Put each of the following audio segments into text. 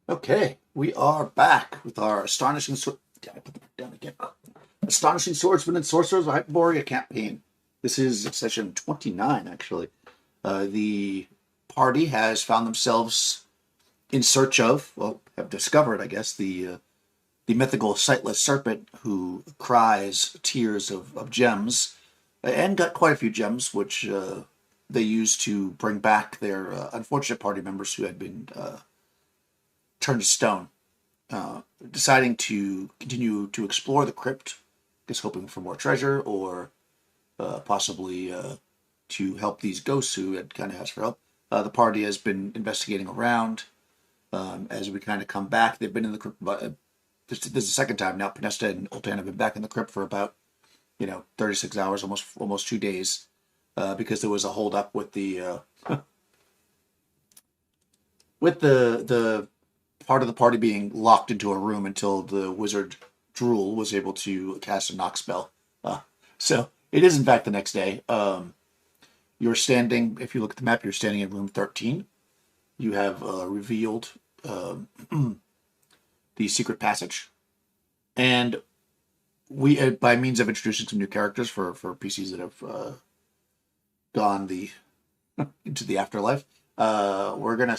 Okay, we are back with our Damn, I put the book down again. Astonishing Swordsmen and Sorcerers of Hyperborea campaign. This is session 29, actually. The party has found themselves in search of, well, have discovered, I guess, the mythical sightless serpent who cries tears of gems, and got quite a few gems, which they used to bring back their unfortunate party members who had been turned to stone. Deciding to continue to explore the crypt, I guess hoping for more treasure or possibly to help these ghosts who had kind of asked for help. The party has been investigating around. As we kind of come back, they've been in the crypt. This is the second time now. Pinesta and Oltan have been back in the crypt for about 36 hours, almost 2 days, because there was a holdup with the with the part of the party being locked into a room until the wizard Drool was able to cast a knock spell. So it is in fact the next day. You're standing. If you look at the map, you're standing in room 13. You have revealed the secret passage, and we, by means of introducing some new characters for PCs that have gone the into the afterlife, we're gonna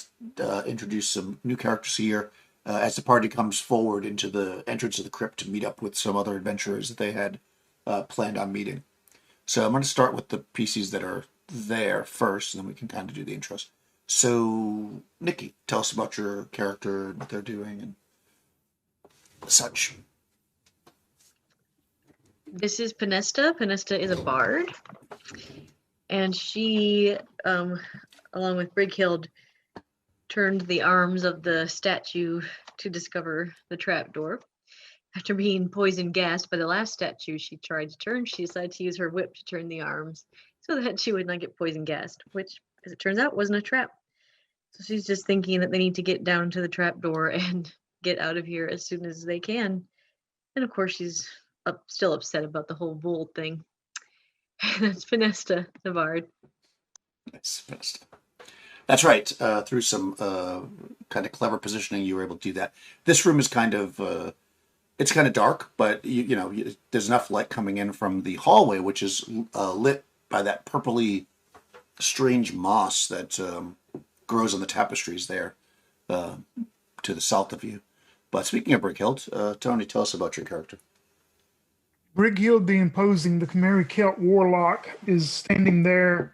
introduce some new characters here as the party comes forward into the entrance of the crypt to meet up with some other adventurers that they had planned on meeting. So I'm going to start with the PCs that are there first, and then we can kind of do the intros. So, Nikki, tell us about your character and what they're doing and such. This is Pinesta. Pinesta is a bard, and she, along with Brighild, turned the arms of the statue to discover the trapdoor. After being poison gassed by the last statue she tried to turn, she decided to use her whip to turn the arms so that she would not get poison gassed, which, as it turns out, wasn't a trap. So she's just thinking that they need to get down to the trapdoor and get out of here as soon as they can. And of course, she's still upset about the whole bull thing. That's Pinesta, the bard. Nice, best. That's right. Through some kind of clever positioning, you were able to do that. This room is kind of it's kind of dark, but there's enough light coming in from the hallway, which is lit by that purpley, strange moss that grows on the tapestries there to the south of you. But speaking of Brickhild, Tony, tell us about your character. Brighild the Imposing, the Khmeri Celt warlock, is standing there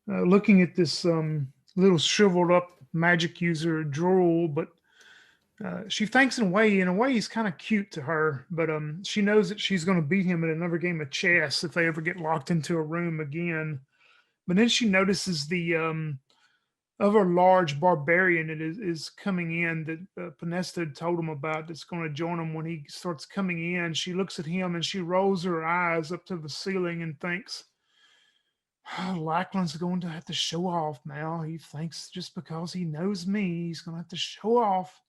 looking at this little shriveled up magic user Drool, but she thinks in a way he's kind of cute to her, but she knows that she's going to beat him in another game of chess if they ever get locked into a room again. But then she notices the other large barbarian that is coming in that Pinesta had told him about that's going to join him when he starts coming in. She looks at him and she rolls her eyes up to the ceiling and thinks, oh, Lackland's going to have to show off now. He thinks just because he knows me, he's going to have to show off.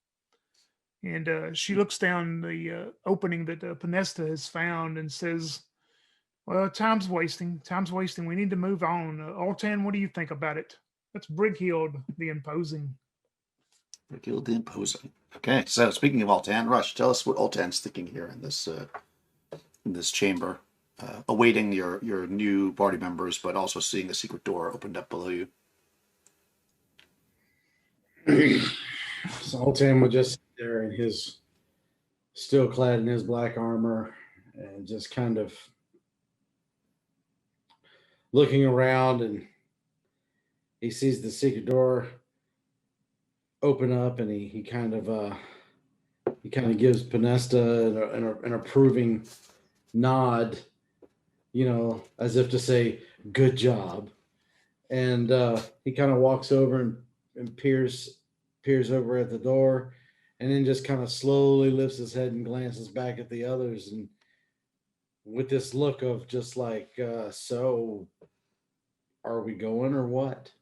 And she looks down the opening that Pinesta has found and says, well, time's wasting. Time's wasting. We need to move on. Altan, what do you think about it? That's Brighild the Imposing. Brickhild the Imposing. Okay, so speaking of Altan, Rush, tell us what Altan's thinking here in this chamber, awaiting your new party members, but also seeing the secret door opened up below you. Sultan would just sit there in his still clad in his black armor and just kind of looking around, and he sees the secret door open up, and he kind of gives Pinesta an approving nod, as if to say good job, and he kind of walks over and peers over at the door, and then just kind of slowly lifts his head and glances back at the others, and with this look of just like, so are we going or what?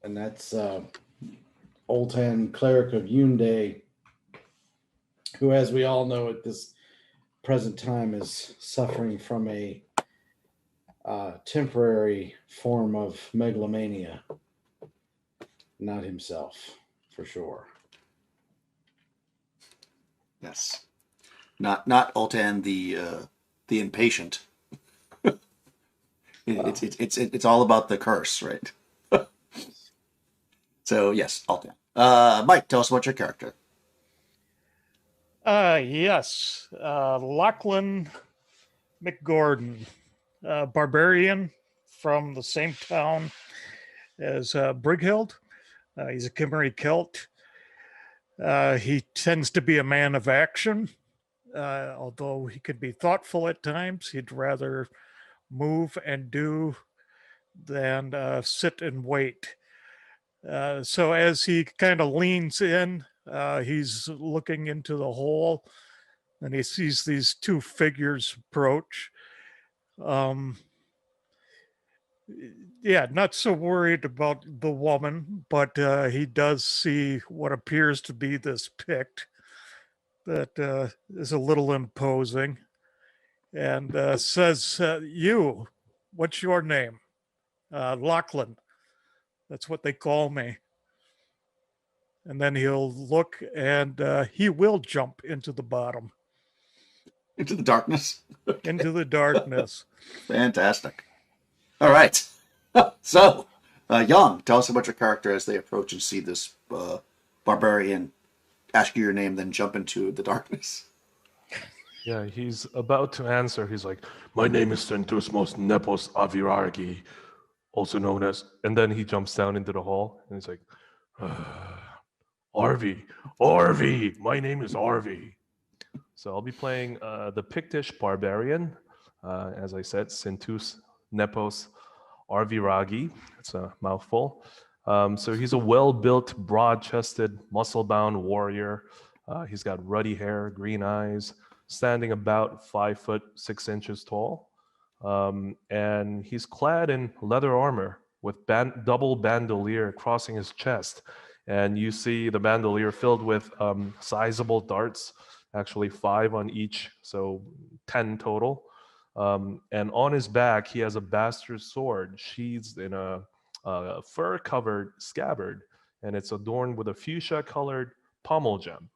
And that's Oltan, cleric of Yunde, who, as we all know at this present time, is suffering from a temporary form of megalomania. Not himself, for sure. Yes. Not Altan the impatient. It's all about the curse, right? So yes, Altan. Mike, tell us about your character. Yes. Lachlan McGordon, barbarian from the same town as Brighild. He's a Kimmery Celt. He tends to be a man of action, although he could be thoughtful at times. He'd rather move and do than sit and wait. So as he kind of leans in, he's looking into the hole and he sees these two figures approach. Yeah, not so worried about the woman, but he does see what appears to be this Pict that is a little imposing and says, you, what's your name? Lachlan. That's what they call me. And then he'll look and he will jump into the bottom. Into the darkness? Into the darkness. Fantastic. All right. So, Young, tell us about your character as they approach and see this barbarian ask you your name, then jump into the darkness. Yeah, he's about to answer. He's like, my name is Centusmos Nepos Avirargi, also known as... And then he jumps down into the hall, and he's like, Arvi, my name is Arvi. So I'll be playing the Pictish barbarian. As I said, Centus Nepos Arviragi. It's a mouthful. So he's a well-built, broad-chested, muscle-bound warrior. He's got ruddy hair, green eyes, standing about 5'6" tall. And he's clad in leather armor with double bandolier crossing his chest. And you see the bandolier filled with sizable darts, actually 5 on each, so 10 total. And on his back, he has a bastard sword sheathed in a fur-covered scabbard, and it's adorned with a fuchsia-colored pommel gem.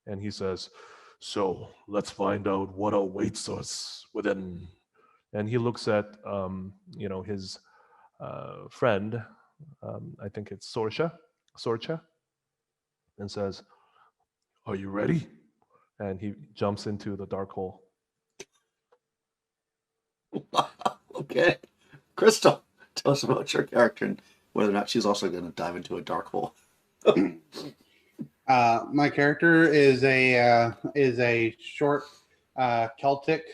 And he says, so let's find out what awaits us within. And he looks at, his friend, I think it's Sorcha, and says, are you ready? And he jumps into the dark hole. Okay. Crystal, tell us about your character and whether or not she's also going to dive into a dark hole. My character is a short Celtic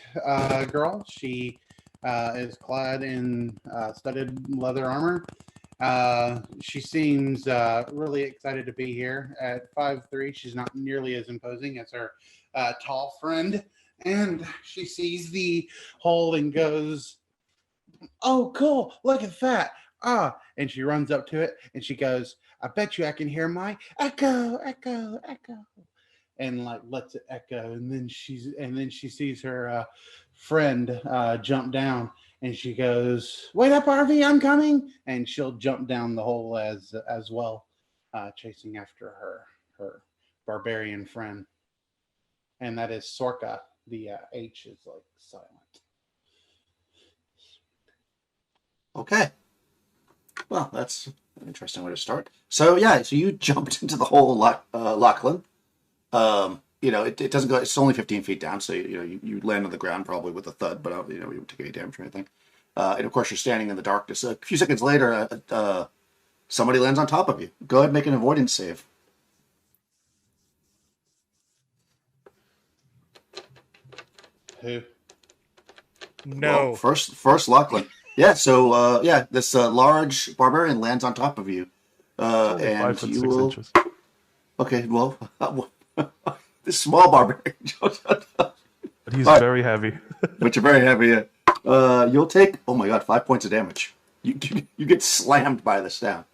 girl. She is clad in studded leather armor. She seems really excited to be here. At 5'3", she's not nearly as imposing as her tall friend. And she sees the hole and goes, oh, cool, look at that. And she runs up to it and she goes, I bet you I can hear my echo. And like lets it echo. And then she sees her friend jump down and she goes, wait up, Harvey, I'm coming. And she'll jump down the hole as well, chasing after her barbarian friend. And that is Sorka. The H is like silent. Okay. Well, that's an interesting way to start. So you jumped into the hole, Lachlan. It doesn't go. It's only 15 feet down, so you land on the ground probably with a thud, but you won't take any damage or anything. And of course, you're standing in the darkness. A few seconds later, somebody lands on top of you. Go ahead and make an avoidance save. Who? No. Well, first Lachlan. Yeah, so this large barbarian lands on top of you. And 5'6". Okay, well, this small barbarian. But he's very heavy. But you're very heavy. You'll take, oh my god, 5 points of damage. You get slammed by this down.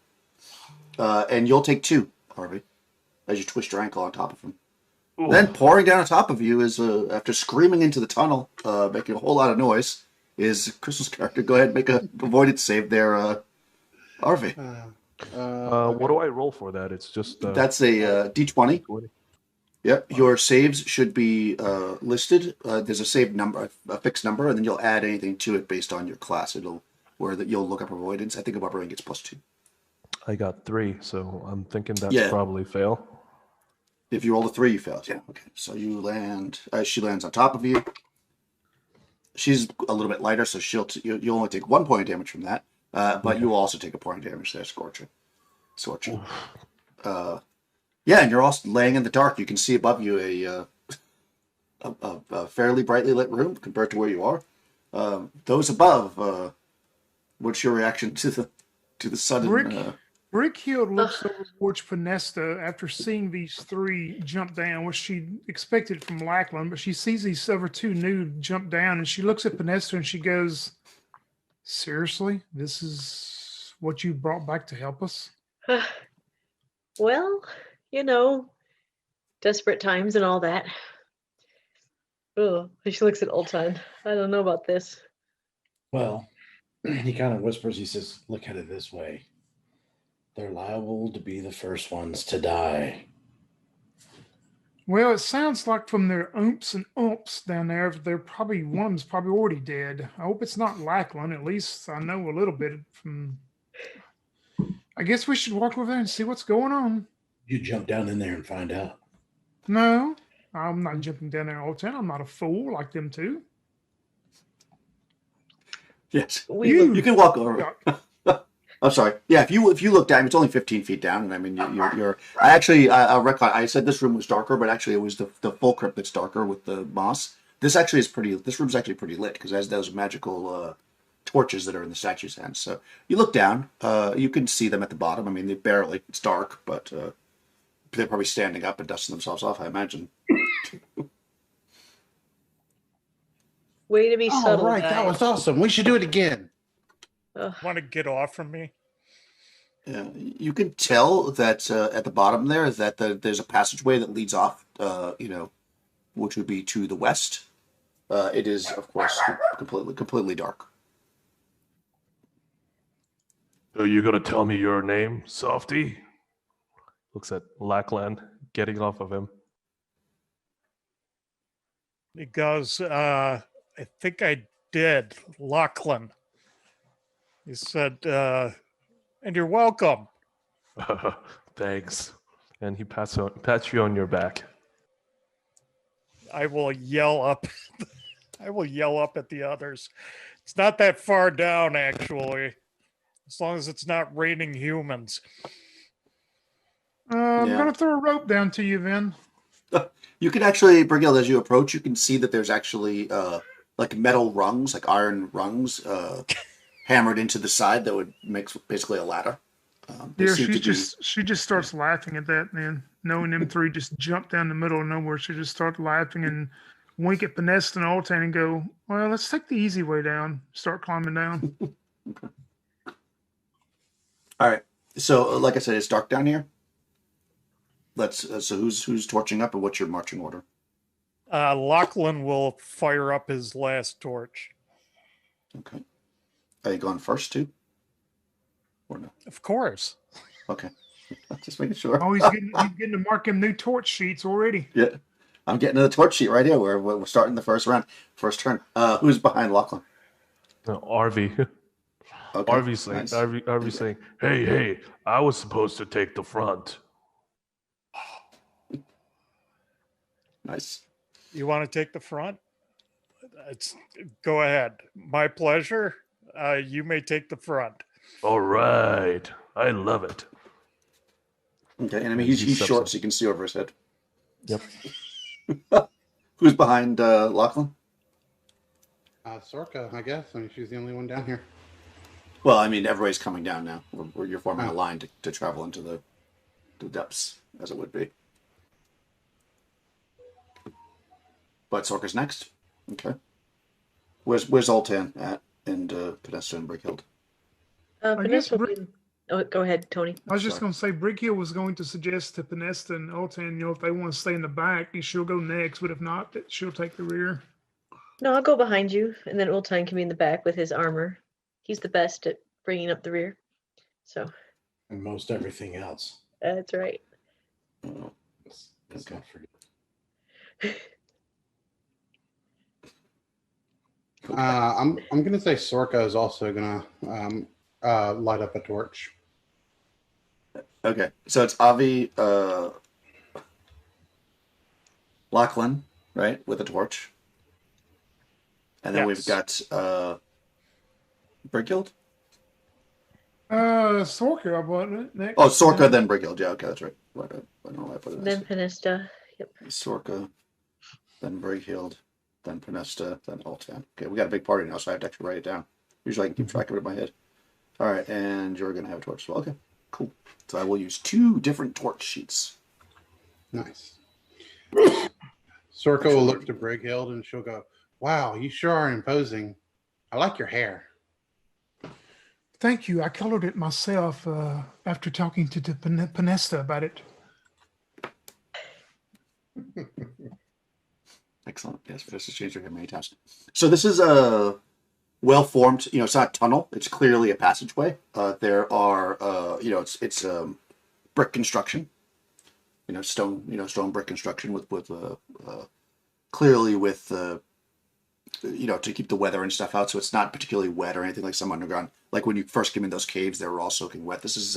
And you'll take 2, Harvey, as you twist your ankle on top of him. Ooh. Then pouring down on top of you is, after screaming into the tunnel, making a whole lot of noise, is Crystal's character. Go ahead and make a avoidance save there, Harvey. What do I roll for that? It's just That's a D20. 20. Yep. Your saves should be listed. There's a save number, a fixed number, and then you'll add anything to it based on your class. You'll look up avoidance. I think a barbarian gets +2. I got 3, so I'm thinking that's Yeah. probably fail. If you roll a 3, you fail. Yeah. Okay. So you land. She lands on top of you. She's a little bit lighter, so you'll only take 1 point of damage from that. But you will also take a point of damage there, Scorcher. Yeah, and you're also laying in the dark. You can see above you a fairly brightly lit room compared to where you are. Those above, what's your reaction to the sudden? Brickhill looks over towards Pinesta after seeing these 3 jump down, which she expected from Lackland, but she sees these other 2 new jump down, and she looks at Pinesta and she goes, "Seriously? This is what you brought back to help us?" Well, desperate times and all that. Oh, she looks at Oltan. I don't know about this. Well, he kind of whispers, he says, "Look at it this way. They're liable to be the first ones to die." Well, it sounds like from their oomps and umps down there, one's probably already dead. I hope it's not Lackland. At least I know a little bit from. I guess we should walk over there and see what's going on. You jump down in there and find out. No, I'm not jumping down there all the time. I'm not a fool like them two. Yes, We you can walk over. I'm sorry. Yeah, if you look down, it's only 15 feet down, and I mean you're. I said this room was darker, but actually it was the full crypt that's darker with the moss. This room's actually pretty lit because it has those magical torches that are in the statue's hands. So you look down, you can see them at the bottom. I mean, it's dark, but they're probably standing up and dusting themselves off, I imagine. Way to be All subtle. right, that was awesome. We should do it again. Want to get off from me? You can tell that at the bottom there that there's a passageway that leads off, which would be to the west. It is, of course, completely dark. Are you gonna tell me your name, Softy? Looks at Lackland, getting off of him. He goes, I think I did, Lachlan. He said, and you're welcome. Thanks. And he pats you on your back. I will yell up. I will yell up at the others. It's not that far down, actually. As long as it's not raining humans. I'm going to throw a rope down to you then. You can actually, Brigil, as you approach, you can see that there's actually like metal rungs, like iron rungs, hammered into the side that would make basically a ladder. She just starts laughing at that, man. Knowing them 3 just jump down the middle of nowhere, she just starts laughing and wink at Pinesta and Oltan and go, "Well, let's take the easy way down." Start climbing down. Okay. All right. So, like I said, it's dark down here. So who's torching up, and what's your marching order? Lachlan will fire up his last torch. Okay. Are you going first too, or no? Of course. Okay. Just making sure. Oh, he's getting to mark him new torch sheets already. Yeah. I'm getting to the torch sheet right here. We're starting the first round, first turn. Who's behind Lachlan? RV. Okay. RV's saying, Nice. RV's saying, hey, I was supposed to take the front. Nice. You want to take the front? Go ahead. My pleasure. You may take the front. All right. I love it. Okay, and I mean he's steps short, up. so you can see over his head. Yep. Who's behind Lachlan? Sorka, I guess. I mean, she's the only one down here. Well, I mean everybody's coming down now. You're forming a line to travel into the depths, as it would be. But Sorka's next. Okay. Where's Oltan at and Pinesta and Brickhill? Pinesta will Brick- be- Oh, go ahead, Tony. I was just Sorry. going to say, Brickhill was going to suggest to Pinesta and Oltan, if they want to stay in the back, she'll go next, but if not, that she'll take the rear. No, I'll go behind you, and then Ultine can be in the back with his armor. He's the best at bringing up the rear. So, And most everything else. That's right. Let's not forget. I'm gonna say Sorka is also gonna light up a torch. Okay, so it's Avi, Lachlan, right, with a torch, and then we've Yes. got Brighild. Sorka, wasn't it? Next. Oh, Sorka, then Brighild. Yeah, okay, that's right. I don't know why I put it. Then Panista. Yep. Sorka, then Brighild, then Panesta, then Altan. Okay, we got a big party now, so I have to actually write it down. Usually I can keep track of it in my head. All right, and you're gonna have a torch as well. Okay, cool. So I will use 2 different torch sheets. Nice. Sorka will look to Brighild and she'll go, "Wow, you sure are imposing. I like your hair." Thank you. I colored it myself after talking to Panesta about it. Excellent. Yes, this has changed your hair many times. So this is a well-formed. It's not a tunnel. It's clearly a passageway. There are, it's brick construction. Stone brick construction with clearly with to keep the weather and stuff out, so it's not particularly wet or anything like some underground. Like when you first came in those caves, they were all soaking wet. This is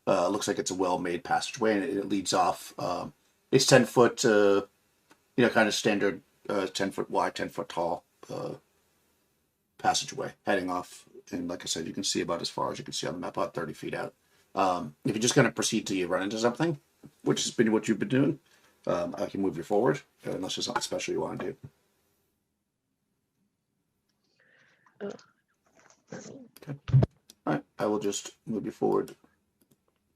looks like it's a well-made passageway, and it leads off. It's 10 foot, kind of standard 10 foot wide, 10 foot tall passageway heading off. And like I said, you can see about as far as you can see on the map, about 30 feet out. If you just kind of proceed till you run into something, which has been what you've been doing, I can move you forward, unless there's something special you want to do. Okay. All right. I will just move you forward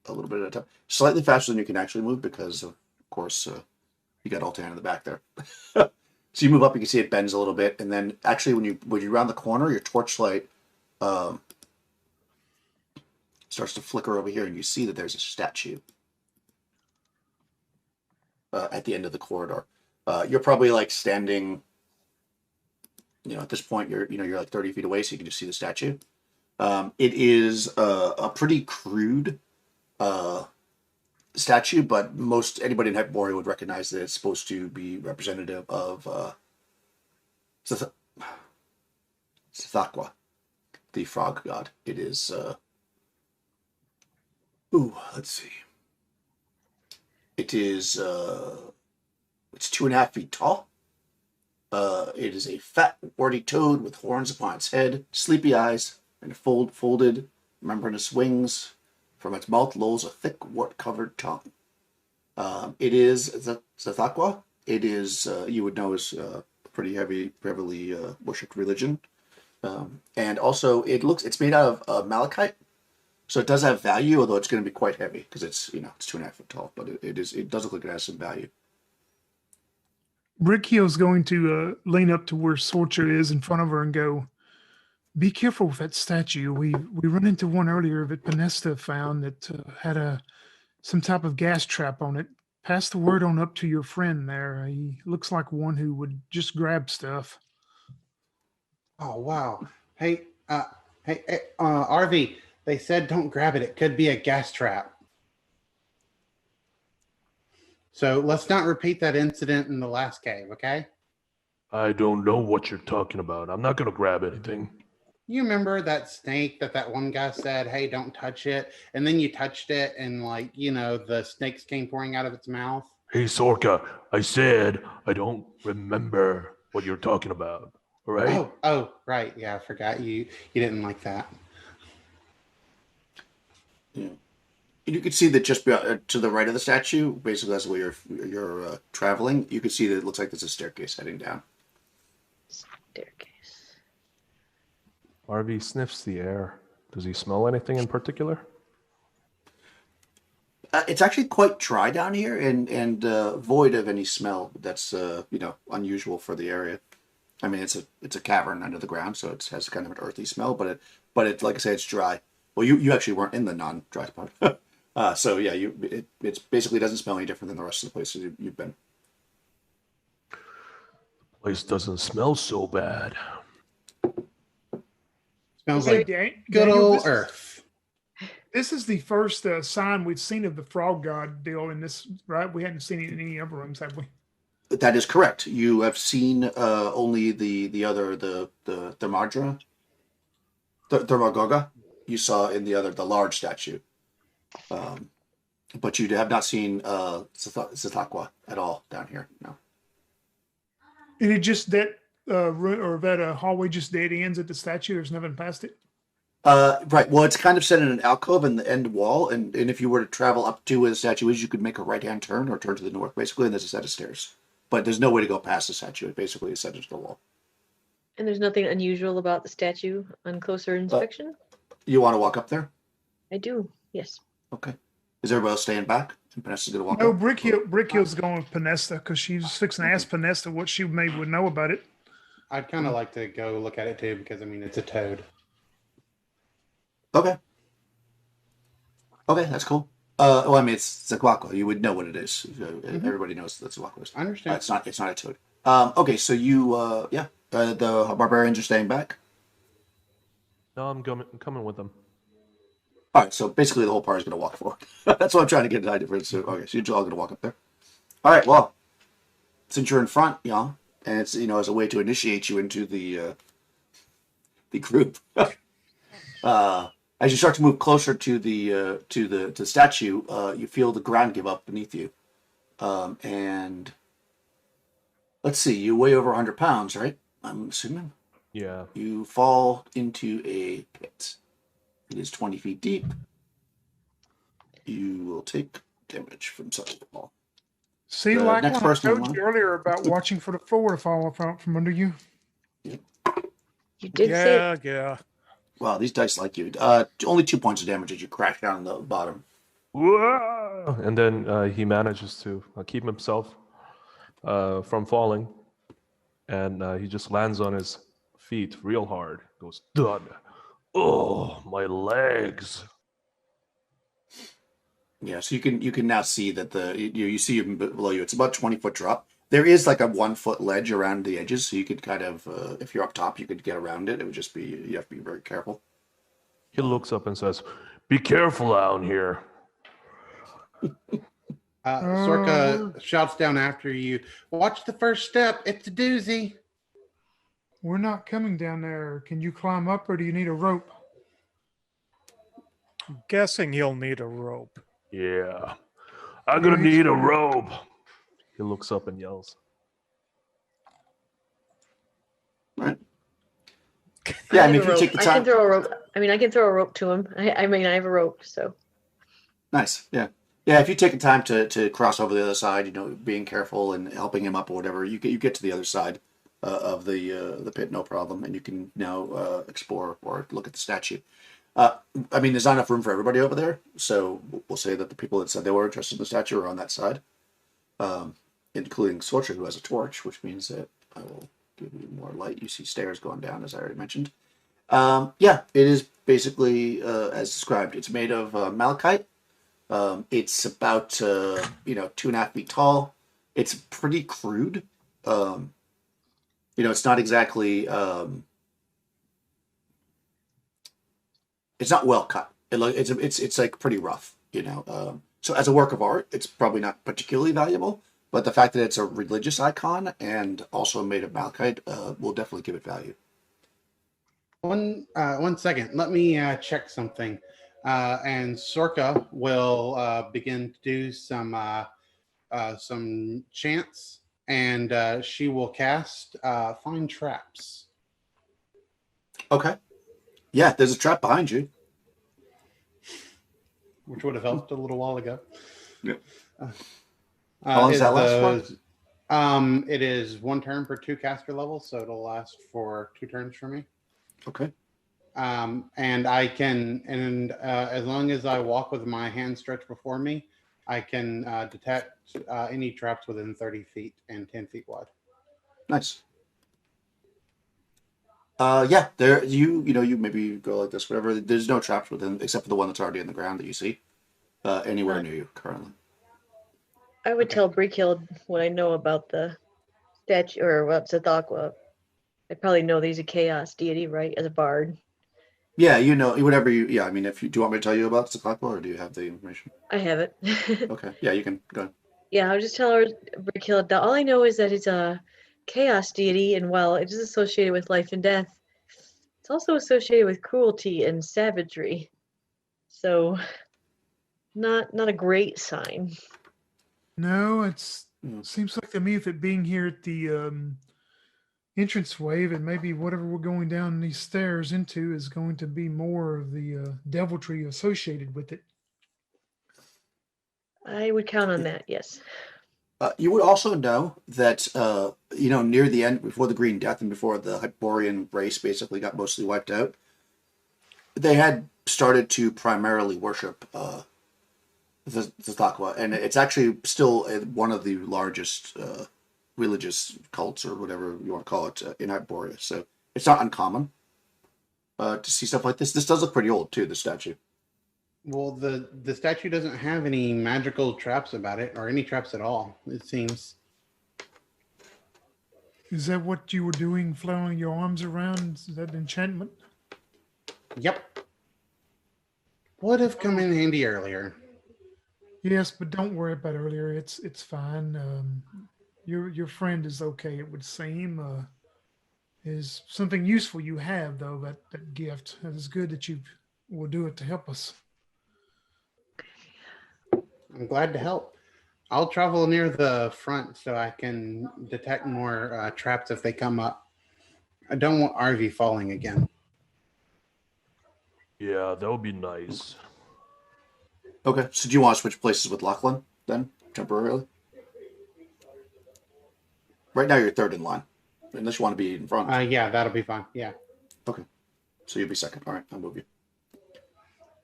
a little bit at a time, slightly faster than you can actually move because, of course, you got Altan in the back there. So you move up, you can see it bends a little bit, and then actually when you round the corner, your torchlight starts to flicker over here, and you see that there's a statue at the end of the corridor. You're probably like standing. At this point, you're like 30 feet away, so you can just see the statue. It is a pretty crude statue, but anybody in Hyperborea would recognize that it's supposed to be representative of Sithaqua, the frog god. It is. Let's see. It is. It's 2.5 feet tall. It is a fat, warty toad with horns upon its head, sleepy eyes, and folded, membranous wings. From its mouth lolls a thick, wart-covered tongue. It is Sithaqua. It is, you would know, is a pretty heavily worshipped religion. And also, it's made out of malachite, so it does have value, although it's going to be quite heavy because it's 2.5 foot tall. But it does look like it has some value. Brigghill's going to lean up to where Sorcha is in front of her and go, "Be careful with that statue. We run into one earlier that Panesta found that had some type of gas trap on it. Pass the word on up to your friend there. He looks like one who would just grab stuff." Oh wow! Hey, RV. They said don't grab it. It could be a gas trap. So let's not repeat that incident in the last cave, okay? I don't know what you're talking about. I'm not going to grab anything. You remember that snake that one guy said, "Hey, don't touch it," and then you touched it, and the snakes came pouring out of its mouth. Hey, Sorka, I said I don't remember what you're talking about. All right? Oh, right. Yeah, I forgot you didn't like that. Yeah. You can see that just to the right of the statue, basically that's where you're traveling. You can see that it looks like there's a staircase heading down. Staircase. Harvey sniffs the air. Does he smell anything in particular? It's actually quite dry down here and void of any smell that's unusual for the area. I mean, it's a cavern under the ground, so it has kind of an earthy smell, but it like I say, it's dry. Well, you actually weren't in the non-dry part. So yeah, it basically doesn't smell any different than the rest of the places you've been. The place doesn't smell so bad. Smells Is like there- good old Earth. This is the first sign we've seen of the frog god deal in this, right? We hadn't seen it in any other rooms, have we? That is correct. You have seen only the other the Thermadra, the Thermagoga. You saw in the large statue, but you have not seen Zathaqua at all down here. No. And it just that that hallway just dead ends at the statue. There's nothing past it. Right. Well, it's kind of set in an alcove in the end wall, and if you were to travel up to where the statue is, you could make a right-hand turn or turn to the north, basically, and there's a set of stairs. But there's no way to go past the statue. It basically is set into the wall. And there's nothing unusual about the statue on closer inspection? You want to walk up there? I do, yes. Okay. Is everybody else staying back? And Panesta's going to walk No, up? Brickhill's going with Panesta because she's fixing to ask Panesta what she maybe would know about it. I'd kind of like to go look at it too because I mean it's a toad. Okay. Okay, that's cool. Well, I mean, it's Zaquaco. You would know what it is. Everybody knows that Zaquaco is. I understand. It's not a toad. Okay, so you, the barbarians are staying back. No, I'm coming with them. All right, so basically the whole party's going to walk forward. That's what I'm trying to get an idea for. So, okay, so you're all going to walk up there. All right, well, since you're in front, and it's as a way to initiate you into the group. As you start to move closer to the statue, you feel the ground give up beneath you, and let's see, you weigh over 100 pounds, right? I'm assuming. Yeah. You fall into a pit. It is 20 feet deep. You will take damage from such a fall. See, The like next I person in told line. you earlier about watching for the floor to fall out from under you. You did say Yeah. Wow, these dice like you. Only 2 points of damage as you crash down on the bottom. Whoa! And then he manages to keep himself from falling, and he just lands on his feet real hard. Goes thud. Oh, my legs! Yeah, so you can now see that you see even below you. It's about 20-foot drop. There is like a 1-foot ledge around the edges, so you could kind of, if you're up top, you could get around it. It would just be you have to be very careful. He looks up and says, "Be careful down here." Sorka shouts down after you. Watch the first step. It's a doozy. We're not coming down there. Can you climb up or do you need a rope? I'm guessing he'll need a rope. Yeah, I'm gonna need a rope. He looks up and yells. Right. Yeah, I mean, have if a you take rope. the time. I can throw a rope. I mean, I can throw a rope to him. I mean, I have a rope, so. Nice. Yeah. Yeah, if you take the time to cross over the other side, being careful and helping him up or whatever, you get to the other side of the pit, no problem, and you can now explore or look at the statue. I mean, there's not enough room for everybody over there, so we'll say that the people that said they were interested in the statue are on that side, including Sorcerer, who has a torch, which means that I will give you more light. You see stairs going down, as I already mentioned. Yeah, it is basically as described. It's made of malachite. It's about 2.5 feet tall. It's pretty crude. It's not exactly. It's not well cut. It's like pretty rough. So as a work of art, it's probably not particularly valuable. But the fact that it's a religious icon and also made of malachite will definitely give it value. 1 second. Let me check something. And Sorka will begin to do some chants, and she will cast Find Traps. Okay. Yeah, there's a trap behind you. Which would have helped a little while ago. Yeah. How long does that last for? It is 1 turn per 2 caster levels, so it'll last for 2 turns for me. Okay. And I can, as long as I walk with my hand stretched before me, I can detect any traps within 30 feet and 10 feet wide. Nice. Yeah, there you maybe go like this, whatever. There's no traps within except for the one that's already in the ground that you see anywhere near you currently. I would tell Brickhill what I know about the statue, or what's Zathaqua. I probably know that he's a chaos deity, right? As a bard. Yeah, you know, whatever you. Yeah, I mean, if you do you want me to tell you about the clock, or do you have the information? I have it. Okay, yeah, you can go. Yeah, I'll just tell her Brickhill that all I know is that it's a chaos deity, and while it is associated with life and death, it's also associated with cruelty and savagery. So, not a great sign. No, it's Mm. seems like to me if it being here at the entrance wave and maybe whatever we're going down these stairs into is going to be more of the deviltry associated with it. I would count on that. Yes. You would also know that you know, near the end, before the Green Death and before the Hyperborean race basically got mostly wiped out, they had started to primarily worship the Thakwa, and it's actually still one of the largest religious cults or whatever you want to call it in Hyperborea. So it's not uncommon to see stuff like this. This does look pretty old too. The statue. Well, the statue doesn't have any magical traps about it, or any traps at all. It seems. Is that what you were doing, flailing your arms around? Is that enchantment? Yep. Would have come in handy earlier. Yes, but don't worry about earlier. It's fine. Your friend is okay. It would seem. Is something useful you have though that gift. It is good that you will do it to help us. I'm glad to help. I'll travel near the front so I can detect more traps if they come up. I don't want RV falling again. Yeah, that would be nice. Okay, so do you want to switch places with Lachlan then temporarily? Right now you're third in line, unless you want to be in front. Yeah, that'll be fine. Yeah. Okay, so you'll be second. All right, I'll move you.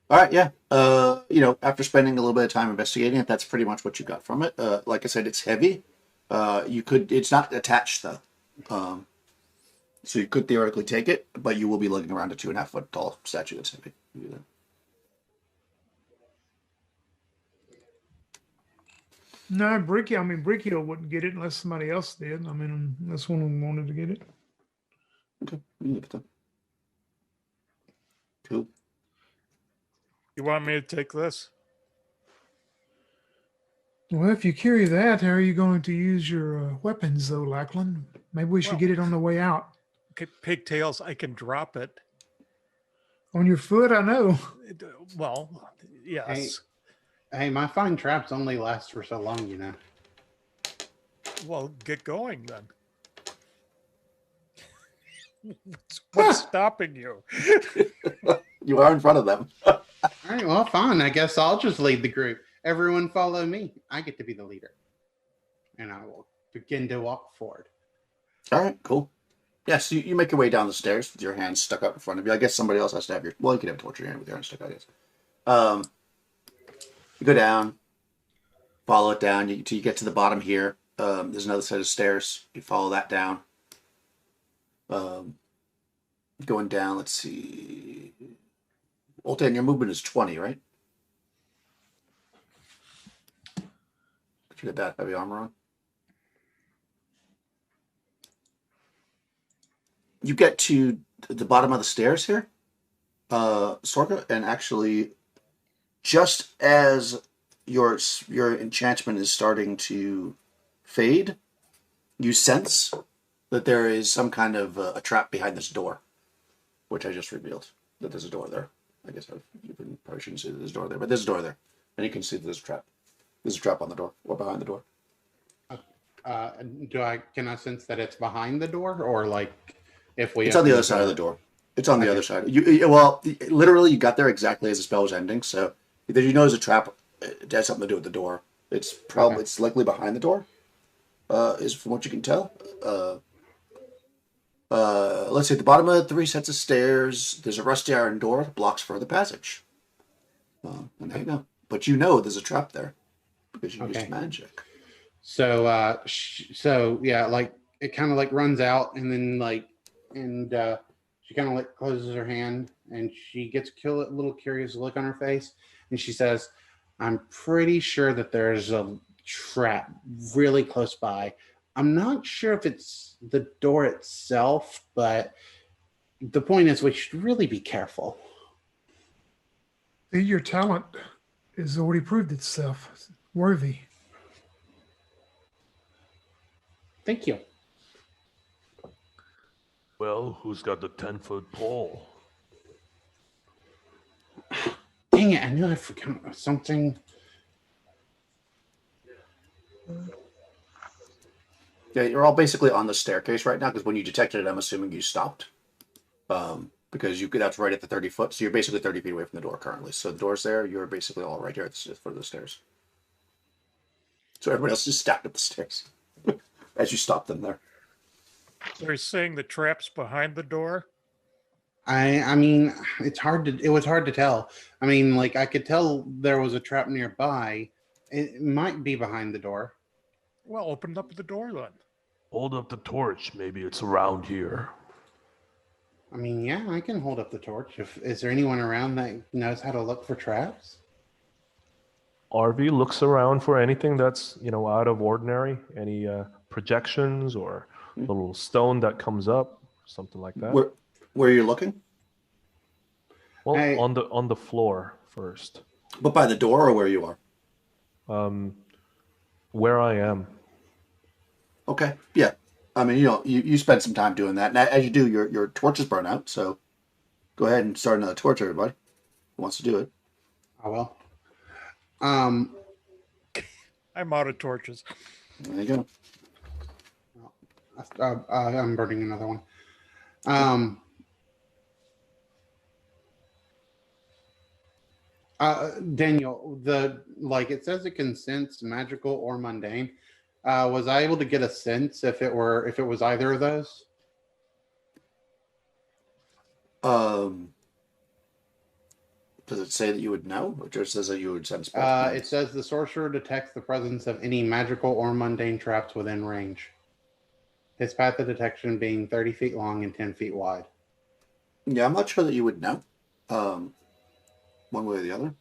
All right, yeah. You know, after spending a little bit of time investigating it, that's pretty much what you got from it. Like I said, it's heavy. You could. It's not attached though, so you could theoretically take it, but you will be looking around a 2.5 foot tall statue that's heavy. No, Brickhill wouldn't get it unless somebody else did. I mean, unless one of them wanted to get it. Okay, we can look at that. Cool. You want me to take this? Well, if you carry that, how are you going to use your weapons, though, Lachlan? Maybe we should Well- get it on the way out. Okay, pigtails, I can drop it. On your foot, I know. Well, yes. Hey, my fine traps only last for so long, you know. Well, get going then. What's stopping you? You are in front of them. All right, well, fine. I guess I'll just lead the group. Everyone follow me. I get to be the leader. And I will begin to walk forward. All right, cool. Yes, you make your way down the stairs with your hands stuck out in front of you. I guess somebody else has to have your. Well, you can have torture hand with your hands stuck out. I guess. You go down, follow it down till you get to the bottom here. There's another set of stairs. You follow that down. Going down. Let's see. Oltan, your movement is 20, right? Did you get that heavy armor on? You get to the bottom of the stairs here, Sorka, and actually, just as your enchantment is starting to fade, you sense that there is some kind of a trap behind this door, which I just revealed. That there's a door there. I guess you probably shouldn't say that there's a door there, but there's a door there, and you can see that there's a trap. There's a trap on the door or behind the door. Can I sense that it's behind the door, or like if we? It's on the other side of the door. It's on the other side. Well, literally, you got there exactly as the spell was ending. So either you know there's a trap. It has something to do with the door. It's probably it's likely behind the door. Is from what you can tell. Let's see. At the bottom of the 3 sets of stairs, there's a rusty iron door that blocks further passage. And there you go. But you know there's a trap there because you used magic. So, so yeah, like it kind of like runs out, and then she kind of like closes her hand, and she gets a little curious look on her face, and she says, "I'm pretty sure that there's a trap really close by. I'm not sure if it's the door itself, but The point is, we should really be careful. Your talent has already proved itself worthy. Thank you. Well, who's got the 10-foot pole? Dang it, I knew I forgot something. Yeah, you're all basically on the staircase right now because when you detected it, I'm assuming you stopped. Because that's right at the 30 foot. So you're basically 30 feet away from the door currently. So the door's there. You're basically all right here at the foot of the stairs. So everybody else just stacked up the stairs as you stop them there. So you're saying the trap's behind the door? I mean, it was hard to tell. I mean, like, I could tell there was a trap nearby. It might be behind the door. Well, open up the door then. Hold up the torch. Maybe it's around here. I mean, yeah, I can hold up the torch. Is there anyone around that knows how to look for traps? RV looks around for anything that's, out of ordinary. Any projections or little stone that comes up, something like that. Where are you looking? Well, on the floor first. But by the door or where you are? Where I am. Okay. Yeah. I mean, you spend some time doing that. And as you do, your torches burn out. So go ahead and start another torch, everybody. Who wants to do it? I will. I'm out of torches. There you go. I'm burning another one. Daniel, it says it can sense magical or mundane. Was I able to get a sense if it was either of those? Does it say that you would know, or just says that you would sense both? It says the sorcerer detects the presence of any magical or mundane traps within range. His path of detection being 30 feet long and 10 feet wide. Yeah, I'm not sure that you would know, one way or the other,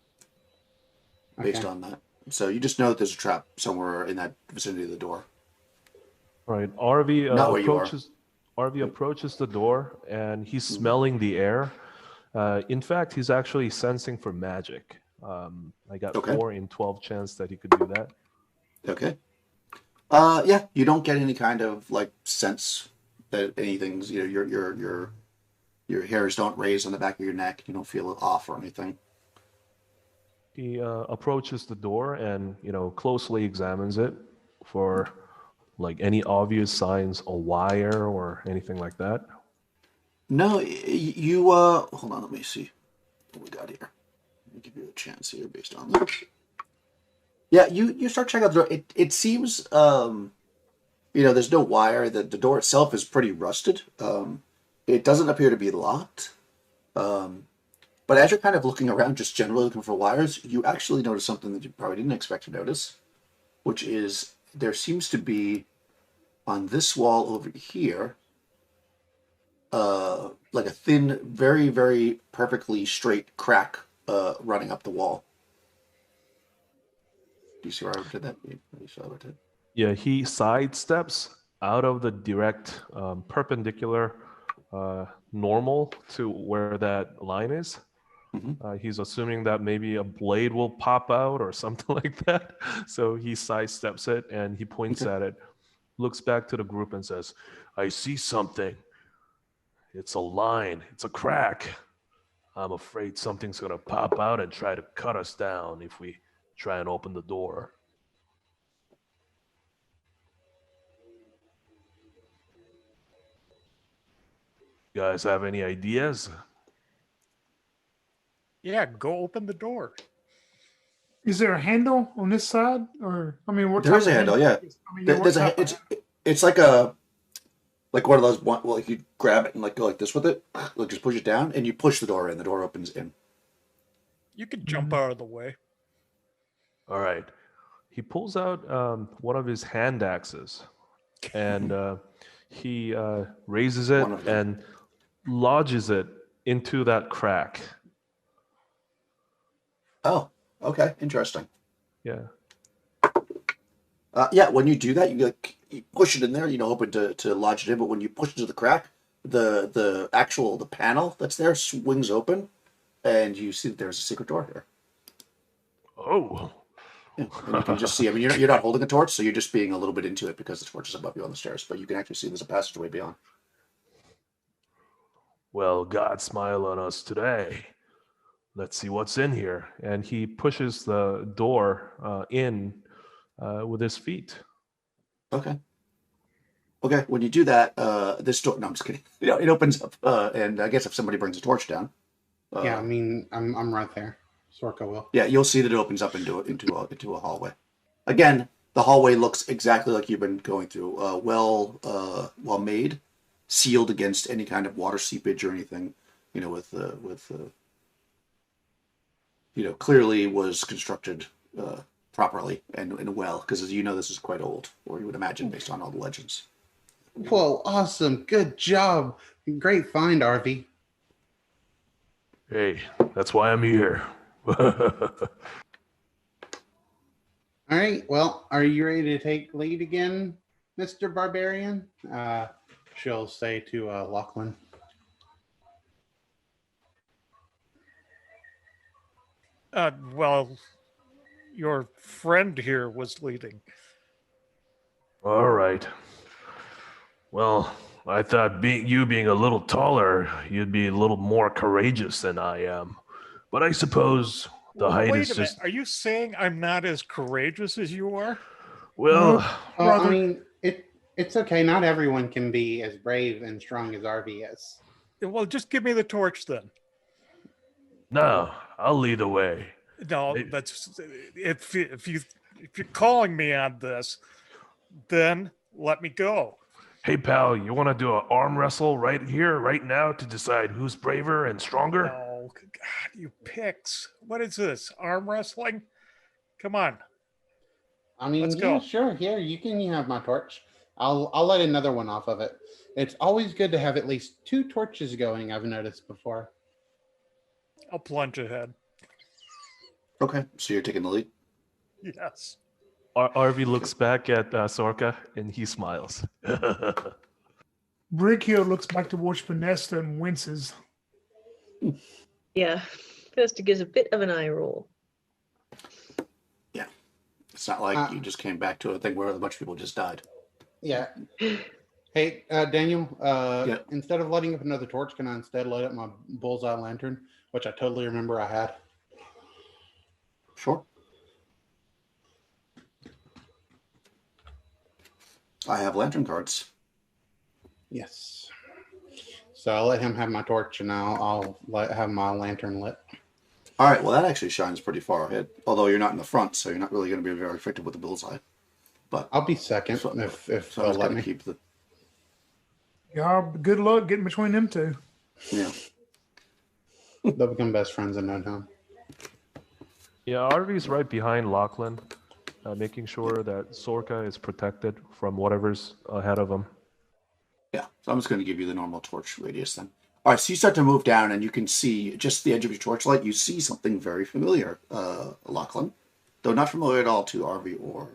based on that. So you just know that there's a trap somewhere in that vicinity of the door. Right. RV Not where you are. RV approaches the door and he's smelling the air. In fact, he's actually sensing for magic. I got 4 in 12 chance that he could do that. Okay. Yeah, you don't get any kind of sense that anything's your hairs don't raise on the back of your neck. You don't feel it off or anything. He approaches the door and closely examines it for any obvious signs of wire or anything like that. No, you hold on, let me see what we got here. Let me give you a chance here based on that. Yeah, you start checking out the door. It seems there's no wire. The door itself is pretty rusted. It doesn't appear to be locked. But as you're kind of looking around, just generally looking for wires, you actually notice something that you probably didn't expect to notice, which is there seems to be on this wall over here like a thin, very, very perfectly straight crack running up the wall. Do you see where I did that? You saw what I did? Yeah, he sidesteps out of the direct perpendicular normal to where that line is. Mm-hmm. He's assuming that maybe a blade will pop out or something like that. So he sidesteps it and he points at it, looks back to the group and says, "I see something. It's a line. It's a crack. I'm afraid something's going to pop out and try to cut us down if we try and open the door." You guys have any ideas? Yeah, go open the door. Is there a handle on this side, or what? There is a handle, yeah. It's like one of those you grab it and go like this with it, just push it down, and you push the door in. The door opens in. You can jump out of the way. All right. He pulls out one of his hand axes, and he raises it and lodges it into that crack. Oh, okay, interesting. Yeah. Yeah, when you do that, you push it in there, hoping to lodge it in. But when you push into the crack, the panel that's there swings open, and you see that there's a secret door here. Oh. Yeah, and you can just see. I mean, you're not holding a torch, so you're just being a little bit into it because the torch is above you on the stairs. But you can actually see there's a passageway beyond. Well, God smile on us today. Let's see what's in here. And he pushes the door in with his feet. Okay. Okay. When you do that, this door. No, I'm just kidding. It opens up, and I guess if somebody brings a torch down. Yeah, I mean, I'm right there. Sorka will. Yeah, you'll see that it opens up into a hallway. Again, the hallway looks exactly like you've been going through. Well made, sealed against any kind of water seepage or anything. Clearly was constructed properly and well, because as you know, this is quite old, or you would imagine based on all the legends. Whoa, awesome. Good job. Great find, Arvi. Hey, that's why I'm here. All right. Well, are you ready to take lead again, Mr. Barbarian? She'll say to Lachlan. Well, your friend here was leading. All right. Well, I thought being a little taller, you'd be a little more courageous than I am. But I suppose the height Wait is a minute. just... Are you saying I'm not as courageous as you are? Well, Well, Brother. I mean, it's okay. Not everyone can be as brave and strong as Arvi is. Well, just give me the torch then. no, I'll lead the way. No, Maybe- that's if you're calling me on this, then let me go. Hey, pal, you want to do an arm wrestle right here, right now, to decide who's braver and stronger? No, God, you picks. What is this? Arm wrestling? Come on. I mean, Let's yeah, go. sure. Here, you can have my torch. I'll light another one off of it. It's always good to have at least 2 torches going. I've noticed before. I'll plunge ahead. Okay, so you're taking the lead. Yes. Arvi looks back at Sorka and he smiles. Brighill looks back to watch Vanessa and winces. Yeah. Festa gives a bit of an eye roll. It's not like you just came back to a thing where a bunch of people just died. Yeah. Hey, Daniel. Yeah. Instead of lighting up another torch, can I instead light up my bullseye lantern, which I totally remember I had? Sure. I have lantern cards. Yes. So I'll let him have my torch, and I'll have my lantern lit. All right, well, that actually shines pretty far ahead. Although you're not in the front, so you're not really going to be very effective with the bullseye. But I'll be second so, if so they'll I'm let going me. to keep the... Yeah, good luck getting between them two. Yeah. They'll become best friends in no time. Yeah, Arvi's right behind Lachlan, making sure that Sorka is protected from whatever's ahead of him. Yeah, so I'm just going to give you the normal torch radius then. All right, so you start to move down, and you can see just the edge of your torchlight. You see something very familiar, Lachlan, though not familiar at all to Arvi or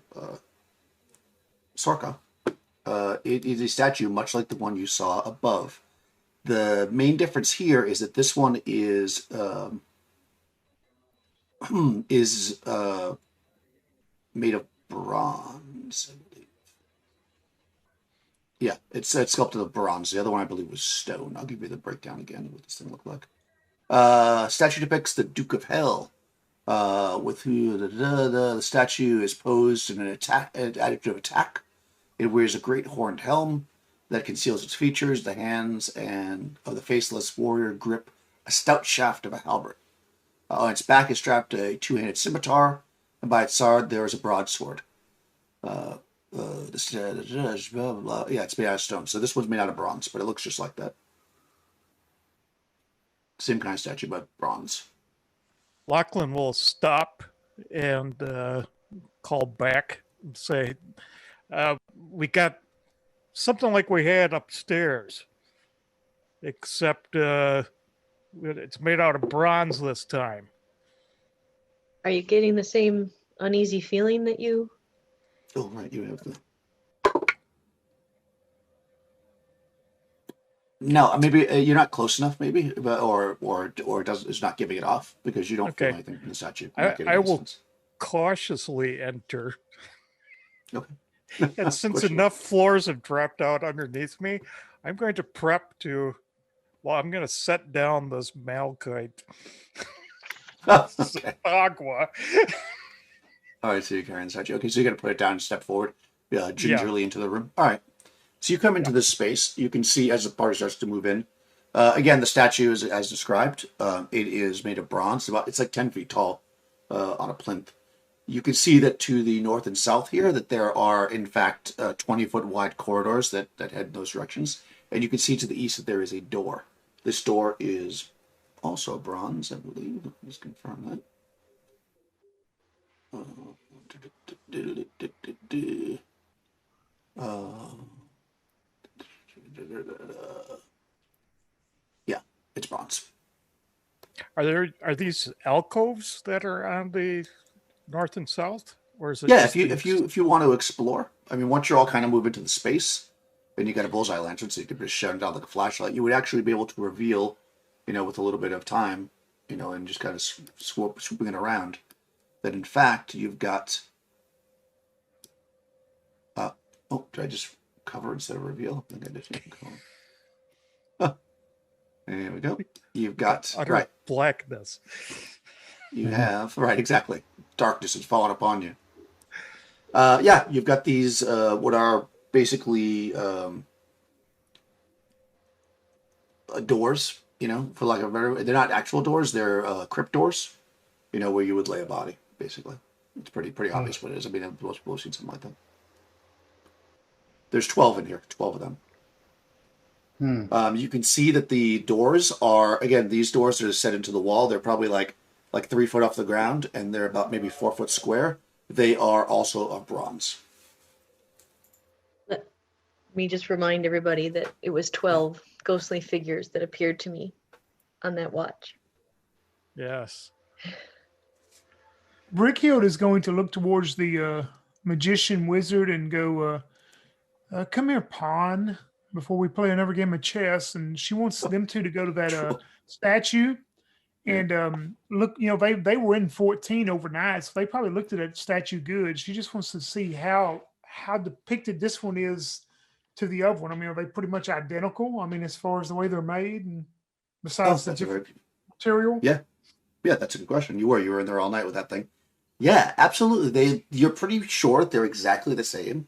Sorka. It is a statue much like the one you saw above. The main difference here is that this one is made of bronze, I believe. Yeah, it's sculpted of bronze. The other one, I believe, was stone. I'll give you the breakdown again of what this thing looked like. Statue depicts the Duke of Hell, with who the statue is posed in an attitude of attack. It wears a great horned helm that conceals its features. The hands and of the faceless warrior grip a stout shaft of a halberd. On its back is strapped a two-handed scimitar, and by its side there is a broadsword. Yeah, it's made out of stone. So this one's made out of bronze, but it looks just like that. Same kind of statue, but bronze. Lachlan will stop and call back and say, we got something like we had upstairs, except it's made out of bronze this time. Are you getting the same uneasy feeling that you... Oh, right, you have the... No, maybe you're not close enough, maybe, but or does it's not giving it off because you don't feel Okay. anything from the statue. You're not getting I any will sense. cautiously enter. Okay. And Of since course you will. enough floors have dropped out underneath me, I'm going to prep to, well, I'm going to set down this malachite Okay. agua. All right, so you're carrying the statue. Okay, so you're gonna put it down and step forward, Yeah. gingerly into the room. All right. So you come into Yeah. this space. You can see as the party starts to move in. Again, the statue is as described. It is made of bronze. It's like 10 feet tall on a plinth. You can see that to the north and south here that there are in fact 20-foot wide corridors that head in those directions. And you can see to the east that there is a door. This door is also bronze, I believe. Let me just confirm that. Yeah, it's bronze. Are these alcoves that are on the north and south, or is it Yeah, just the east? if you want to explore, I mean, once you're all kind of moved into the space, and you got a bullseye lantern, so you could just shine it down like a flashlight, you would actually be able to reveal, with a little bit of time, and just kind of swooping it around, that in fact you've got. Oh, did I just cover instead of reveal? I think I did. Huh. There we go. You've got Utter right. blackness. You have right, exactly. Darkness has fallen upon you. Yeah, you've got these what are basically doors. For like a better, they're not actual doors. They're crypt doors. Where you would lay a body. Basically, it's pretty obvious what it is. I mean, most people have seen something like that. There's 12 in here. 12 of them. You can see that the doors are again. These doors are set into the wall. They're probably like 3 foot off the ground, and they're about maybe 4 foot square. They are also of bronze. Let me just remind everybody that it was 12 ghostly figures that appeared to me on that watch. Yes. Brickhild is going to look towards the magician wizard and go, come here, pawn, before we play another game of chess. And she wants them two to go to that statue and look. They were in 14 overnight, so they probably looked at that statue good. She just wants to see how depicted this one is to the other one. I mean, are they pretty much identical? I mean, as far as the way they're made, and besides the That's a very different material. yeah. Yeah, that's a good question. You were in there all night with that thing. Yeah, absolutely. You're pretty sure they're exactly the same,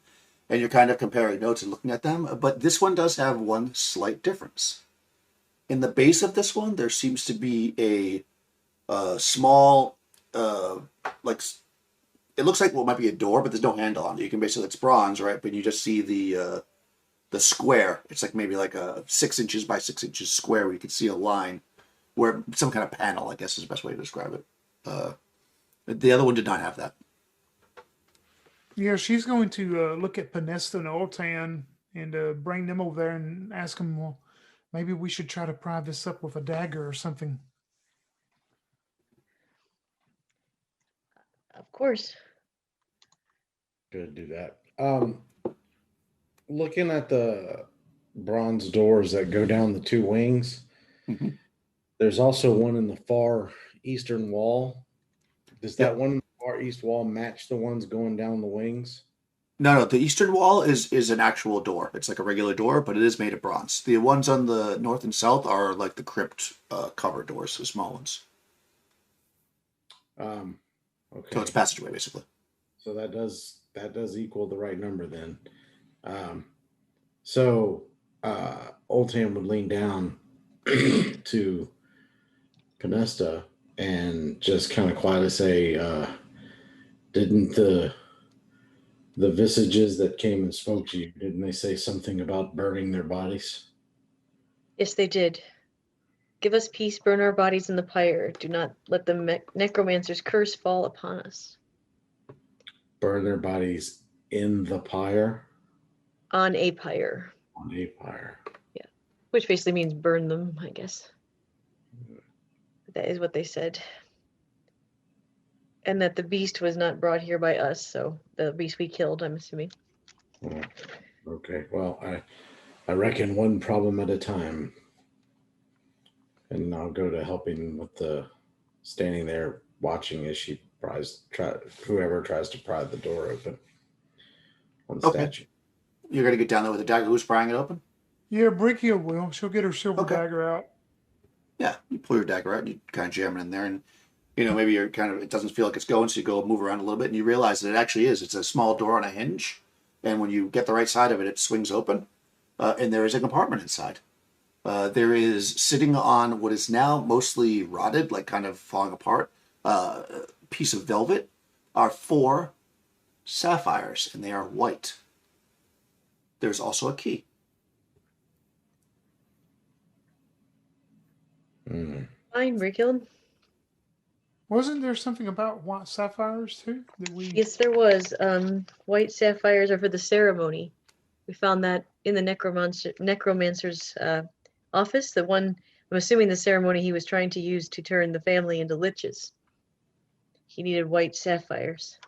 and you're kind of comparing notes and looking at them. But this one does have one slight difference. In the base of this one, there seems to be a small, like it looks like what might be a door, but there's no handle on it. You can basically it's bronze, right? But you just see the square. It's like maybe like a 6 inches by 6 inches square where you can see a line, where some kind of panel, I guess, is the best way to describe it. The other one did not have that. Yeah, she's going to look at Panesta and Oltan and bring them over there and ask them, well, maybe we should try to pry this up with a dagger or something. Of course. Good, do that. Looking at the bronze doors that go down the two wings, Mhm. there's also one in the far eastern wall. Does that Yep. one in the far east wall match the ones going down the wings? No, the eastern wall is an actual door. It's like a regular door, but it is made of bronze. The ones on the north and south are like the crypt cover doors, the small ones. Okay. So it's passageway, basically. So that does equal the right number then. So Oltan would lean down to Panesta and just kind of quietly say, didn't the visages that came and spoke to you, didn't they say something about burning their bodies? Yes, they did. Give us peace, burn our bodies in the pyre. Do not let the necromancer's curse fall upon us. Burn their bodies in the pyre? On a pyre. On a pyre. Yeah. Which basically means burn them, I guess. That is what they said. And that the beast was not brought here by us, so the beast we killed, I'm assuming. Okay. Well, I reckon one problem at a time. And I'll go to helping with the standing there watching as she whoever tries to pry the door open on the Okay. statue. You're going to get down there with a dagger. Who's prying it open? Yeah, Brickyard will. She'll get her silver Okay. dagger out. Yeah, you pull your dagger out and you kind of jam it in there, and maybe you're it doesn't feel like it's going, so you go move around a little bit, and you realize that it actually is. It's a small door on a hinge, and when you get the right side of it, it swings open, and there is a compartment inside. There is sitting on what is now mostly rotted, like kind of falling apart, piece of velvet, are 4 sapphires, and they are white. There's also a key. Fine, Brighild. Wasn't there something about white sapphires too? Yes, there was. White sapphires are for the ceremony. We found that in the necromancer's office. The one, I'm assuming the ceremony he was trying to use to turn the family into liches. He needed white sapphires.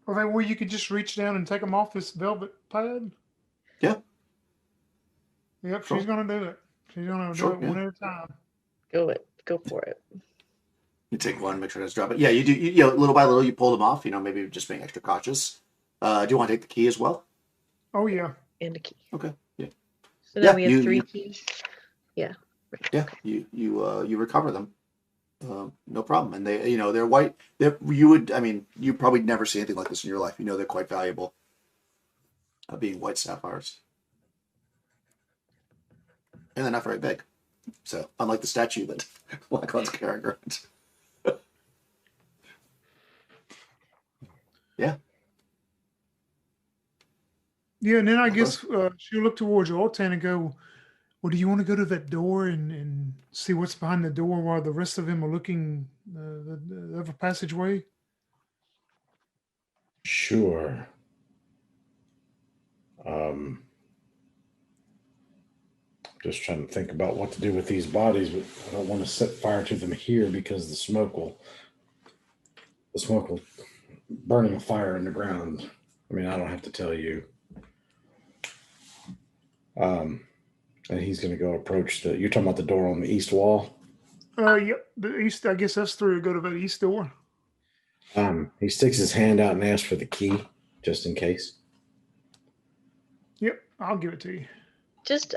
Are they where you could just reach down and take them off this velvet pad? Yeah. Yep, Sure. she's gonna do it. She's gonna Sure, do it one at a time. Go for it. You take one, make sure it's drop it. Yeah, you do. Little by little, you pull them off. Maybe just being extra cautious. Do you want to take the key as well? Oh yeah. And a key. Okay. Yeah. So now we have 3 keys. Yeah. Yeah. You recover them. No problem. And they, they're white. You probably never see anything like this in your life. They're quite valuable. Being white sapphires. And they're not very big. So, unlike the statue that Lachlan's carrying around. Yeah. Yeah, and then I guess she'll look towards Altan and go, well, do you want to go to that door and see what's behind the door while the rest of them are looking the other passageway? Sure. Just trying to think about what to do with these bodies, but I don't want to set fire to them here because the smoke will burning a fire in the ground. I mean, I don't have to tell you. And he's going to go approach you're talking about the door on the east wall? Yeah, the east, I guess us three will go to the east door. He sticks his hand out and asks for the key, just in case. Yep, I'll give it to you.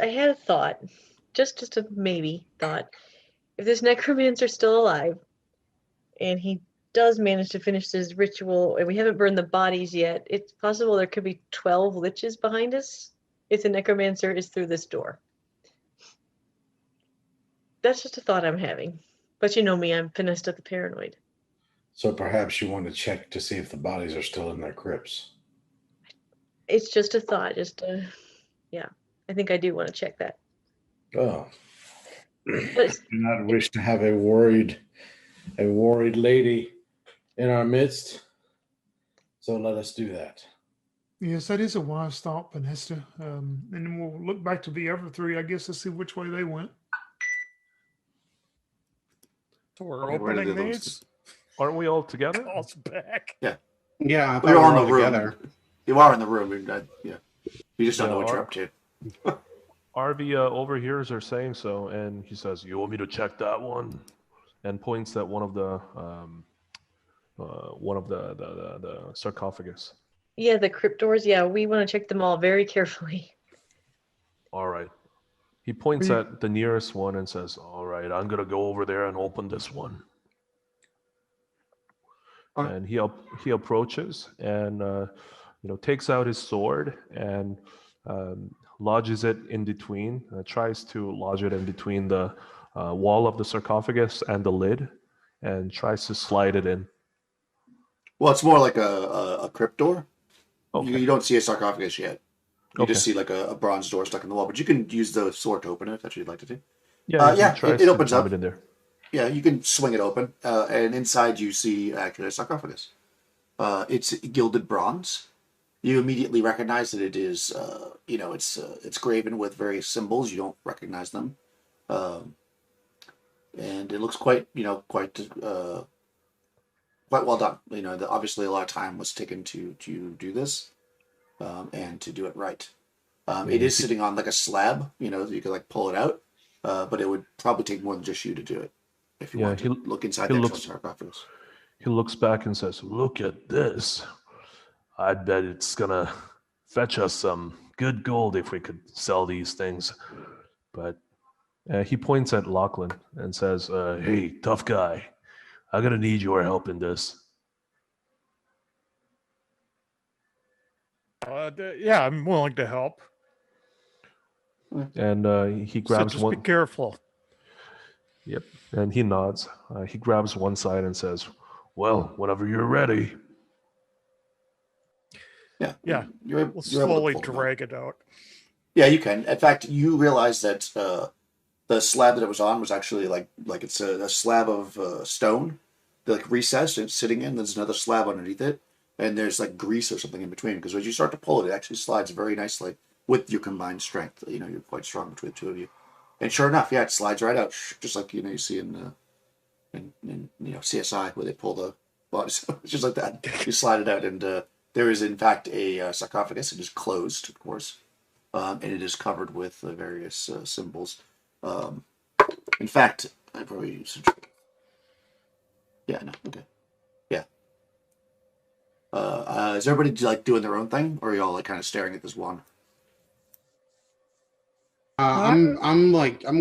I had a thought, just a maybe thought. If this necromancer's still alive, and he does manage to finish his ritual, and we haven't burned the bodies yet, it's possible there could be 12 liches behind us if the necromancer is through this door. That's just a thought I'm having. But you know me, I'm Pinesta the Paranoid. So perhaps you want to check to see if the bodies are still in their crypts. It's just a thought, yeah. I think I do want to check that. Oh. But Do not wish to have a worried lady in our midst. So let us do that. Yes, that is a wise thought, Pinesta. And then we'll look back to the other 3, I guess, to see which way they went. So we're Okay, where did opening they these. Aren't we all together? Calls back. Yeah, I thought We're we were all in all the room. together. You are in the room. Yeah. You just don't Yeah, know what you're up to. Arvi overhears her saying so, and he says, "You want me to check that one?" And points at one of the sarcophagus. yeah, the crypt doors, yeah, we want to check them all very carefully. All right. He points at the nearest one and says, "All right, I'm gonna go over there and open this one." All right. And he approaches and takes out his sword and lodges it in between. Tries to lodge it in between the wall of the sarcophagus and the lid, and tries to slide it in. Well, it's more like a crypt door. Okay. You don't see a sarcophagus yet. You just Okay. see like a bronze door stuck in the wall, but you can use the sword to open it if that's what you'd like to do. Yeah, yeah, he tries it to opens jam up. it in there. Yeah, you can swing it open, and inside you see actually a sarcophagus. It's gilded bronze. You immediately recognize that it is, it's graven with various symbols. You don't recognize them, and it looks quite well done. Obviously a lot of time was taken to do this. and to do it right. It is sitting on like a slab, you know, you could like pull it out, but it would probably take more than just you to do it if you Yeah, want to look inside he the looks actual sarcophagus. he looks back and says, "Look at this. I bet it's gonna fetch us some good gold if we could sell these things." But he points at Lachlan and says, "Hey, tough guy, I'm gonna need your help in this." Yeah, I'm willing to help. And he So grabs just be one. careful. Yep, and he nods. He grabs one side and says, "Well, whenever you're ready." Yeah, Yeah, you're we'll you're able to slowly pull them out. drag it out. Yeah, you can. In fact, you realize that the slab that it was on was actually like it's a slab of stone, like recessed and it's sitting in. There's another slab underneath it, and there's like grease or something in between. Because as you start to pull it, it actually slides very nicely with your combined strength. You know, you're quite strong between the two of you. And sure enough, yeah, it slides right out, just like you see in CSI where they pull the bodies. It's just like that. You slide it out, and there is in fact a sarcophagus. It is closed, of course, and it is covered with various symbols. Um, in fact, I probably use. Yeah, no, okay, yeah. Is everybody like doing their own thing, or are y'all like kind of staring at this wand? I'm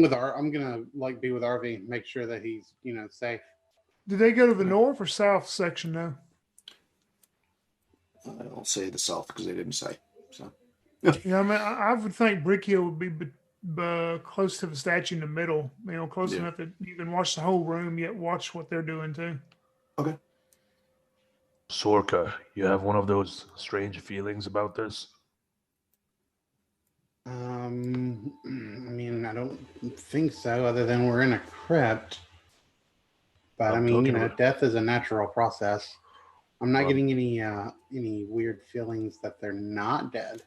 with I'm gonna like be with RV, make sure that he's safe. Did they go to the north or south section now? I'll say the south because they didn't say. So Yeah, I mean, I would think Brick Hill would be close to the statue in the middle. You know, close Yeah. enough that you can watch the whole room, yet watch what they're doing too. okay. Sorka, you have one of those strange feelings about this? I mean, I don't think so, other than we're in a crypt. But I I'm mean, talking about. death is a natural process. I'm not Well, getting any weird feelings that they're not dead.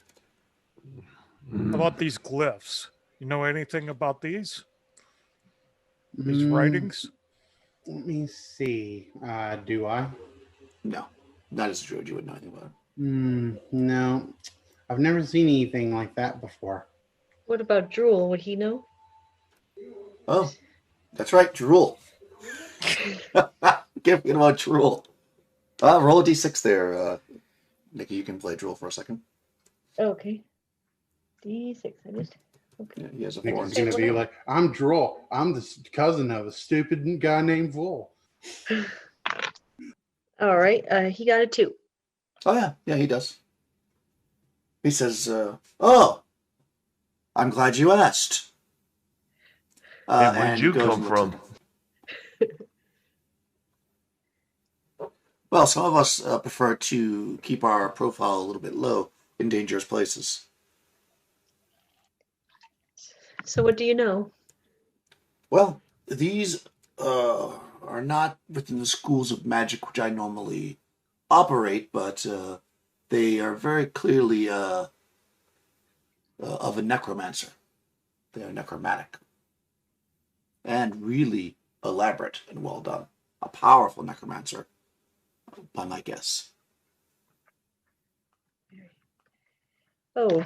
How about these glyphs? You know anything about these? These Mm, writings? Let me see. Do I? No, not as a druid. You wouldn't know anything about it. No, I've never seen anything like that before. What about Drool? Would he know? Oh, that's right, drool. Can't forget about drool. Roll a d6 there, Nikki. You can play drool for a second. Okay. D6. I just. Okay. Yeah, he has a Nick 4 is and going to 6. be like, I'm Droll. I'm the cousin of a stupid guy named Vol. All right. He got a 2. Oh yeah, he does. He says, "Oh, I'm glad you asked." Hey, where'd And you goes come and looks from? Well, some of us prefer to keep our profile a little bit low in dangerous places. So what do you know? Well, these are not within the schools of magic which I normally operate, but they are very clearly of a necromancer. They are necromantic and really elaborate and well done. A powerful necromancer, by my guess. Oh.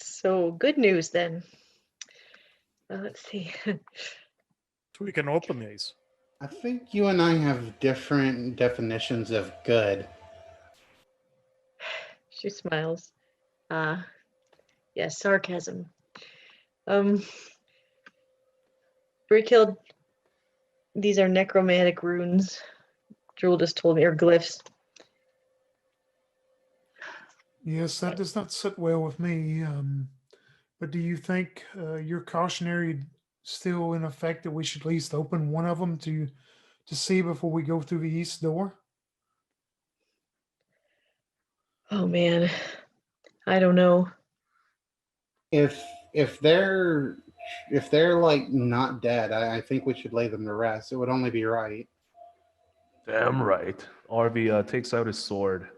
So good news then. Let's see. So we can open these. I think you and I have different definitions of good. She smiles. Yes, sarcasm. Um, Brickhill, these are necromantic runes. Drool just told me, or glyphs. Yes, that does not sit well with me. But do you think your cautionary still in effect that we should at least open one of them to see before we go through the east door? Oh man, I don't know. If if they're like not dead, I think we should lay them to rest. It would only be right. Damn right. Arby takes out his sword,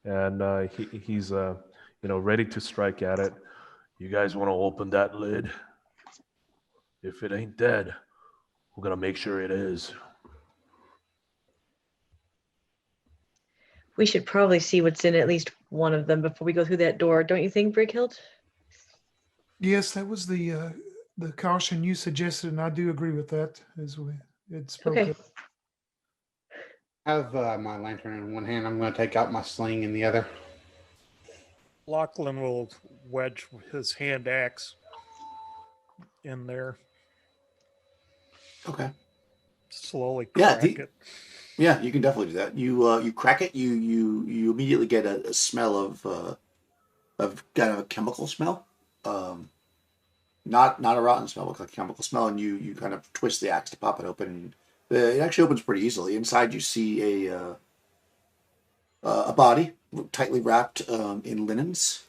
and he's ready to strike at it. You guys want to open that lid? If it ain't dead, we're gonna make sure it is. We should probably see what's in at least one of them before we go through that door. Don't you think, Brighild? Yes, that was the caution you suggested, and I do agree with that as we had spoken. Okay. I have my lantern in one hand. I'm going to take out my sling in the other. Lachlan will wedge his hand axe in there, Okay. slowly Yeah, crack it. Yeah, you can definitely do that. You crack it. You immediately get a smell of kind of a chemical smell. Not a rotten smell, but like a chemical smell. And you kind of twist the axe to pop it open. It actually opens pretty easily. Inside, you see a body tightly wrapped in linens.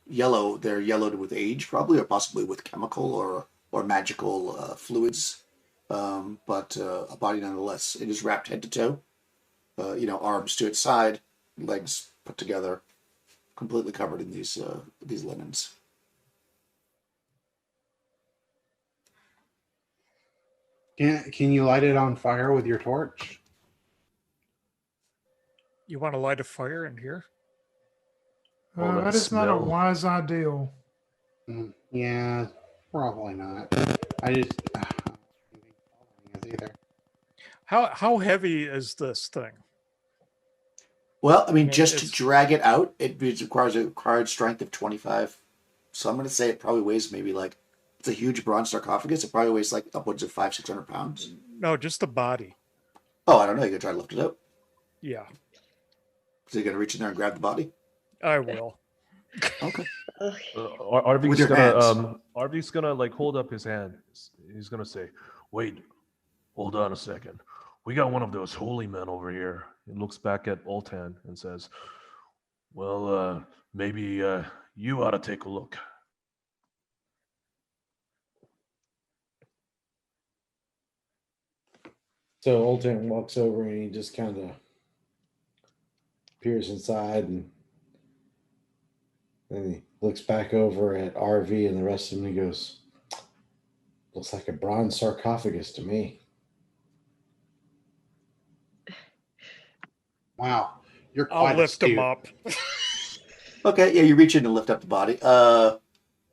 Yellow. They're yellowed with age, probably, or possibly with chemical or magical fluids. But a body nonetheless. It is wrapped head to toe. Arms to its side, legs put together, completely covered in these linens. Can you light it on fire with your torch? You want to light a fire in here? All that That is not a smell. wise ideal. Yeah, probably not. I just either. How heavy is this thing? Well, I mean, mean, just to it's- drag it out, it requires a required strength of 25. So I'm going to say it probably weighs maybe like, it's a huge bronze sarcophagus. It probably weighs like upwards of 500-600 pounds. No, just the body. Oh, I don't know. You can try to lift it up. Yeah, So you're going to reach in there and grab the body? I will. Okay. Arby's With your gonna hands. Arby's gonna like hold up his hand. He's gonna say, "Wait, hold on a second. We got one of those holy men over here." He looks back at Oltan and says, "Well, maybe you ought to take a look." So Oltan walks over and he just kind of peers inside, and then he looks back over at RV and the rest of them. And he goes, "Looks like a bronze sarcophagus to me." Wow, you're I'll quite lift him astute. up. Okay, yeah, you reach in and lift up the body. I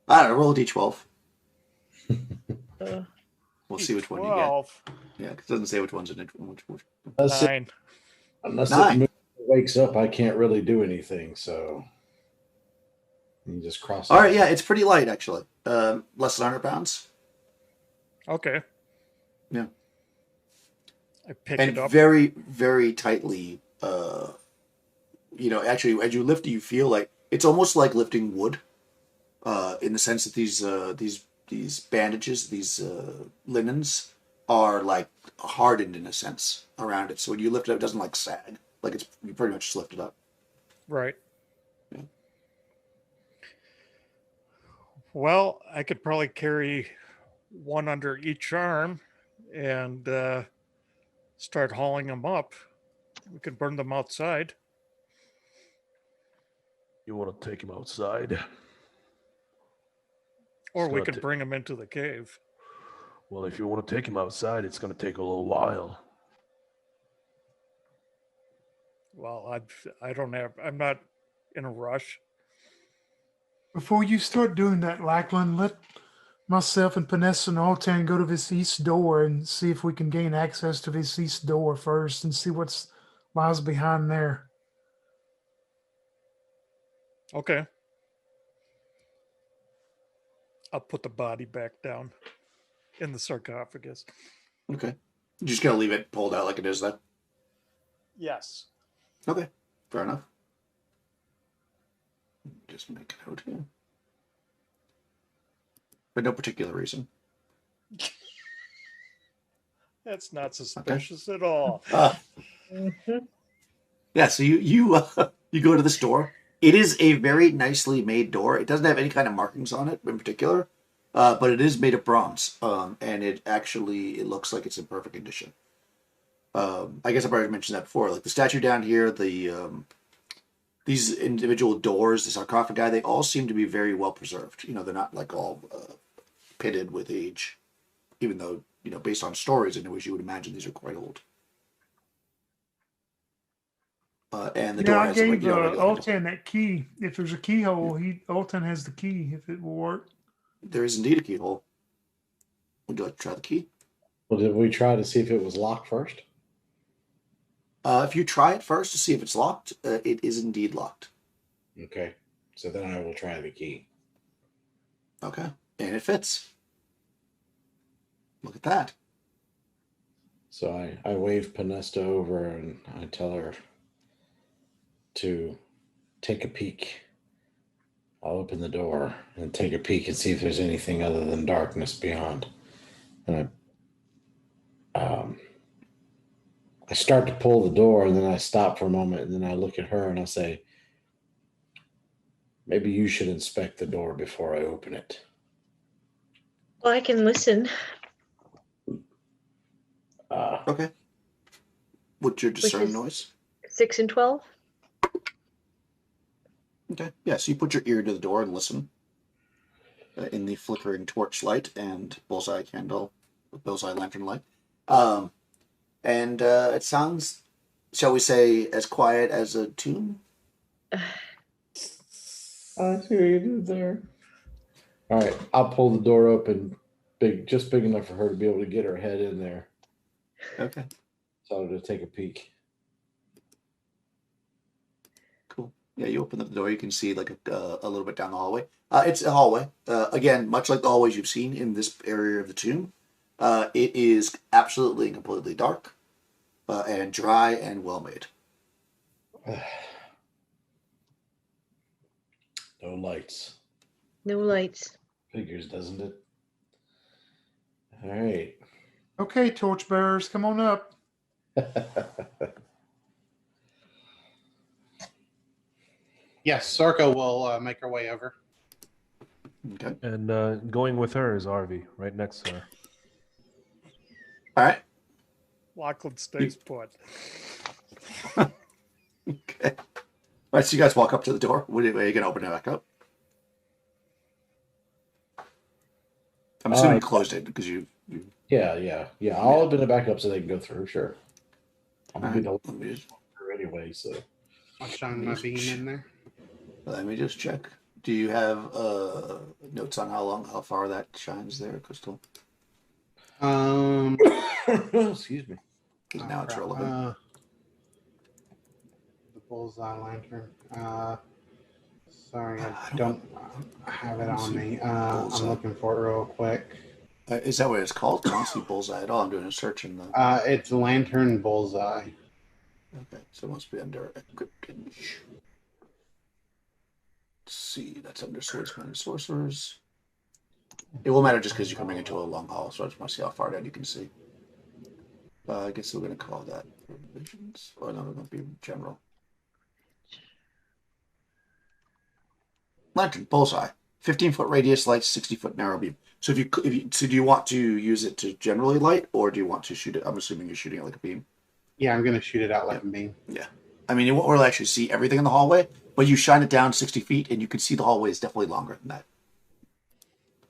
don't know, roll a d12. Uh, We'll see which one you get. 12. Yeah, 'cause it doesn't say which one's in it. Which. Unless it, 9. unless Nine. it wakes up, I can't really do anything. So you just cross. All it. right, yeah, it's pretty light, actually. Less than 100 pounds. Okay. Yeah. I pick And it up. very, very tightly. Actually, as you lift it, you feel like it's almost like lifting wood. In the sense that these bandages, these linens, are like hardened in a sense around it. So when you lift it up, it doesn't like sag. Like you pretty much just lift it up. Right. Yeah. Well, I could probably carry one under each arm and start hauling them up. We could burn them outside. You want to take him outside? Or It's we gonna could ta- bring them into the cave. Well, if you want to take him outside, it's going to take a little while. Well, I'm not in a rush. Before you start doing that, Lackland, let myself and Panessa and Altan go to this east door and see if we can gain access to this east door first and see what lies behind there. Okay. I'll put the body back down in the sarcophagus. Okay. You're just gonna leave it pulled out like it is then? Yes. Okay. Fair enough. Just make a note here. For no particular reason. That's not suspicious at all. mhm. Yeah, so you you go to this door. It is a very nicely made door. It doesn't have any kind of markings on it in particular, but it is made of bronze, and it looks like it's in perfect condition. I guess I've already mentioned that before. Like the statue down here, these individual doors, the sarcophagi, they all seem to be very well preserved. They're not like all pitted with age, even though based on stories in which you would imagine these are quite old. and the Yeah, door I has a gave regular handle. Altan that key. If there's a keyhole, Altan has the key. If it will work. There is indeed a keyhole. Would you like to try the key? Well, did we try to see if it was locked first? If you try it first to see if it's locked, it is indeed locked. Okay. So then I will try the key. Okay. And it fits. Look at that. So I wave Panesta over and I tell her to take a peek. I'll open the door and take a peek and see if there's anything other than darkness beyond. And I start to pull the door and then I stop for a moment and then I look at her and I say, maybe you should inspect the door before I open it. Well, I can listen. Okay. What's your discern is- noise? 6 and 12. Okay. Yeah, so you put your ear to the door and listen in the flickering torch light and bullseye lantern light. And it sounds, shall we say, as quiet as a tomb? I see what you did there. All right, I'll pull the door open, just big enough for her to be able to get her head in there. Okay. So to take a peek. Cool. Yeah, you open up the door, you can see like a little bit down the hallway. It's a hallway. Again, much like the hallways you've seen in this area of the tomb, it is absolutely and completely dark and dry and well made. No lights. No lights. Figures, doesn't it? All right. Okay, torchbearers, come on up. Yes, Sorko will make her way over. Okay. And going with her is Arvi, right next to her. All right. Lachlan stays put. Okay. All right, so you guys walk up to the door. Are you going to open it back up? I'm assuming you closed it because you. Yeah. I'll open it back up so they can go through. Sure. I'm gonna be the Let me just, through anyway. So I'll shine my beam in there. let me just check. Do you have notes on how far that shines there, Crystal? excuse me. Because now it's crap. relevant. The bullseye lantern. Sorry, I I don't have it on me. Bullseye. I'm looking for it real quick. Is that what it's called? I don't see bullseye at all. I'm doing a search in the. It's lantern bullseye. Okay, so it must be under equipage. Let's see, that's under Swordsmen and Sorcerers. It will matter just because you're coming into a long hall, so I just want to see how far down you can see. I guess we're going to call that visions. Or no, it might be general. Lantern, bullseye. 15-foot radius light, 60-foot narrow beam. So do you want to use it to generally light, or do you want to shoot it? I'm assuming you're shooting it like a beam. Yeah, I'm going to shoot it out like a beam. Yeah. I mean, you won't really actually see everything in the hallway, but you shine it down 60 feet, and you can see the hallway is definitely longer than that.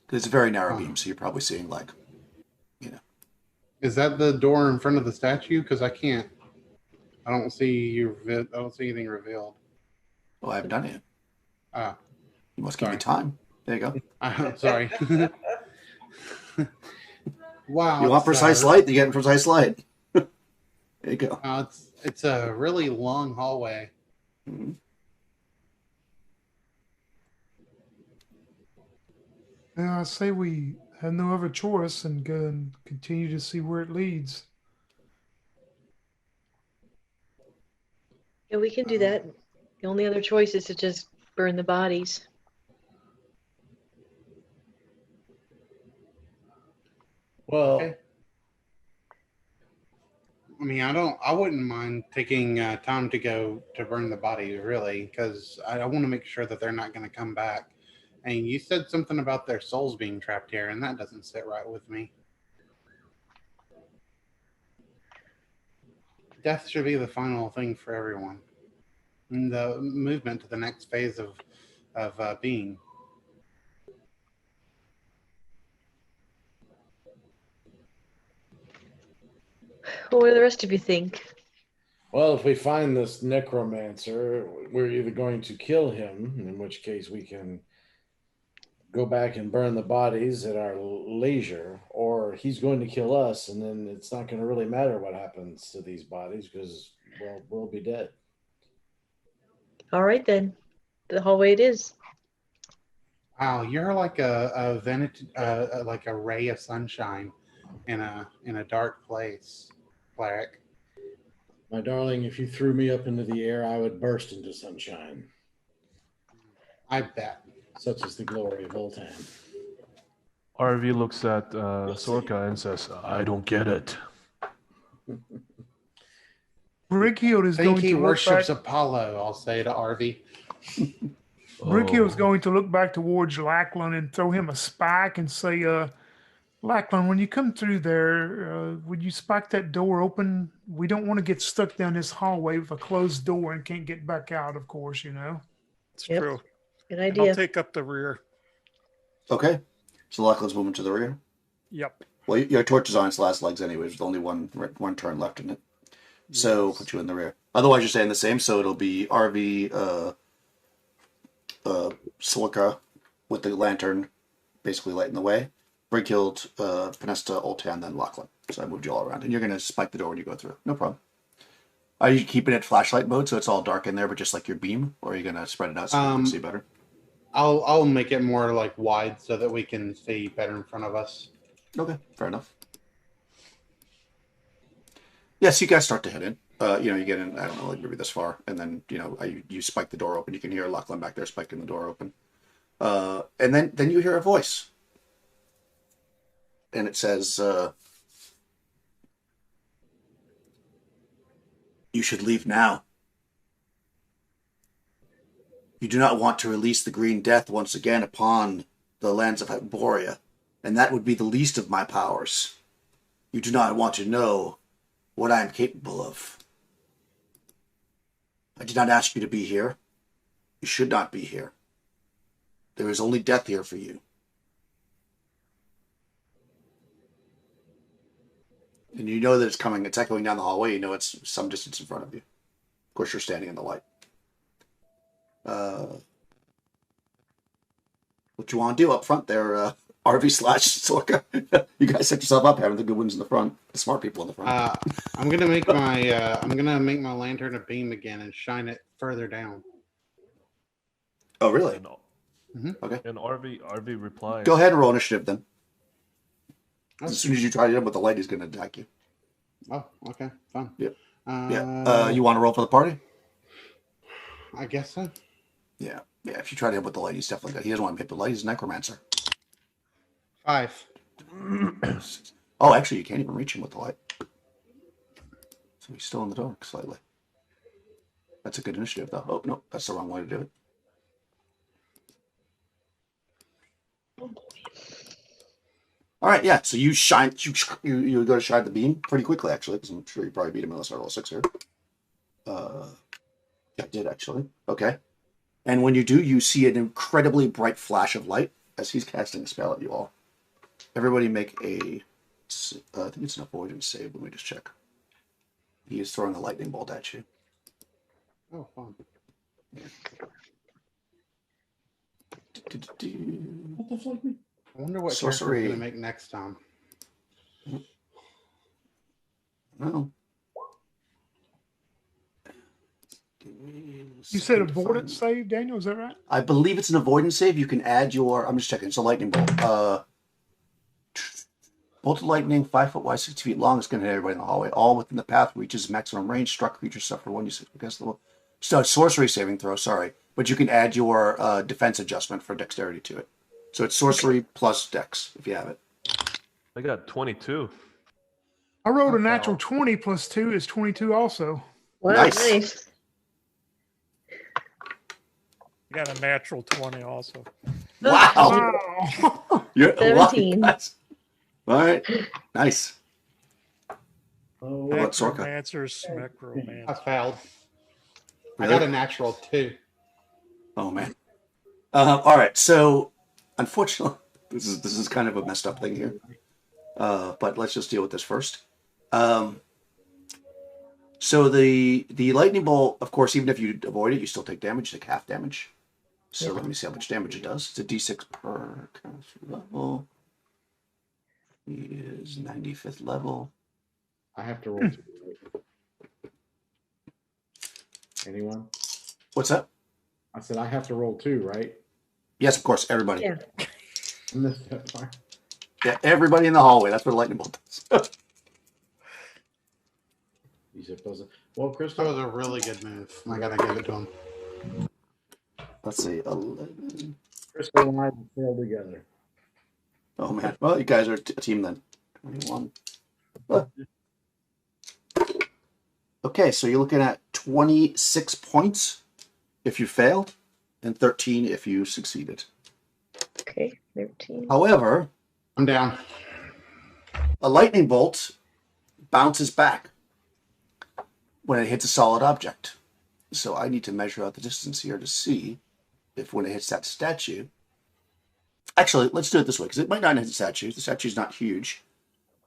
Because it's a very narrow beam, so you're probably seeing, like, Is that the door in front of the statue? Because I can't. I don't see anything revealed. Oh, I haven't done it yet. Ah, You must give me time. There you go. I'm sorry. Wow. You want precise light? You get precise light. There you go. It's a really long hallway. Mm-hmm. I say we have no other choice and go and continue to see where it leads. Yeah, we can do that. The only other choice is to just burn the bodies. Well, Okay. I mean, I wouldn't mind taking time to burn the body, really, because I want to make sure that they're not going to come back. And you said something about their souls being trapped here, and that doesn't sit right with me. Death should be the final thing for everyone. And the movement to the next phase of being. Well, what do the rest of you think? Well, if we find this necromancer, we're either going to kill him, in which case we can go back and burn the bodies at our leisure, or he's going to kill us, and then it's not going to really matter what happens to these bodies because, well, we'll be dead. All right then. The hallway it is. Wow, you're like like a ray of sunshine in a dark place, cleric. My darling, if you threw me up into the air, I would burst into sunshine. I bet. Such is the glory of old time. RV looks at Sorka and says, I don't get it. Brighield is I think going he to look worships back. Apollo, I'll say to Arby. Brighield is Oh. going to look back towards Lackland and throw him a spike and say, Lackland, when you come through there, would you spike that door open? We don't want to get stuck down this hallway with a closed door and can't get back out, of course, you know. It's Yep. true. Good And I'll idea. take up the rear. Okay. So Lachlan's moving to the rear. Yep. Well, your torch is on its last legs anyways, with only one turn left in it. So put you in the rear. Otherwise, you're staying the same. So it'll be RV, Silica with the lantern, basically lighting the way. Brighild, Penesta, Oltan, then Lachlan. So I moved you all around, and you're gonna spike the door when you go through. No problem. Are you keeping it flashlight mode so it's all dark in there, but just like your beam, or are you gonna spread it out so you can see better? I'll make it more like wide so that we can see better in front of us. Okay, fair enough. Yes, you guys start to head in. You get in, I don't know, like maybe this far, and then, you spike the door open. You can hear Lachlan back there spiking the door open. And then you hear a voice. And it says, you should leave now. You do not want to release the Green Death once again upon the lands of Hyperborea, and that would be the least of my powers. You do not want to know what I am capable of. I did not ask you to be here. You should not be here. There is only death here for you. And you know that it's coming. It's echoing down the hallway. You know it's some distance in front of you. Of course, you're standing in the light. What you want to do up front there, RV / Sorka? You guys set yourself up having the good ones in the front, the smart people in the front. I'm gonna make my lantern a beam again and shine it further down. Oh, really? And, Okay. and RV replies. Go ahead and roll initiative then. Oh. As soon as you try to hit him with the light, he's going to attack you. Oh, okay, fine. Yep. Yeah. You want to roll for the party? I guess so. Yeah. Yeah. If you try to hit him with the light, he's definitely he doesn't want to hit the light. He's a necromancer. 5. Oh, actually, you can't even reach him with the light. So he's still in the dark slightly. That's a good initiative, though. Oh no, that's the wrong way to do it. All right, yeah. So you shine, you go to shine the beam pretty quickly, actually, because I'm sure you probably beat him unless I roll a 6 here. Yeah, I did actually. Okay. And when you do, you see an incredibly bright flash of light as he's casting a spell at you all. Everybody make a, I think it's an avoidance save. Let me just check. He is throwing a lightning bolt at you. Oh, fun. What the fuck? I wonder what Sorcery. character I'm gonna make next time. No. You said avoidance save, Daniel, is that right? I believe it's an avoidance save. You can add your, I'm just checking, it's a lightning bolt. Bolt of lightning, 5 foot wide, 60 feet long. It's going to hit everybody in the hallway. All within the path reaches maximum range. Struck creatures suffer 1d6 against the So sorcery saving throw, sorry. But you can add your defense adjustment for dexterity to it. So it's sorcery plus dex, if you have it. I got 22. I rolled a Okay. natural 20 plus 2 is 22 also. Wow, Nice. nice. You got a natural 20 also. Wow! Wow. You're 17. All right. Nice. Oh, How about Sorka? Necromancers, I necromancers. failed. I Really? got a natural 2. Oh, man. All right. So, unfortunately, this is kind of a messed up thing here. But let's just deal with this first. So the lightning bolt, of course, even if you avoid it, you still take damage. You take half damage. So let me see how much damage it does. It's a d6 per level. He is 95th level. I have to roll 2. Right? Anyone? What's that? I said I have to roll 2, right? Yes, of course, everybody. Yeah. I missed that part. Yeah, everybody in the hallway. That's what a lightning bolt does. You said puzzle. Well, That Crystal, was a really good move. I gotta give it to him. Let's see, 11. Crystal and I will sail together. Oh man. Well, you guys are a team then. 21. Oh. Okay, so you're looking at 26 points if you failed, and 13 if you succeeded. Okay, 13. However, I'm down. a lightning bolt bounces back when it hits a solid object. So I need to measure out the distance here to see if when it hits that statue. Actually, let's do it this way, because it might not hit the statue. The statue's not huge.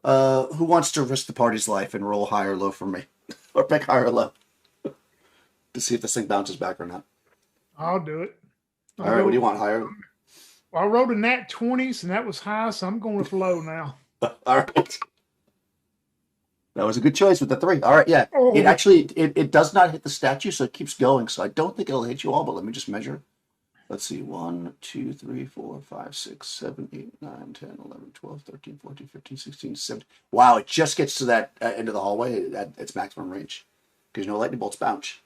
Who wants to risk the party's life and roll high or low for me? Or pick high or low to see if this thing bounces back or not. I'll do it. All right, what do you want, higher? I rolled a nat 20s, and that was high, so I'm going with low now. All right. That was a good choice with the 3. All right, yeah. Oh. It actually, it does not hit the statue, so it keeps going. So I don't think it'll hit you all, but let me just measure. Let's see. 1, 2, 3, 4, 5, 6, 7, 8, 9, 10, 11, 12, 13, 14, 15, 16, 17. Wow, it just gets to that end of the hallway at its maximum range. Because you know lightning bolts bounce.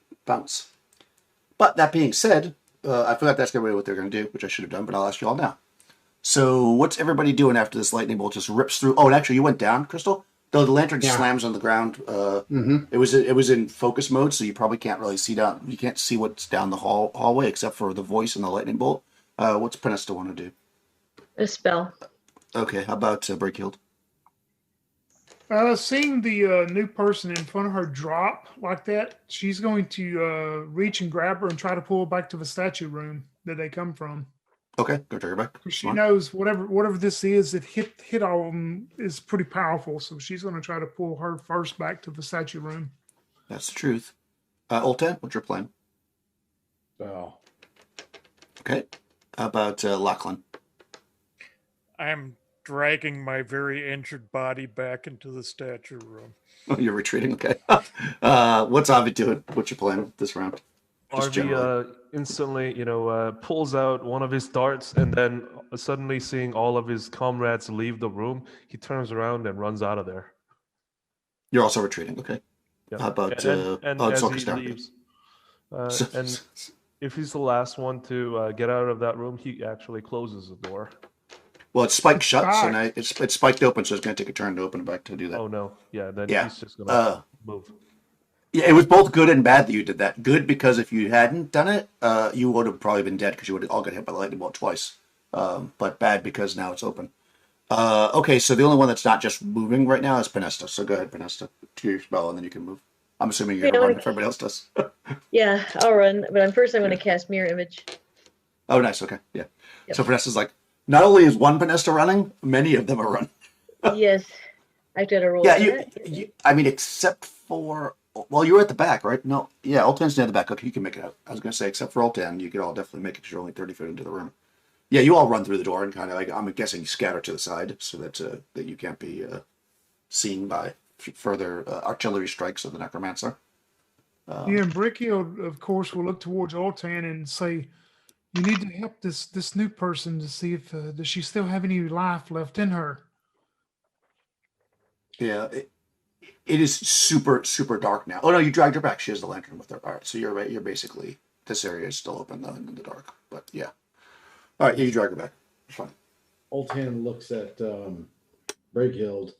But that being said, I forgot to ask everybody what they're going to do, which I should have done, but I'll ask you all now. So what's everybody doing after this lightning bolt just rips through? Oh, and actually you went down, Crystal? Though the lantern slams on the ground. It was in focus mode, so you probably can't really see down. You can't see what's down the hallway except for the voice and the lightning bolt. What's Penesta want to do? A spell. Okay, how about Breakhield? Seeing the new person in front of her drop like that, she's going to reach and grab her and try to pull her back to the statue room that they come from. Okay, go take her back. She knows whatever this is that hit all of them is pretty powerful, so she's going to try to pull her first back to the statue room. That's the truth. Oltan, what's your plan? So, Okay, how about Lachlan? I'm dragging my very injured body back into the statue room. Oh, you're retreating. Okay. What's Avi doing? What's your plan this round? Just generally. Arvi instantly, pulls out one of his darts, and then suddenly seeing all of his comrades leave the room, he turns around and runs out of there. You're also retreating. Okay. Yeah. How about and as Soccer he Star? leaves, and if he's the last one to get out of that room, he actually closes the door. Well, it's spiked shut, so now it's spiked open, so it's going to take a turn to open it back to do that. Oh no! Yeah, then Yeah. he's just gonna move. Yeah, it was both good and bad that you did that. Good because if you hadn't done it, you would have probably been dead because you would have all got hit by the lightning bolt twice. But bad because now it's open. Okay, so the only one that's not just moving right now is Penesta. So go ahead, Penesta, do your spell, and then you can move. I'm assuming you're going to run if everybody else does. Yeah, I'll run, but first I'm going to cast Mirror Image. Oh, nice. Okay, yeah. Yep. So Penesta's like, not only is one Penesta running, many of them are running. Yes, I did a roll. Yeah, for that. I mean, except for, well, you were at the back, right? No, yeah, Ultan's near the back. Okay, you can make it out. I was going to say, except for Ultan, you could all definitely make it because you're only 30 feet into the room. Yeah, you all run through the door and kind of, like, I'm guessing, scatter to the side so that that you can't be seen by further artillery strikes of the Necromancer. Yeah, and Brickield, of course, will look towards Ultan and say, "You need to help this new person to see if does she still have any life left in her." Yeah, it is super, super dark now. Oh, no, you dragged her back. She has the lantern with her. All right, so you're right. You're basically, this area is still open, though, in the dark. But, yeah. All right, you drag her back. It's fine. Oltan looks at Brighild,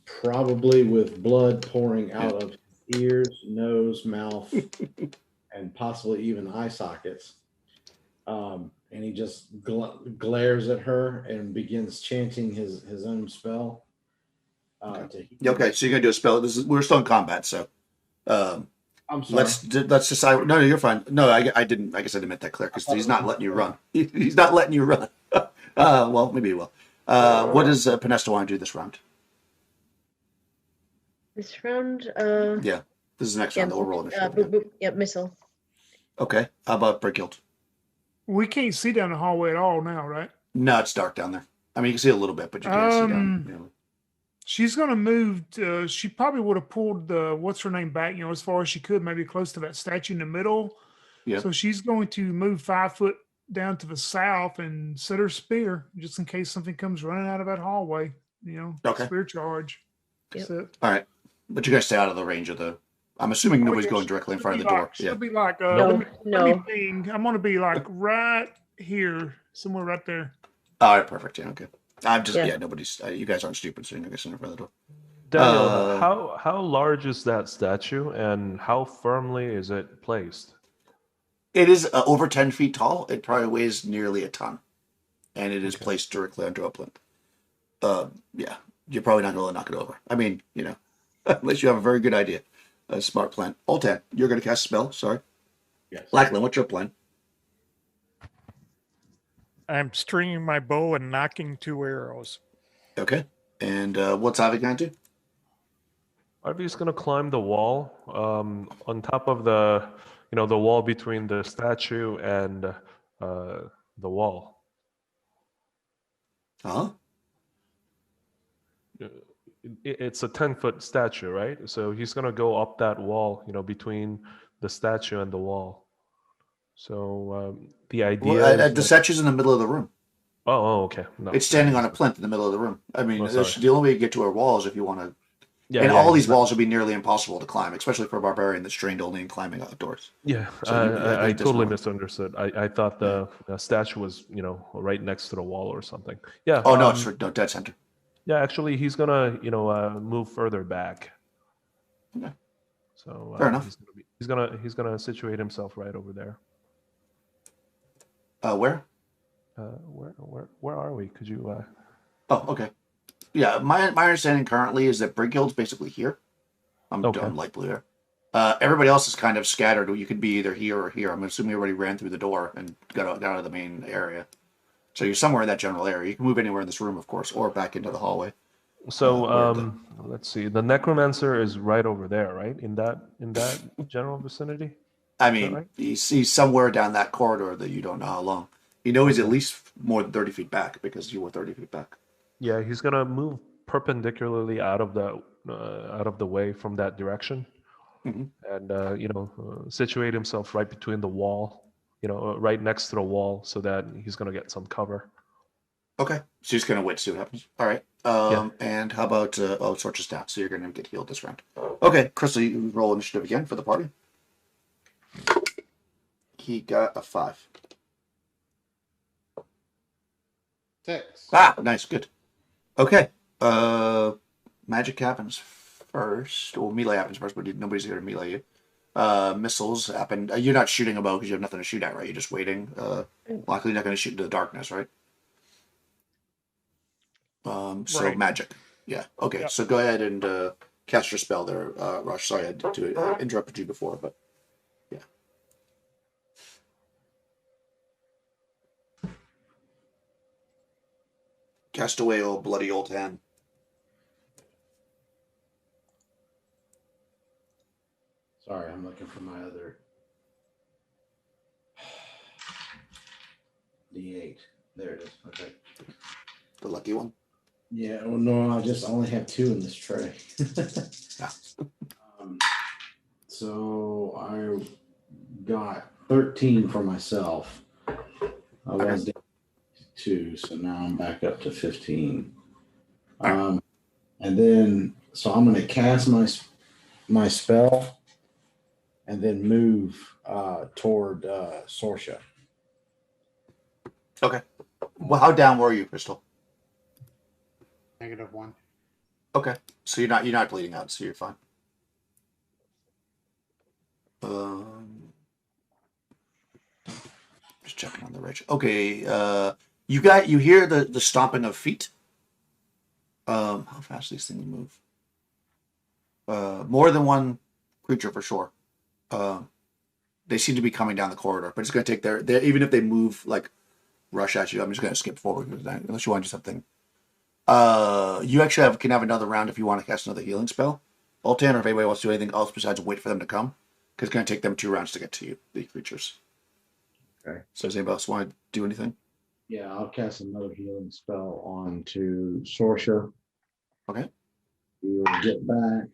probably with blood pouring out of his ears, nose, mouth, and possibly even eye sockets. And he just glares at her and begins chanting his own spell. Okay, so you're going to do a spell. We're still in combat, so I'm sorry. let's decide. No, you're fine. No, I didn't. I guess I didn't make that clear because he's not letting you run. He's not letting you run. Well, maybe he will. What does Penesta want to do this round? This round, Yeah. This is the next Yeah, round. We'll roll initiative. boop, boop. Yep, missile. Okay. How about Brickhilt? We can't see down the hallway at all now, right? No, it's dark down there. I mean, you can see a little bit, but you can't see down. You know. She's gonna move. She probably would have pulled the what's her name back, as far as she could, maybe close to that statue in the middle. Yeah. So she's going to move 5 foot down to the south and set her spear just in case something comes running out of that hallway. Okay. Spear charge. Yep. So, All right, but you guys stay out of the range of the. I'm assuming nobody's yeah, going directly in front of the door. She'll Yeah. be like, No, let me no. ping. I'm gonna be like right here, somewhere right there. All right. Perfect. Yeah. Okay. I'm just Yeah. nobody's. You guys aren't stupid, so you're not going to sit in front of the door. Daniel, how large is that statue, and how firmly is it placed? It is over 10 feet tall. It probably weighs nearly a ton, and it is placed directly onto a plinth. Yeah, you're probably not going to knock it over. I mean, unless you have a very good idea, a smart plan. Oltan, you're going to cast a spell. Sorry. Yes. Lachlan, what's your plan? I'm stringing my bow and knocking 2 arrows. Okay. And what's Avi going to do? Arby's going to climb the wall on top of the wall between the statue and the wall. Huh? It's a 10-foot statue, right? So he's going to go up that wall, between the statue and the wall. So the idea the statue's in the middle of the room. Oh, okay. No, It's standing on a plinth in the middle of the room. I mean, Oh, the only way you get to a wall is if you want to. Yeah, and yeah, all these walls would be nearly impossible to climb, especially for a barbarian that's trained only in climbing outdoors. Yeah, So I it does totally more. misunderstood. I thought the statue was, right next to the wall or something. Yeah. Oh, no, it's dead center. Yeah, actually, he's gonna, move further back. Okay. So Fair enough. He's gonna situate himself right over there. Where? Where are we? Could you? Oh, okay. Yeah, my understanding currently is that Brighild's basically here. I'm Okay. light blue here. Everybody else is kind of scattered. You could be either here or here. I'm assuming everybody ran through the door and got out of the main area. So you're somewhere in that general area. You can move anywhere in this room, of course, or back into the hallway. So let's see. The necromancer is right over there, right? In that general vicinity. I Is that mean, right? he's somewhere down that corridor that you don't know how long. You know he's at least more than 30 feet back because you were 30 feet back. Yeah, he's gonna move perpendicularly out of the way from that direction, Mhm. and situate himself right between the wall, right next to the wall, so that he's gonna get some cover. Okay. So he's going to wait to see what happens. All right. Yeah. And how about, Sorcerer's down. So you're going to get healed this round. Okay. Crystal, you roll initiative again for the party. He got a 5. 6. Ah, nice. Good. Okay. Magic happens first. Well, melee happens first, but nobody's here to melee you. Missiles happen. You're not shooting a bow because you have nothing to shoot at, right? You're just waiting. Likely not going to shoot into the darkness, right? So Right. magic. Yeah. Okay. Yep. So go ahead and cast your spell there, Rush. Sorry, I interrupted you before, but yeah. Cast away, old bloody old hand. Sorry, I'm looking for my other D8. There it is. Okay. The lucky one. Yeah, well, no, I just only have 2 in this tray. um, so I got 13 for myself. I was down to 2, so now I'm back up to 15. And then, so I'm going to cast my spell and then move toward Sorsha. Okay. Well, how down were you, Crystal? -1. Okay. So you're not bleeding out, so you're fine. Just checking on the rage. Okay. You hear the stomping of feet. How fast these things move? More than one creature for sure. They seem to be coming down the corridor, but it's going to take their even if they move like rush at you. I'm just going to skip forward unless you want to do something. You actually can have another round if you want to cast another healing spell. Altan, or if anybody wants to do anything else besides wait for them to come, because it's going to take them 2 rounds to get to you, the creatures. Okay. So does anybody else want to do anything? Yeah, I'll cast another healing spell onto Sorcerer. Okay. She will get back,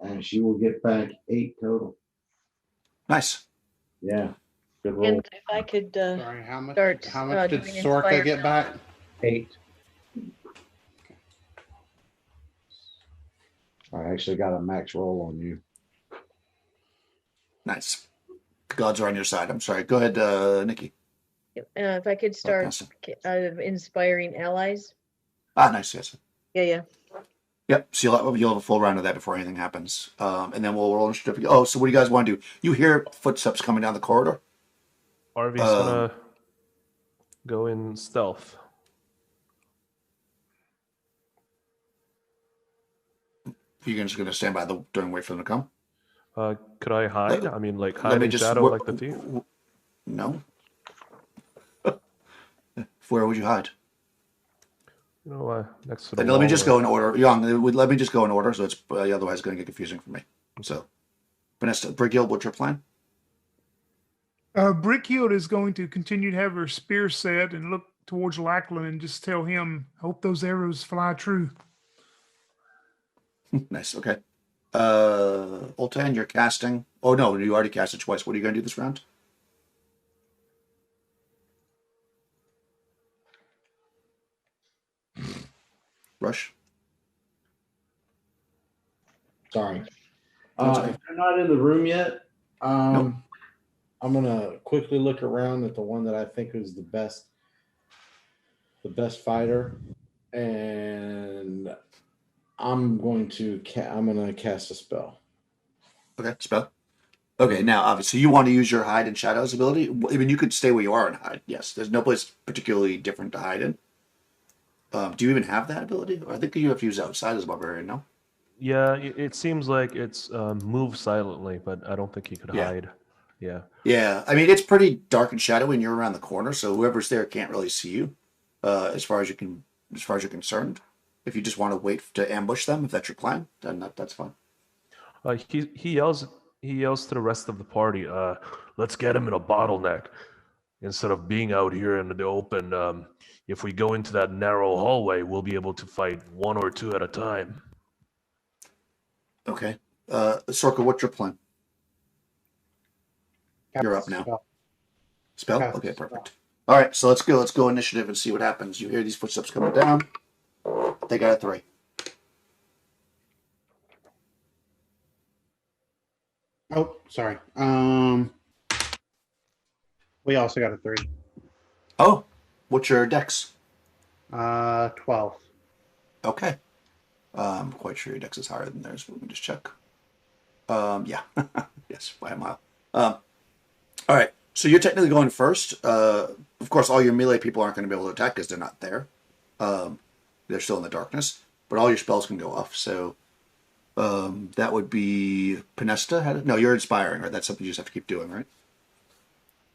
and she will get back 8 total. Nice. Yeah, good roll. And if I could Sorry, how much? start How much did doing Sorka Inspire get back? 8. I actually got a max roll on you. Nice. The gods are on your side. I'm sorry. Go ahead, Nikki. if I could start Casting. inspiring allies. Ah, nice. Yes. Yeah. Yep. So you'll have a full round of that before anything happens, and then we'll roll initiative. Oh, so what do you guys want to do? You hear footsteps coming down the corridor. Arvy's gonna go in stealth. You're just going to stand by the door and wait for them to come. Could I hide? I mean, like Let hide me in just shadow like the thief? No. Where would you hide? You know, next to the Let wall me just or- go in order. Young, let me just go in order, so it's otherwise it's going to get confusing for me. So, Vanessa, Brighill, what's your plan? Brickhild is going to continue to have her spear set and look towards Lachlan and just tell him, hope those arrows fly true. Nice. Okay. Oltan, you're casting. Oh no, you already cast it twice. What are you going to do this round? Rush. Sorry. That's okay. If they're not in the room yet, Nope. I'm gonna quickly look around at the one that I think is the best fighter, and I'm going to cast a spell. Okay. Spell. Okay. Now, obviously, you want to use your hide and shadows ability. I mean, you could stay where you are and hide. Yes. There's no place particularly different to hide in. Do you even have that ability? Or I think you have to use outside as a barbarian. No. Yeah, it seems like it's move silently, but I don't think he could Yeah. hide. Yeah. Yeah, I mean it's pretty dark and shadowy, and you're around the corner, so whoever's there can't really see you. As far as you're concerned, if you just want to wait to ambush them, if that's your plan, then that's fine. He yells to the rest of the party, let's get him in a bottleneck. Instead of being out here in the open, if we go into that narrow hallway, we'll be able to fight 1 or 2 at a time. Okay, Sorka, what's your plan? You're up now. Spell? Cast Okay, spell. perfect. All right, so let's go. Let's go initiative and see what happens. You hear these footsteps coming down. They got a 3. Oh, sorry. We also got a 3. Oh, what's your dex? 12. Okay. I'm quite sure your dex is higher than theirs, but let me just check. Yeah. Yes, by a mile. All right. So you're technically going first. Of course, all your melee people aren't going to be able to attack because they're not there. They're still in the darkness, but all your spells can go off. So that would be Pinesta. No, you're inspiring, right? That's something you just have to keep doing, right?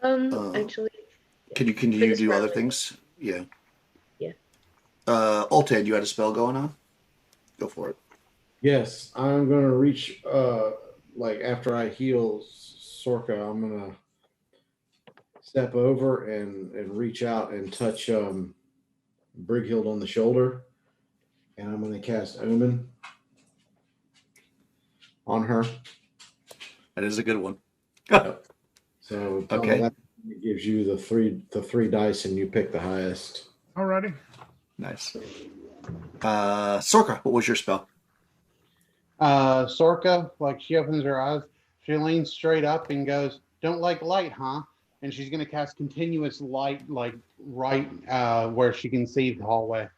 Actually, Can you For this do other round. things? Yeah. Yeah. Altan, you had a spell going on? Go for it. Yes, I'm gonna reach. Like after I heal Sorka, I'm gonna step over and reach out and touch Brighild on the shoulder, and I'm gonna cast Omen on her. That is a good one. So Okay. that gives you the three dice, and you pick the highest. Alrighty. Nice. Sorka, what was your spell? Sorka, like she opens her eyes, she leans straight up and goes, "Don't like light, huh?" And she's gonna cast continuous light, like right where she can see the hallway.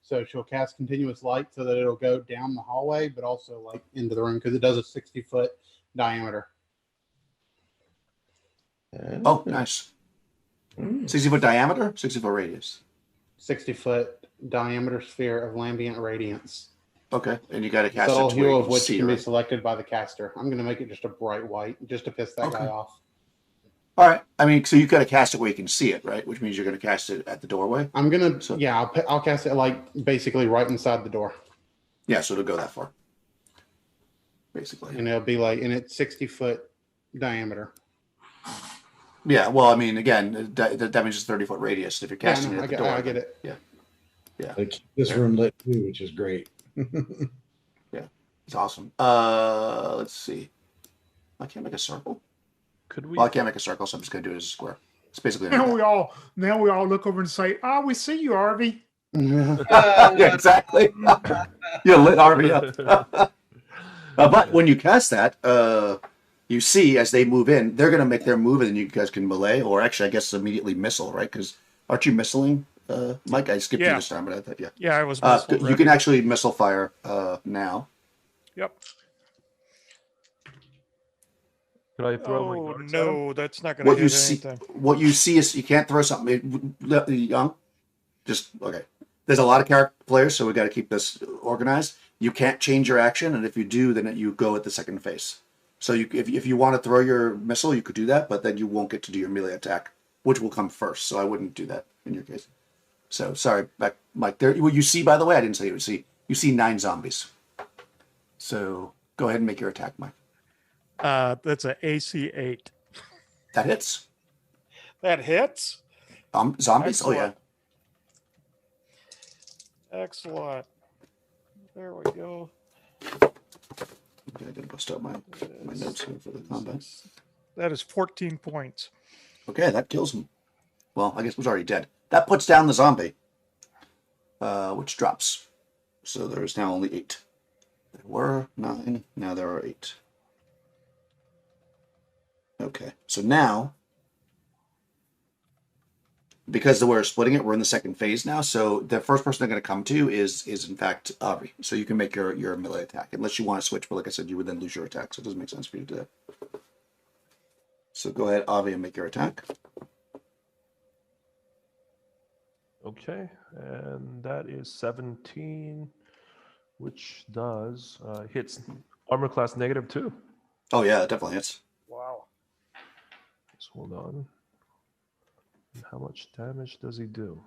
So she'll cast continuous light so that it'll go down the hallway, but also like into the room because it does a 60-foot diameter. Oh, nice. 60-foot diameter, 60-foot radius. 60-foot diameter sphere of lambent radiance. Okay, and you got to cast Subtle it to where hue you of can which see, can be right? selected by the caster. I'm going to make it just a bright white, just to piss that Okay. guy off. All right. I mean, so you got to cast it where you can see it, right? Which means you're going to cast it at the doorway. I'm gonna, So- I'll cast it like basically right inside the door. Yeah, so it'll go that far. Basically. And it'll be like, and it's 60-foot diameter. Yeah, well, I mean, again, that means it's 30-foot radius. If you're Yeah, casting no, it at the door, I get then- it. Yeah, yeah, They keep this room lit too, which is great. yeah. It's awesome. Let's see. I can't make a circle. Could we? Well, I can't make a circle, so I'm just gonna do it as a square. It's basically. Now we all look over and say, "Ah, we see you, Harvey." Yeah, exactly. You lit Harvey up. But when you cast that, you see as they move in, they're going to make their move, and then you guys can melee, or actually, I guess immediately missile, right? Because aren't you missiling, Mike? I skipped you Yeah. this time, but I thought, yeah. Yeah, I was. You can actually missile fire now. Yep. Could I throw my Oh darts at him? no, that's not going to hit anything. What you see is you can't throw something. Young, just okay. There's a lot of character players, so we got to keep this organized. You can't change your action, and if you do, then you go at the second phase. So if you want to throw your missile, you could do that, but then you won't get to do your melee attack, which will come first. So I wouldn't do that in your case. So sorry, back, Mike. There, what you see, by the way, I didn't say you see 9 zombies. So go ahead and make your attack, Mike. That's an AC 8. That hits. That hits. Zombies. Oh yeah. Excellent. There we go. Okay, I gotta bust out my notes here for the combat. That is 14 points. Okay, that kills him. Well, I guess it was already dead. That puts down the zombie, which drops. So there's now only 8. There were 9. Now there are 8. Okay, so now, because we're splitting it, we're in the second phase now. So the first person they're going to come to is in fact Aubrey. So you can make your melee attack, unless you want to switch. But like I said, you would then lose your attack, so it doesn't make sense for you to do that. So go ahead, Avi, and make your attack. Okay, and that is 17, which does hits armor class -2. Oh yeah, it definitely hits. Wow. Just hold on. And how much damage does he do?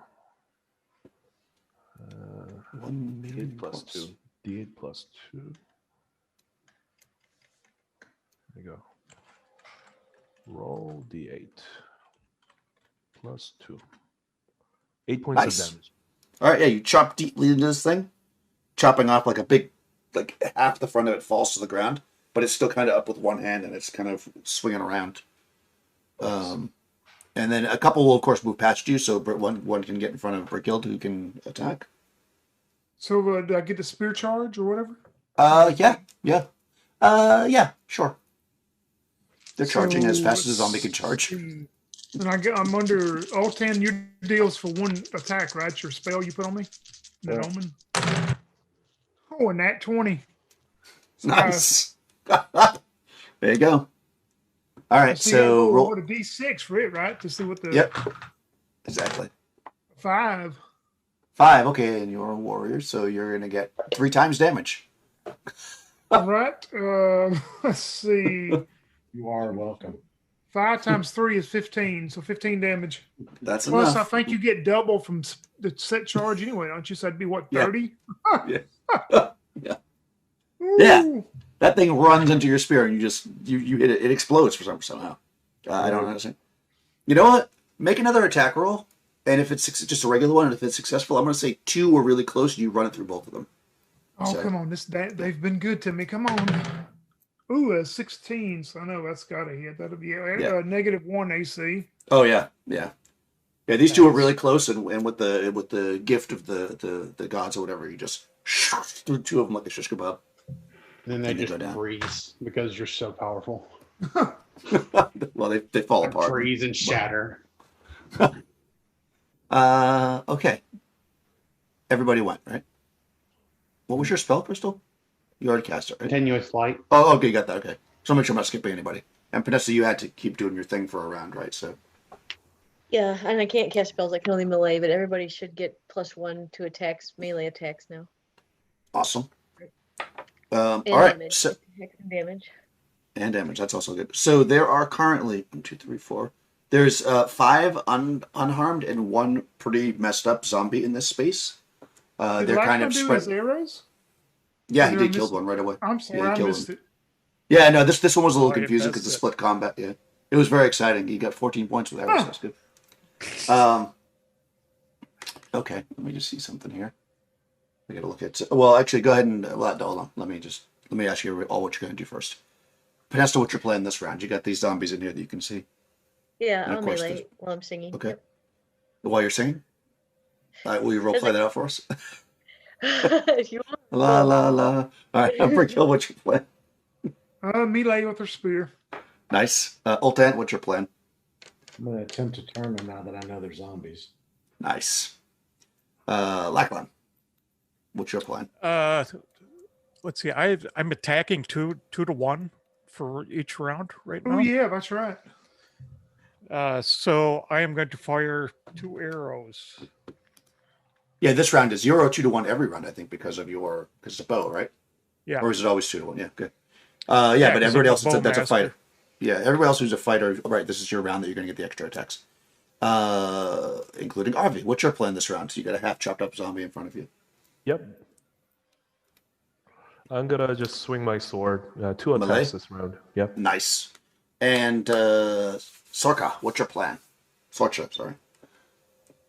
D8 plus 2. D8 plus 2. There you go. Roll D8 plus 2. 8 points Nice. of damage. All right, yeah, you chop deeply into this thing, chopping off like a big, like half the front of it falls to the ground, but it's still kind of up with one hand and it's kind of swinging around. And then a couple will, of course, move past you, so one can get in front of Brickhild who can attack. So do I get the spear charge or whatever? Yeah, sure. They're charging as fast as a zombie can charge. And I'm under all 10 your deals for 1 attack, right? Your spell you put on me? That omen. Oh, and that 20. Nice. There you go. All right, so roll. What a D6 for it, right? To see what the Yep, exactly. 5. 5. Okay, and you're a warrior, so you're gonna get 3 times damage. All right. Let's see. You are welcome. 5 times 3 is 15, so 15 damage. That's Plus, enough. I think you get double from the set charge anyway, don't you? So that'd be what, Yeah. 30? Yeah. Yeah. Ooh. Yeah. That thing runs into your spear, and you hit it. It explodes for somehow. I don't understand. You know what? Make another attack roll, and if it's just a regular one, and if it's successful, I'm going to say 2 are really close, and you run it through both of them. Oh, So- come on. They've been good to me. Come on. Ooh, a 16. So I know that's got to hit. That'll be -1 AC. Oh yeah. These two are really close, and with the gift of the gods or whatever, you just threw 2 of them like a shish kebab. Then they And they just go down. freeze because you're so powerful. Well, they fall apart. Freeze and shatter. Okay. Everybody went, right? What was your spell, Crystal? You already cast it, right? Continuous light. Oh, okay, you got that. Okay. So make sure I'm not skipping anybody. And Vanessa, you had to keep doing your thing for a round, right? So Yeah, and I can't cast spells. I can only melee, but everybody should get +1 to attacks, melee attacks now. awesome. And All right. damage. So, Attacks and damage. and damage. That's also good. So there are currently 1, 2, 3, 4. There's 5 unharmed and 1 pretty messed up zombie in this space. Did They're kind of do spread. his arrows? Yeah, Or he did I did kill miss one right away. I'm Yeah, sorry, he I killed missed him. it. Yeah, no, this one was a little Oh, you confusing because missed the it. split combat. Yeah, it was very exciting. He got 14 points with arrows. Huh. That's good. Okay, let me just see something here. I gotta look at. Well, actually, go ahead and hold on. Let me ask you all what you're gonna do first. Panesta, what you're playing this round? You got these zombies in here that you can see. Yeah, And of I'll course, melee while I'm singing. okay. Yep. While you're singing, will you role play that out for us? If you want. La la la. All right, Brickhill, what you playing? Melee with her spear. Nice. Ultan, what you're playing? I'm going to attempt to turn them now that I know they're zombies. Nice. Lachlan, what's your plan? Let's see. I'm attacking two to one for each round right Oh now. yeah, that's right. So I am going to fire 2 arrows. Yeah, this round is 0 2 to 1 every round, I think, because it's a bow, right? Yeah. Or is it always 2 to 1? Yeah, good. Yeah, But 'cause everybody I'm a else that's a bowmaster. fighter. Yeah, everybody else who's a fighter, right? This is your round that you're going to get the extra attacks, including Arvi. What's your plan this round? So you got a half chopped up zombie in front of you. Yep. I'm gonna just swing my sword. 2 attacks Melee? this round. Yep. Nice. And Sorka, what's your plan? Sorcha, sorry.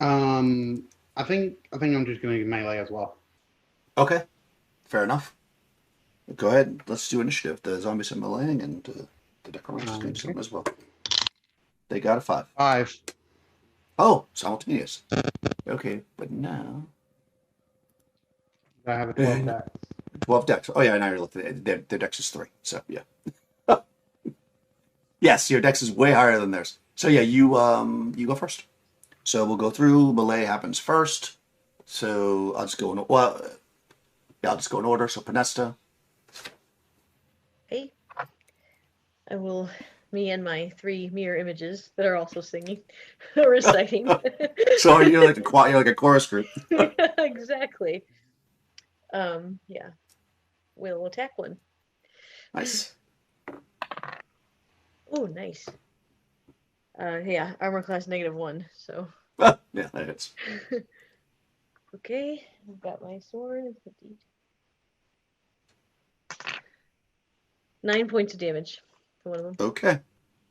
I think I'm just going to melee as well. Okay, fair enough. Go ahead. Let's do initiative. The zombies are meleeing, and the necromancers can do something as well. They got a 5. 5. Oh, simultaneous. Okay, but now I have a 12 dex. 12 decks. Oh yeah, now you're looking at their dex is 3. So yeah. Yes, your dex is way higher than theirs. So yeah, you go first. So we'll go through. Melee happens first. So I'll just go in. Well, yeah, I'll just go in order. So Panesta. Hey, I will. Me and my 3 mirror images that are also singing, reciting. So you're like a chorus group. Exactly. Yeah. We'll attack one. Nice. Oh, nice. Yeah, armor class -1. So. Yeah, that hits. Okay, I've got my sword. 9 points of damage for one of them. Okay,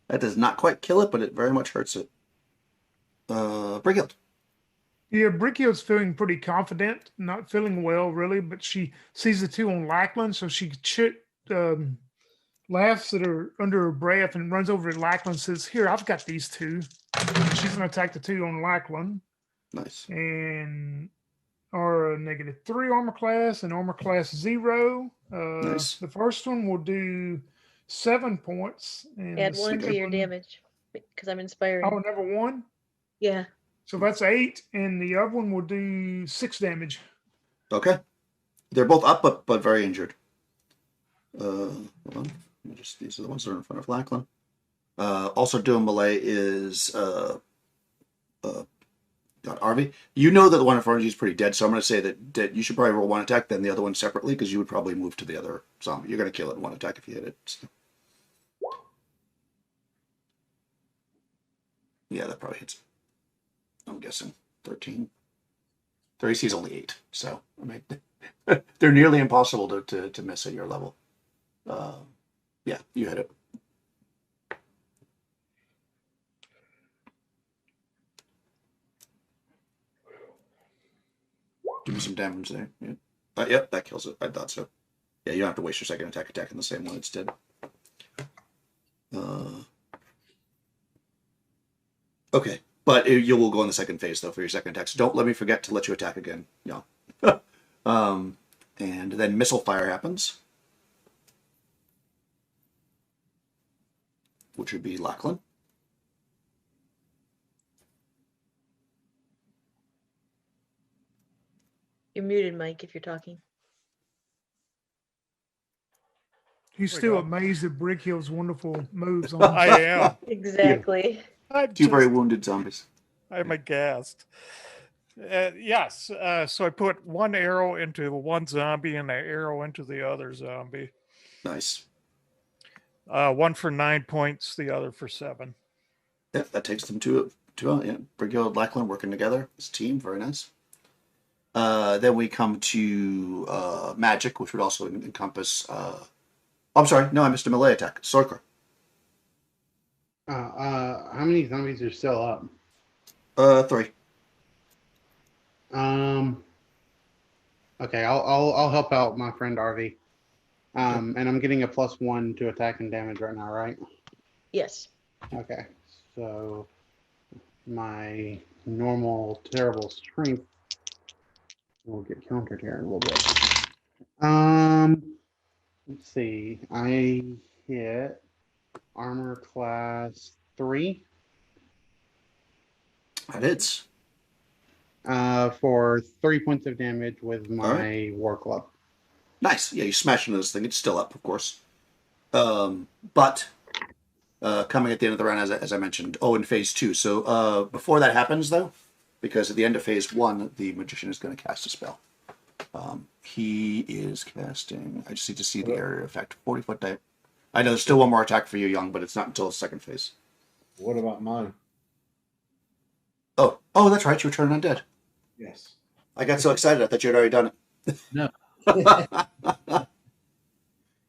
that does not quite kill it, but it very much hurts it. Brighild. Yeah, Bricky's feeling pretty confident, not feeling well really, but she sees the 2 on Lachlan, so she laughs at her under her breath and runs over to Lachlan and says, "Here, I've got these 2." She's going to attack the 2 on Lachlan. Nice. And are a -3 armor class and armor class 0. Nice. The first one will do 7 points. And Add the 1 to second your one- damage because I'm inspiring. Oh, never 1? Yeah. So that's 8, and the other one will do 6 damage. Okay. They're both up, but very injured. Hold on. These are the ones that are in front of Lachlan. Also doing melee is Arvi. You know that the one in front of you is pretty dead, so I'm going to say that you should probably roll 1 attack, then the other one separately, because you would probably move to the other zombie. You're going to kill it in 1 attack if you hit it. So. Yeah, that probably hits. I'm guessing 13. Their AC is only 8, so I mean they're nearly impossible to miss at your level. Yeah, you hit it. Give me some damage there. Yeah. Yep, that kills it. I thought so. Yeah, you don't have to waste your second attack attacking the same one it's dead. Okay, but you will go in the second phase though for your second attack. So don't let me forget to let you attack again. No. And then missile fire happens, which would be Lachlan. You're muted, Mike, if you're talking. He's There we still go. amazed at Brickhill's wonderful moves on I am. Exactly. I'm 2 very just, wounded zombies. I'm aghast. Yes. So I put 1 arrow into one zombie and an arrow into the other zombie. Nice. 1 for 9 points, the other for 7. Yep, that takes them to yeah. Brighill and Lachlan working together as a team. Very nice. Then we come to magic, which would also encompass. I'm sorry, no, I missed a melee attack. Sorcerer. How many zombies are still up? 3. Okay, I'll help out my friend RV. And I'm getting a +1 to attack and damage right now, right? Yes. Okay, so my normal terrible strength will get countered here in a little bit. Let's see. I hit armor class 3 That hits. for 3 points of damage with my Alright. war club. Nice. Yeah, you smash into this thing. It's still up, of course. But coming at the end of the round, as I mentioned, in phase 2. So before that happens, though, because at the end of phase 1, the magician is going to cast a spell. He is casting. I just need to see the area effect. 40-foot dive. I know there's still one more attack for you, Young, but it's not until the second phase. What about mine? Oh, that's right. You were turning undead. Yes. I got so excited. I thought you had already done it. No.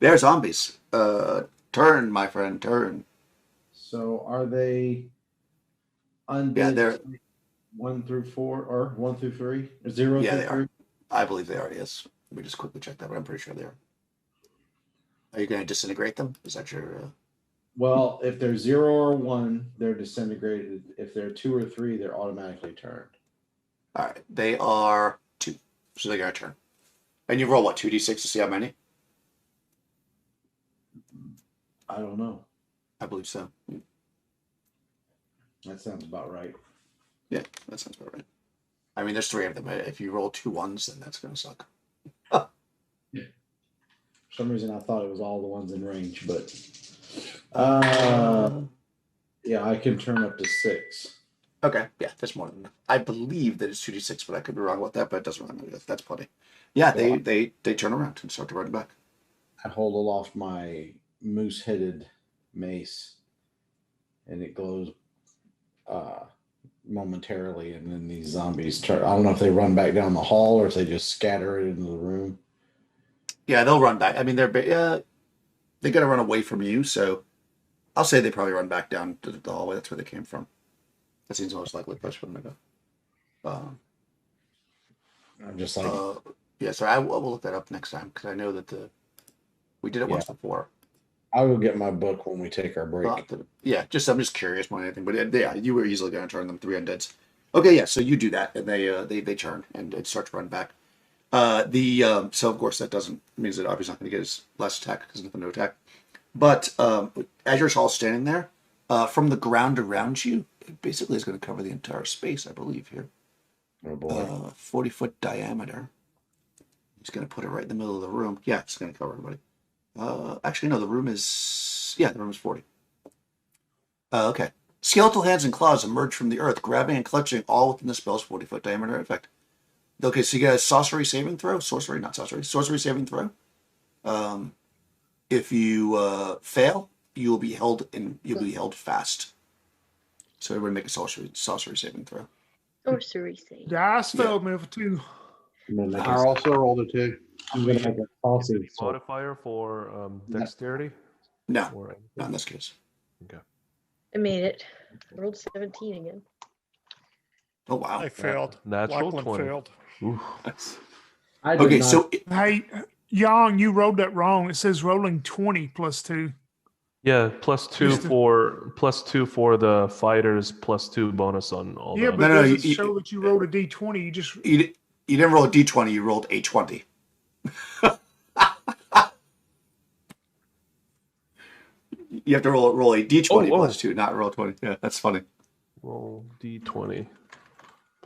They're zombies. Turn, my friend, turn. So are they undead? Yeah, they're. 1 through 4 or 1 through 3? Or 0 Yeah, through they 3? are. I believe they are. Yes. Let me just quickly check that, but I'm pretty sure they are. Are you going to disintegrate them? Is that your? Well, if they're 0 or 1, they're disintegrated. If they're 2 or 3, they're automatically turned. All right. They are 2, so they got a turn. And you roll what, 2d6 to see how many? I don't know. I believe so. That sounds about right. Yeah, that sounds about right. I mean, there's 3 of them. If you roll 2 1s, then that's going to suck. For some reason, I thought it was all the ones in range, but yeah, I can turn up to 6. Okay, yeah, that's more than enough. I believe that it's 2d6, but I could be wrong about that. But it doesn't really matter. That's plenty. Yeah, they turn around and start to run back. I hold aloft my moose-headed mace, and it glows momentarily, and then these zombies turn. I don't know if they run back down the hall or if they just scatter it into the room. Yeah, they'll run back. I mean, they're got to run away from you, so I'll say they probably run back down to the hallway. That's where they came from. That seems the most likely place for them to go. I'm just like, Yeah, so I will look that up next time because I know that we did it once before. I'll go get my book when we take our break. I'm just curious more than anything. But yeah, you were easily going to turn them 3 undeads. Okay, yeah, so you do that, and they turn and it starts to run back. So of course that means that Avi's not going to get his last attack because there's nothing to attack. But as you're all standing there, from the ground around you, it basically is going to cover the entire space, I believe here. Oh boy. 40-foot diameter. He's going to put it right in the middle of the room. Yeah, it's going to cover everybody. Actually, no, the room is 40. Okay. Skeletal hands and claws emerge from the earth, grabbing and clutching all within the spell's 40-foot diameter effect. Okay, so you get a sorcery saving throw. Sorcery saving throw. If you fail, you'll be held fast. So everybody make a sorcery saving throw. Sorcery save. Dice failed me for 2. I also rolled a 2. I'm gonna make a sausage. Modifier for dexterity? No, Or anything? not in this case. Okay. I made it. I rolled 17 again. Oh wow. I failed. Natural Lachlan 20. failed. Ooh. Okay, so Hey, Jan, you rolled that wrong. It says rolling 20 plus 2. Yeah, +2 for the fighters, +2 bonus on all Yeah, the. but No, does it you- show that you rolled a d20? You just you didn't roll a d20, you rolled a 20. You have to roll a d20 plus 2, not roll 20. Yeah, that's funny. Roll d20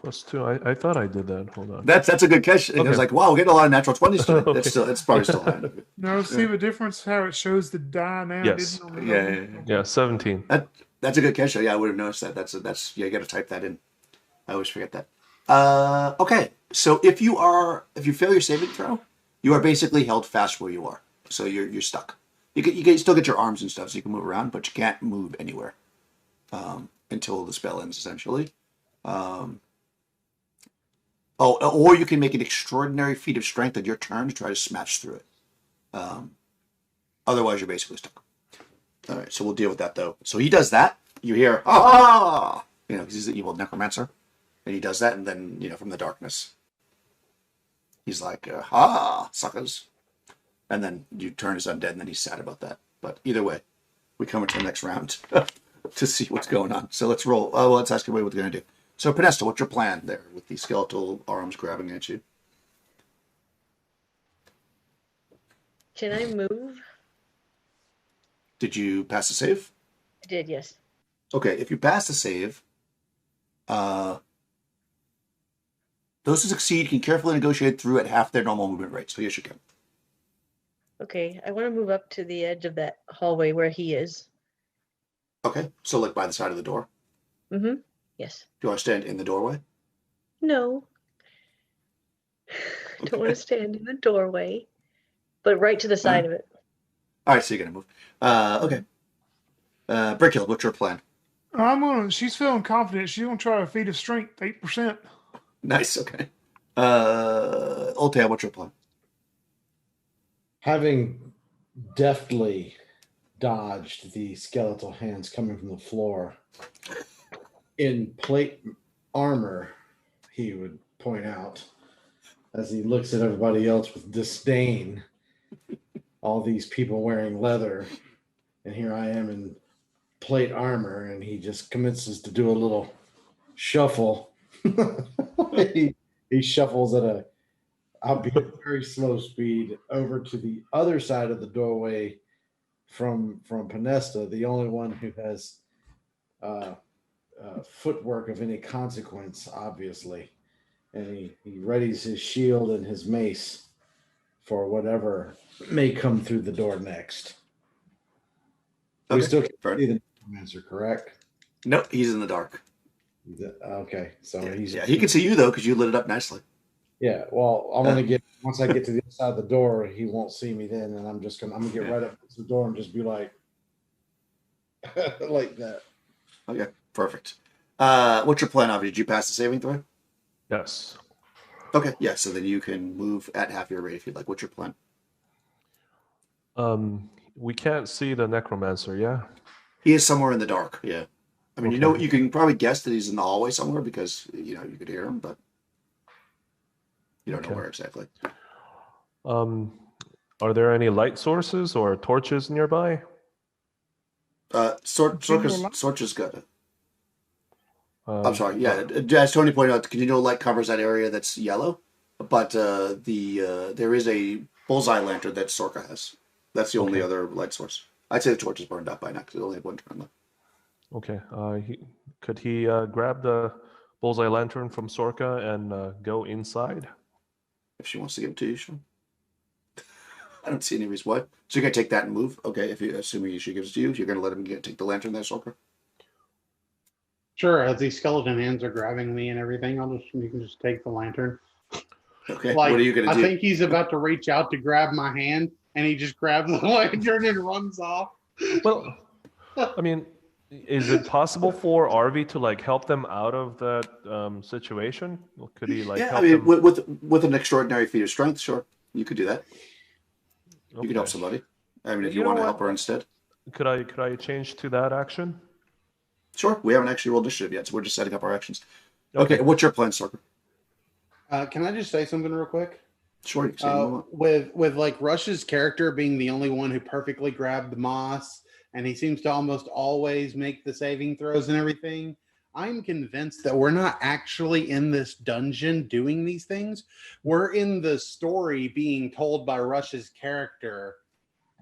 +2. I thought I did that. Hold on. That's a good catch. And I was Okay. like, wow, we're getting a lot of natural 20s today. Okay. It's probably still high. now see the difference how it shows the die now. Yes. didn't it, on the Yeah, number? yeah, yeah. Yeah, 17. That's a good catch. Yeah, I would have noticed that. That's you got to type that in. I always forget that. Okay, so if you fail your saving throw, you are basically held fast where you are. So you're stuck. You can still get your arms and stuff, so you can move around, but you can't move anywhere until the spell ends, essentially. Oh, or you can make an extraordinary feat of strength on your turn to try to smash through it. Otherwise, you're basically stuck. All right, so we'll deal with that though. So he does that. You hear, ah, because he's the evil necromancer, and he does that, and then from the darkness, he's like, suckers, and then you turn his undead, and then he's sad about that. But either way, we come into the next round to see what's going on. So let's roll. Well, let's ask everybody what they're going to do. So, Podesta, what's your plan there with the skeletal arms grabbing at you? Can I move? Did you pass the save? I did, yes. Okay, if you pass the save, those who succeed can carefully negotiate through at half their normal movement rate. So yes, you can. Okay, I want to move up to the edge of that hallway where he is. Okay, so like by the side of the door. Mm-hmm. Yes. Do you want to stand in the doorway? No. I don't want to stand in the doorway, but right to the side of it. All right, so you're gonna move. Okay. Brickhill, what's your plan? She's feeling confident. She's gonna try a feat of strength, 8%. Nice. Okay. Ultea, what's your plan? Having deftly dodged the skeletal hands coming from the floor in plate armor, he would point out as he looks at everybody else with disdain. All these people wearing leather, and here I am in plate armor, and he just commences to do a little shuffle. he shuffles at I'll be at very slow speed over to the other side of the doorway from Podesta, the only one who has footwork of any consequence, obviously. And he readies his shield and his mace for whatever may come through the door next. Okay. We still can't see the necromancer, correct? No, he's in the dark. Okay, so he can see you though because you lit it up nicely. Yeah, well, I'm gonna get once I get to the other side of the door, he won't see me then, and I'm gonna get right up to the door and just be like, like that. Okay, perfect. What's your plan, Avi? Did you pass the saving throw? Yes. Okay, yeah. So then you can move at half your rate if you'd like. What's your plan? We can't see the necromancer. Yeah. He is somewhere in the dark. Yeah. I mean, Okay. you can probably guess that he's in the hallway somewhere because you could hear him, but you don't know where exactly. Are there any light sources or torches nearby? Sorcerer's got it. I'm sorry. Yeah, as Tony pointed out, continual light covers that area that's yellow, but there is a bullseye lantern that Sorka has. That's the only other light source. I'd say the torch is burned out by now because it only had one turn left. Okay. Could he grab the bullseye lantern from Sorka and go inside? If she wants to give it to you, sure. I don't see any reason why. So you're gonna take that and move. Okay, assuming she gives it to you, you're gonna let him take the lantern there, Sorka. Sure, as these skeleton hands are grabbing me and everything, you can just take the lantern. Okay. Like, what are you gonna do? I think he's about to reach out to grab my hand, and he just grabs the lantern and runs off. Well, I mean, is it possible for Arvi to help them out of that situation? Could he help I mean, them? with an extraordinary feat of strength, sure, you could do that. You could help Okay. somebody. I mean, if you You know want to what? help her instead. Could I change to that action? Sure, we haven't actually rolled initiative yet, so we're just setting up our actions. Okay, what's your plan, Sorka? Can I just say something real quick? Sure, you can say what you want. With Rush's character being the only one who perfectly grabbed the moss, and he seems to almost always make the saving throws and everything, I'm convinced that we're not actually in this dungeon doing these things. We're in the story being told by Rush's character.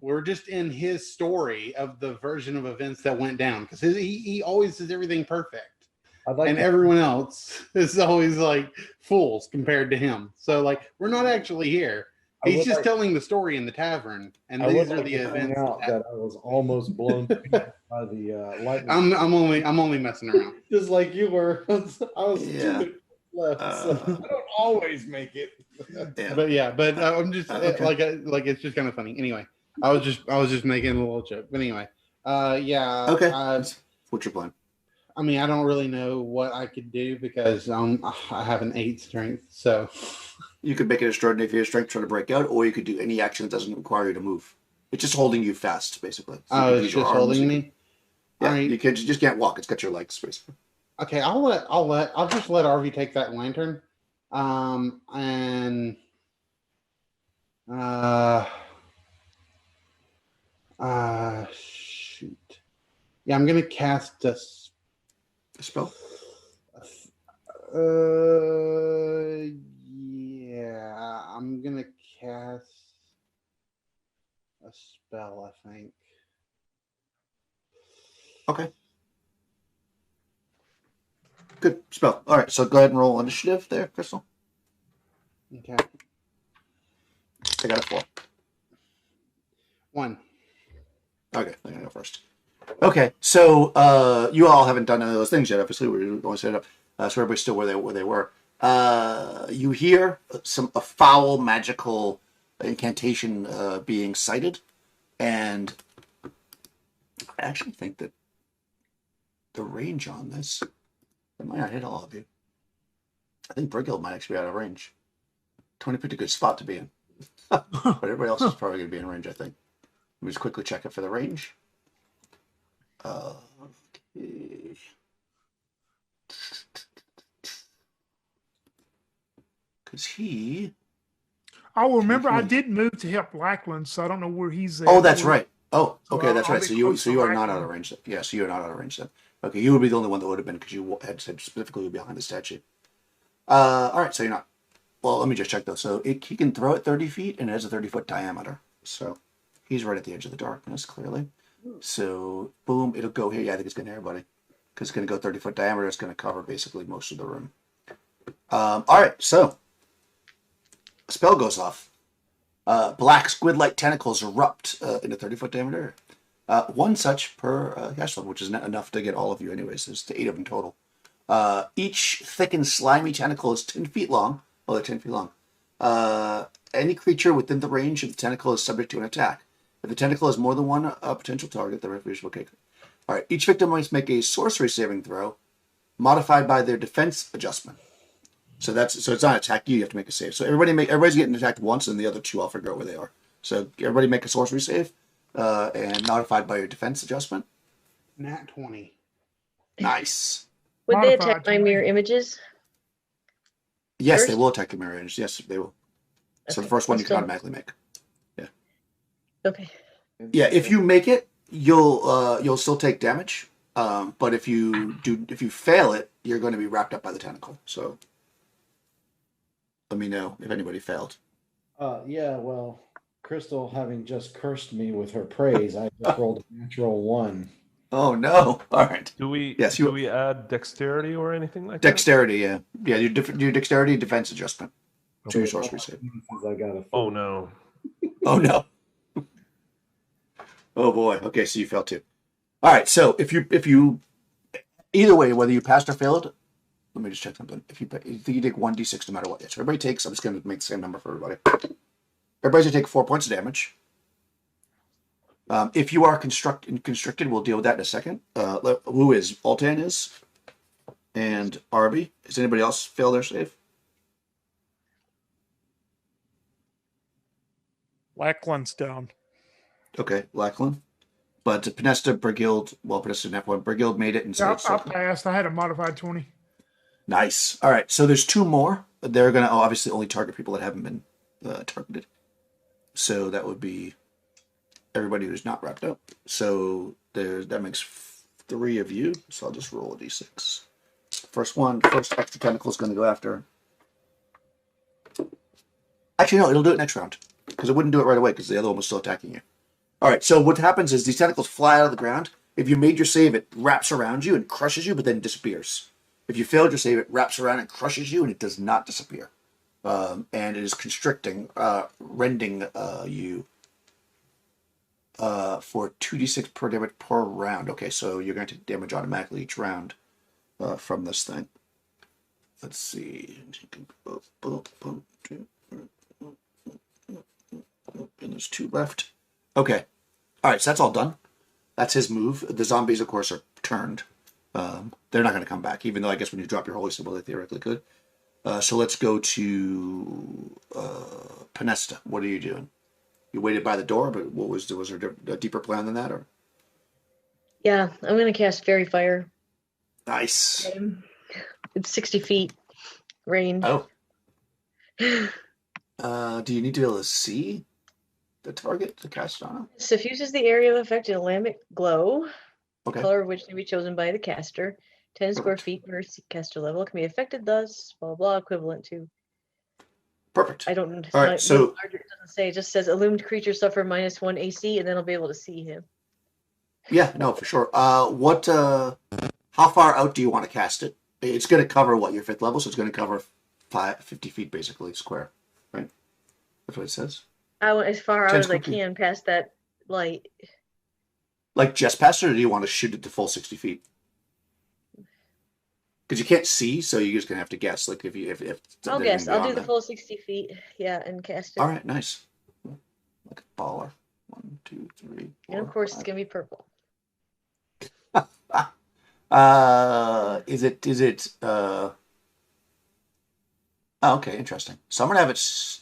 We're just in his story of the version of events that went down because he always does everything perfect. And everyone else is always like fools compared to him. So we're not actually here. He's just telling the story in the tavern, and these are the events. That I was almost blown by the lightning. I'm only messing around. Just like you were. I was Yeah. stupid left. So I don't always make it. Yeah. But I'm just Okay. like it's just kind of funny. Anyway, I was just making a little joke. But anyway, yeah. Okay. What's your plan? I mean, I don't really know what I could do because I have an 8 strength. So You could make an extraordinary fear strength try to break out, or you could do any action that doesn't require you to move. It's just holding you fast, basically. So you could it's use your just arms, holding you me. could- yeah, All right. you just can't walk. It's got your legs, basically. Okay, I'll just let RV take that lantern. And shoot. Yeah, I'm gonna cast a A spell. Yeah, I'm gonna cast a spell, I think. Okay. Good spell. All right, so go ahead and roll initiative there, Crystal. Okay. I got a 4. 1. Okay, I'm gonna go first. Okay, so you all haven't done any of those things yet. Obviously, we're going to set it up, so everybody's still where they were. You hear a foul magical incantation being cited, and I actually think that the range on this it might not hit all of you. I think Brighill might actually be out of range. 20 picked a good spot to be in, but everybody else is probably going to be in range. I think. Let me just quickly check it for the range. Okay. Because he. I'll remember I He- did move to help Lackland, so I don't know where he's at. Oh, that's right. Oh, So okay, that's I'll right. be So you close to are not out Lackland. of range then. Yeah, so you're not out of range then. Okay, you would be the only one that would have been because you had said specifically behind the statue. All right, so you're not. Well, let me just check though. So he can throw it 30 feet and it has a 30-foot diameter. So he's right at the edge of the darkness, clearly. So boom, it'll go here. Yeah, I think it's going to hit everybody because it's going to go 30-foot diameter. It's going to cover basically most of the room. All right, so a spell goes off. Black squid-like tentacles erupt in a 30-foot diameter. One such per cash level, which is not enough to get all of you anyways. There's 8 of them total. Each thick and slimy tentacle is 10 feet long. Oh, they're 10 feet long. Any creature within the range of the tentacle is subject to an attack. If the tentacle has more than one potential target, the referee will kick. All right. Each victim must make a sorcery saving throw, modified by their defense adjustment. So it's not attack you. You have to make a save. So everybody's getting attacked once, and the other 2 I'll figure out where they are. So everybody make a sorcery save, and modified by your defense adjustment. Nat 20. Nice. Would they Modified attack my 20. mirror images? Yes, First? they will attack the mirror image. Yes, they will. So the Okay, first one I'll you can still- automatically make. Okay. Yeah, if you make it, you'll still take damage. But if you fail it, you're going to be wrapped up by the tentacle. So let me know if anybody failed. Yeah, well, Crystal having just cursed me with her praise, I just rolled a natural 1. Oh no! All right. Do we Yes, do we add dexterity or anything like Dexterity, yeah, your dexterity defense adjustment to your Okay. sorcery save. Since I got a that? Oh 4. no. Oh no! Oh boy. Okay, so you failed too. All right. So if you either way, whether you passed or failed, let me just check something. If you take 1d6 no matter what. Yes, so everybody takes. I'm just going to make the same number for everybody. Everybody's going to take 4 points of damage. If you are constricted, we'll deal with that in a second. Who is? Altan is, and Arby. Has anybody else failed their save? Lackland's down. Okay, Lackland. But Pinesta, Brigild, Pinesta didn't have one. Brigild made it, and so Yeah, it's I passed. I had a modified 20. nice. All right, so there's 2 more. They're going to obviously only target people that haven't been targeted. So that would be everybody who's not wrapped up. So that makes 3 of you. So I'll just roll a d6. First extra tentacle is going to go after. Actually, no, it'll do it next round because it wouldn't do it right away because the other one was still attacking you. All right, so what happens is these tentacles fly out of the ground. If you made your save, it wraps around you and crushes you, but then disappears. If you failed your save, it wraps around and crushes you, and it does not disappear. And it is constricting, rending you for 2d6 per damage per round. Okay, so you're going to take damage automatically each round from this thing. Let's see. And there's 2 left. Okay. All right, so that's all done. That's his move. The zombies, of course, are turned. They're not going to come back, even though I guess when you drop your holy symbol, they theoretically could. So let's go to Penesta. What are you doing? You waited by the door, but was there a deeper plan than that, or? Yeah, I'm gonna cast Fairy Fire. Nice. It's 60 feet range. Oh. Do you need to be able to see the target to cast on? Suffuses the area of effect in a lambic glow, Okay. color of which may be chosen by the caster. 10 square Perfect. feet per caster level can be affected thus, blah, blah, blah, equivalent to. Perfect. I don't. All right, so it doesn't say. It just says illumined creatures suffer -1 AC, and then I'll be able to see him. yeah, no, for sure. How far out do you want to cast it? It's going to cover what, your 5th level, so it's going to cover 50 feet basically square, right? That's what it says. I went as far out 10 as I square feet. can past that light. Like just past it, or do you want to shoot it to full 60 feet? Because you can't see, so you're just going to have to guess. Like if I'll they're guess. gonna be I'll do on the there. full 60 feet. Yeah, and cast it. All right, nice. Like a baller. 1, 2, 3, 4. And of course, 5. it's gonna be purple. Is it oh, okay, interesting. So I'm gonna have it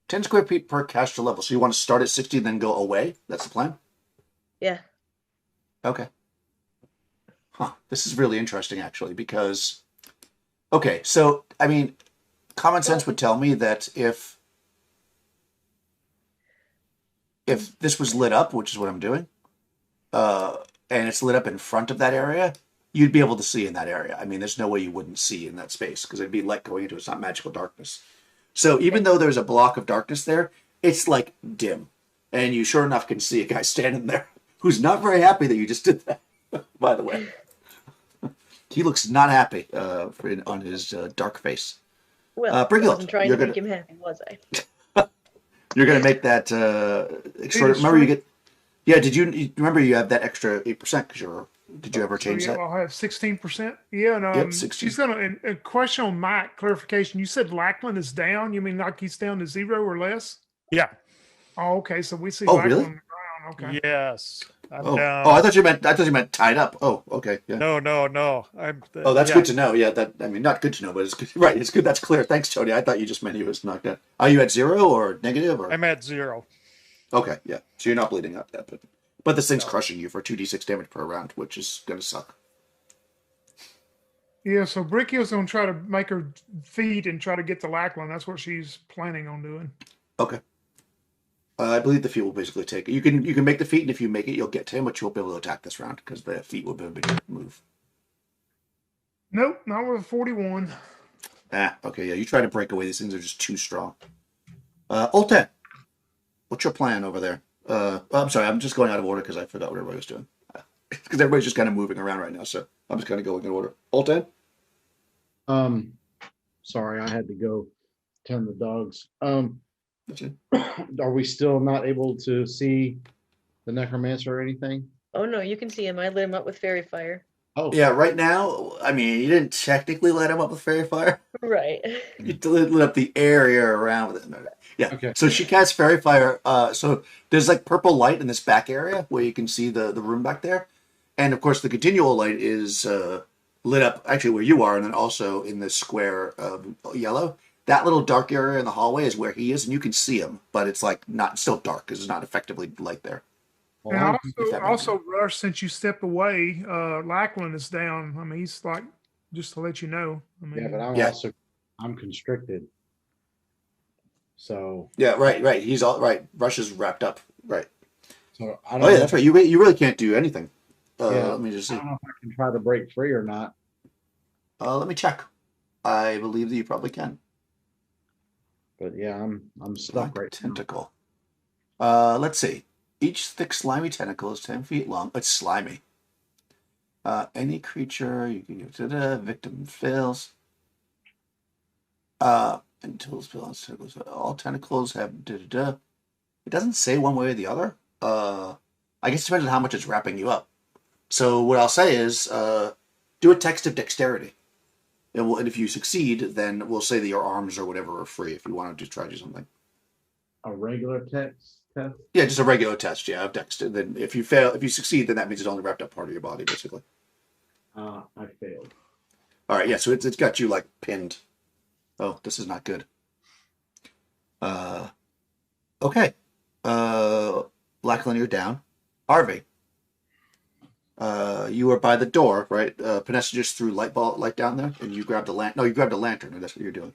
10 square feet per caster level. So you want to start at 60 and then go away? That's the plan? Yeah. Okay. Huh. This is really interesting actually, because okay, so I mean, common sense would tell me that if this was lit up, which is what I'm doing, and it's lit up in front of that area, you'd be able to see in that area. I mean, there's no way you wouldn't see in that space because it'd be light going into it. It's not magical darkness. So even though there's a block of darkness there, it's like dim. And you sure enough can see a guy standing there who's not very happy that you just did that, by the way. He looks not happy on his dark face. Well, I Brighild, wasn't trying to make him happy, was I? You're going to make that extra. Remember, you get. Yeah, did you remember you have that extra 8% because did you ever change that? I'll have 16%. Yeah, and Yep, 16. she's gonna. A question on Mike clarification. You said Lackland is down. You mean like he's down to 0 or less? Yeah. Oh, okay. So we see Oh, Lackland really? on the ground. Okay. Yes. I'm Oh, down. I thought you meant tied up. Oh, okay. Yeah. No. Oh, that's good to know. Yeah, I mean, not good to know, but it's good. Right, it's good. That's clear. Thanks, Tony. I thought you just meant he was knocked out. Are you at 0 or negative? Or? I'm at 0. Okay, yeah. So you're not bleeding out yet, but this thing's crushing you for 2d6 damage per round, which is gonna suck. Yeah. So Bricky's gonna try to make her feed and try to get to Lackland. That's what she's planning on doing. Okay. I believe the feat will basically take it. You can make the feat, and if you make it, you'll get to him, but you won't be able to attack this round because the feat will be a big move. Nope, not with a 41. Okay, yeah. You try to break away. These things are just too strong. Olten, what's your plan over there? I'm sorry, I'm just going out of order because I forgot what everybody was doing. Because everybody's just kind of moving around right now, so I'm just kind of going in order. Olten? Sorry, I had to go tend the dogs. That's it. Are we still not able to see the necromancer or anything? Oh no, you can see him. I lit him up with Fairy Fire. Oh, Yeah, right now, I mean, you didn't technically light him up with Fairy Fire. Right. You lit up the area around with it. Yeah. Okay. So she casts Fairy Fire. So there's like purple light in this back area where you can see the room back there. And of course, the continual light is lit up actually where you are, and then also in the square of yellow. That little dark area in the hallway is where he is, and you can see him, but it's like not still dark because it's not effectively light there. And that also, Rush, since you stepped away, Lackland is down. I mean, he's like, just to let you know. I mean, yeah, but I'm constricted. So Yeah, right. He's all right. Rush is wrapped up. Right. so I don't Oh yeah, know that's right. You really can't do anything. Yeah. Let me just I see. don't know if I can try to break free or not. Let me check. I believe that you probably can. But yeah, I'm stuck Black right now. tentacle. Let's see. Each thick slimy tentacle is 10 feet long. It's slimy. Any creature you can give to the victim fails. Until spells tentacles. All tentacles have It doesn't say one way or the other. I guess it depends on how much it's wrapping you up. So what I'll say is do a text of dexterity. And if you succeed, then we'll say that your arms or whatever are free if you want to try to do something. A regular text. test? Yeah, just a regular test. Yeah, of Dex. And then if you succeed, then that means it's only wrapped up part of your body, basically. I failed. All right. Yeah. So it's got you like pinned. Oh, this is not good. Okay. Lachlan, you're down. Harvey, you are by the door, right? Panessa just threw light down there, and you grabbed a lantern. No, you grabbed a lantern, and that's what you're doing.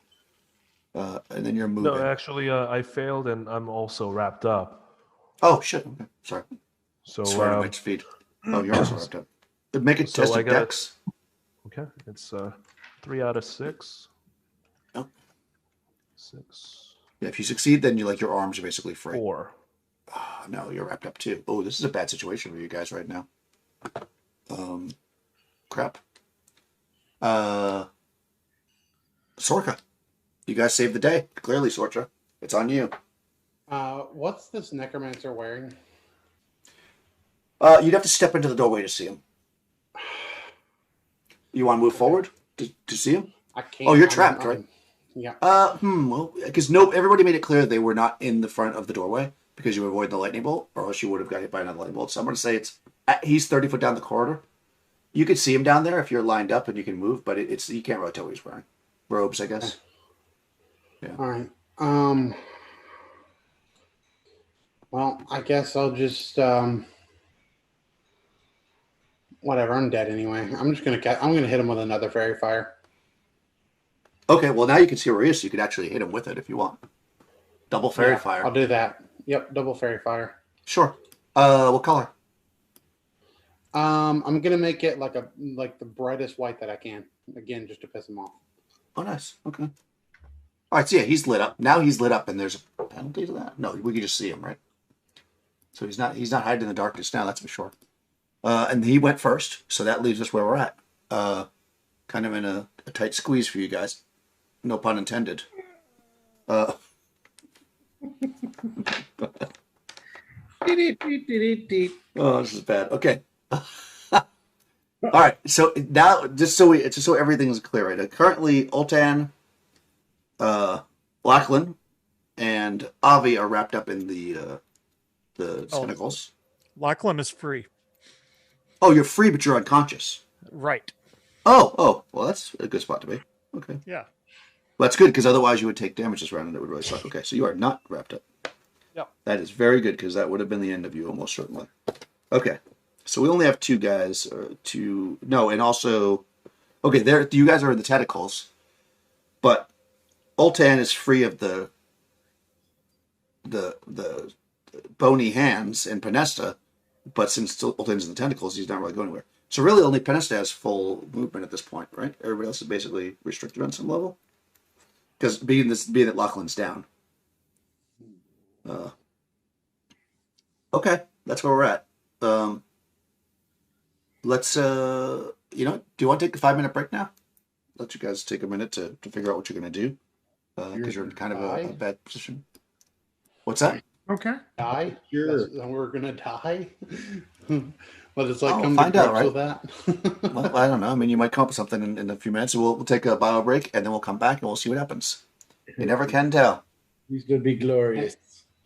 And then you're No, moving. actually, I failed, and I'm also wrapped up. Oh shit! Okay, sorry. So, Swear to my feed. Oh, you're also wrapped up. Make a so test I of got Dex. okay. It's 3 out of 6. Oh. 6, Yeah, if you succeed, then your arms are basically free. 4. Oh, no, you're wrapped up too. Oh, this is a bad situation for you guys right now. Crap. Sorka, you guys saved the day. Clearly, Sorcha, it's on you. What's this necromancer wearing? You'd have to step into the doorway to see him. You want to move forward to see him? I can't. Oh, you're trapped, right? Yeah. Well, because everybody made it clear they were not in the front of the doorway because you were avoiding the lightning bolt, or else you would have got hit by another lightning bolt. So I'm going to say he's 30 foot down the corridor. You could see him down there if you're lined up and you can move, but it's you can't really tell what he's wearing. Robes, I guess. Yeah. All right. Well, I guess I'll just whatever. I'm dead anyway. I'm gonna hit him with another fairy fire. Okay, well now you can see where he is, so you could actually hit him with it if you want. Double fairy fire. I'll do that. Yep, double fairy fire. Sure. What color? I'm gonna make it like the brightest white that I can. Again, just to piss him off. Oh, nice. Okay. All right. So yeah, he's lit up. Now he's lit up, and there's a penalty to that. No, we can just see him, right? So he's not hiding in the darkness now. That's for sure. And he went first, so that leaves us where we're at. Kind of in a tight squeeze for you guys. No pun intended. Oh, this is bad. Okay. All right. So now, just so everything's clear, right? Currently, Oltan, Lachlan, and Avi are wrapped up in the tentacles. Lachlan is free. Oh, you're free, but you're unconscious. Right. Oh. Well, that's a good spot to be. Okay. Yeah. Well, that's good because otherwise you would take damage this round and it would really suck. Okay, so you are not wrapped up. Yep. That is very good because that would have been the end of you almost certainly. Okay, so we only have 2 guys. And also, okay, there you guys are in the tentacles, but Oltan is free of the bony hands and Panesta, but since Oltan's in the tentacles, he's not really going anywhere. So really, only Panesta has full movement at this point, right? Everybody else is basically restricted on some level. Because being that Lachlan's down. Okay, that's where we're at. Let's do you want to take a 5-minute break now? Let you guys take a minute to figure out what you're gonna do. Because you're in kind of a bad position. What's that? Okay. Die? Sure. We're gonna die. But it's Oh, come find to out, grips right? with that. Well, I don't know. I mean, you might come up with something in a few minutes. So we'll take a bio break and then we'll come back and we'll see what happens. You never can tell. He's gonna be glorious.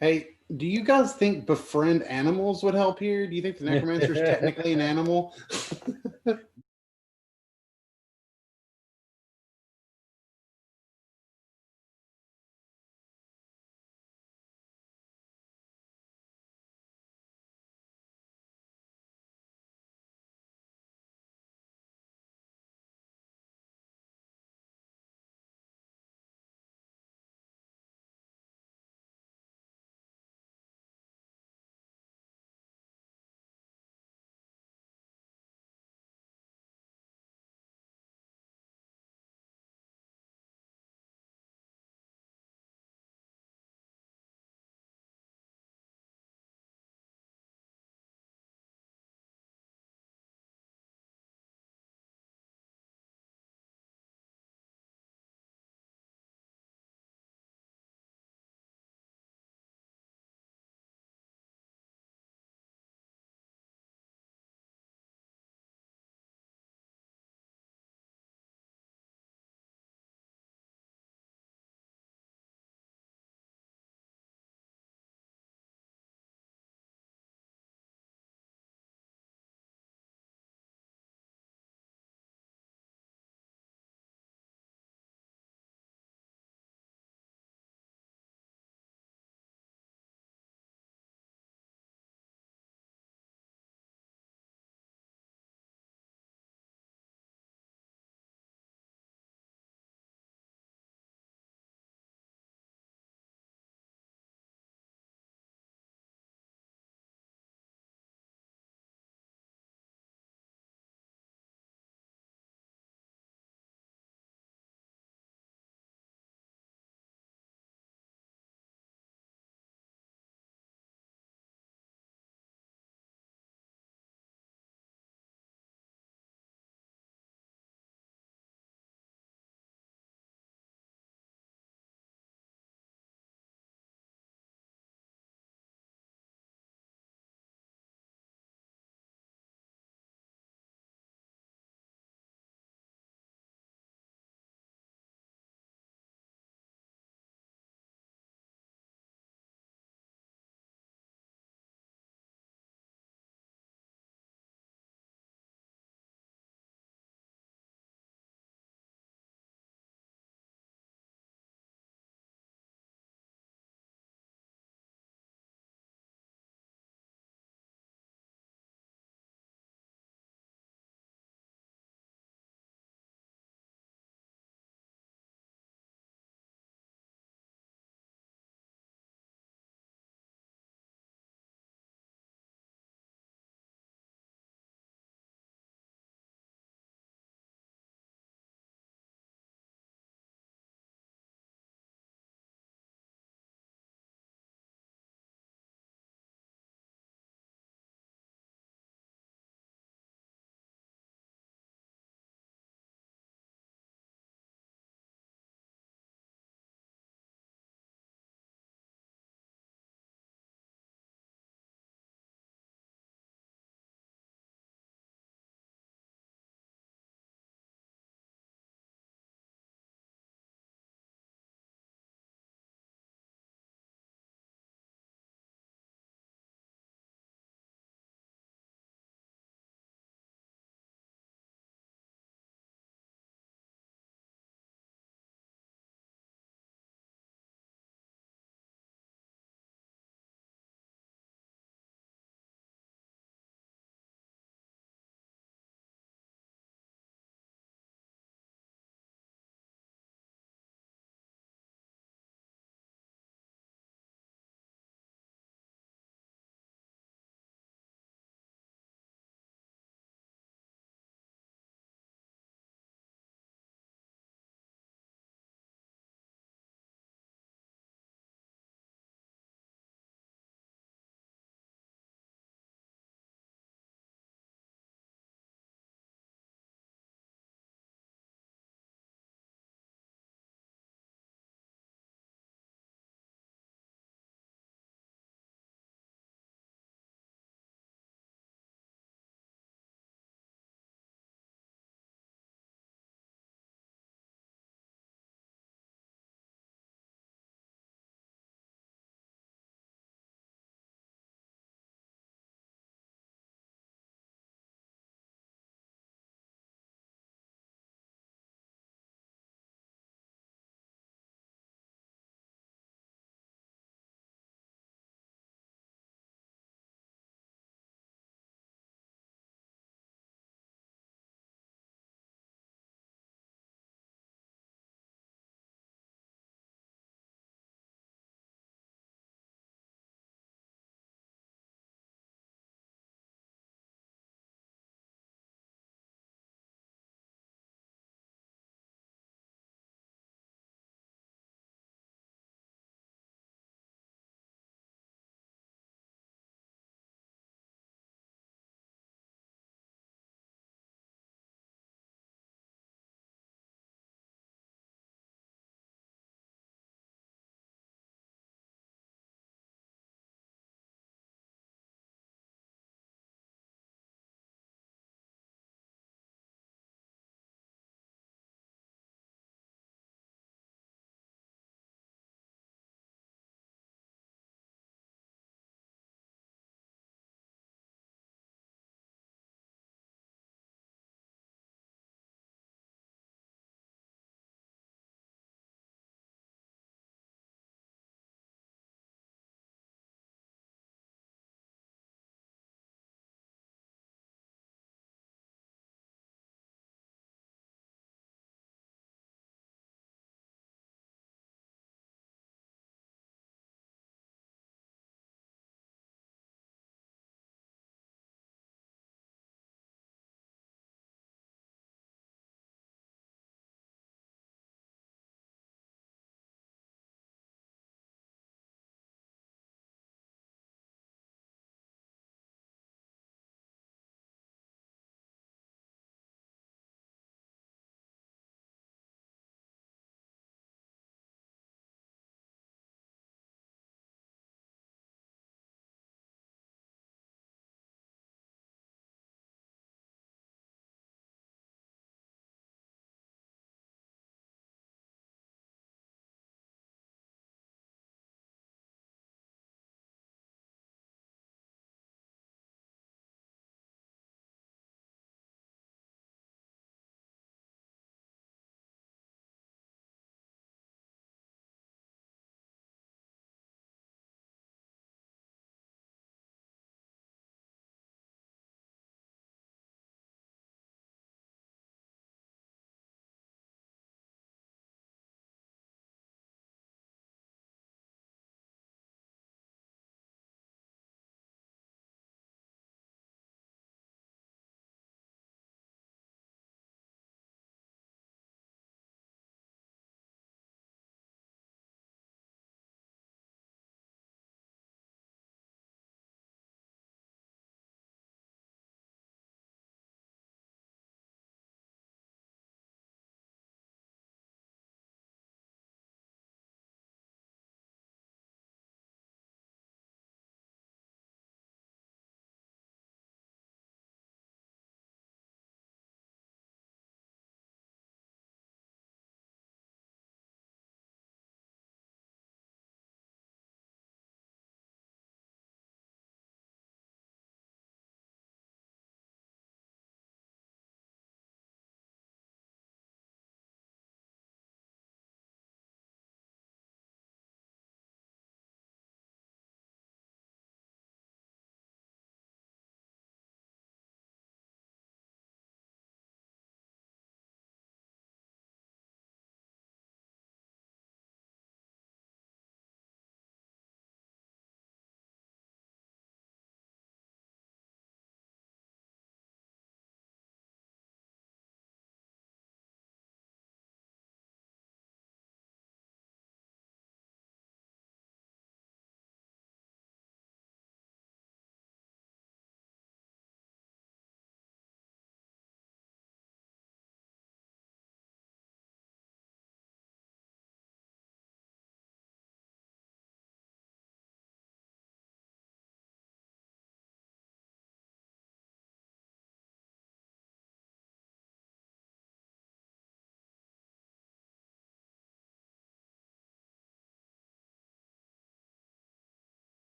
Hey, do you guys think befriend animals would help here? Do you think the necromancer is technically an animal?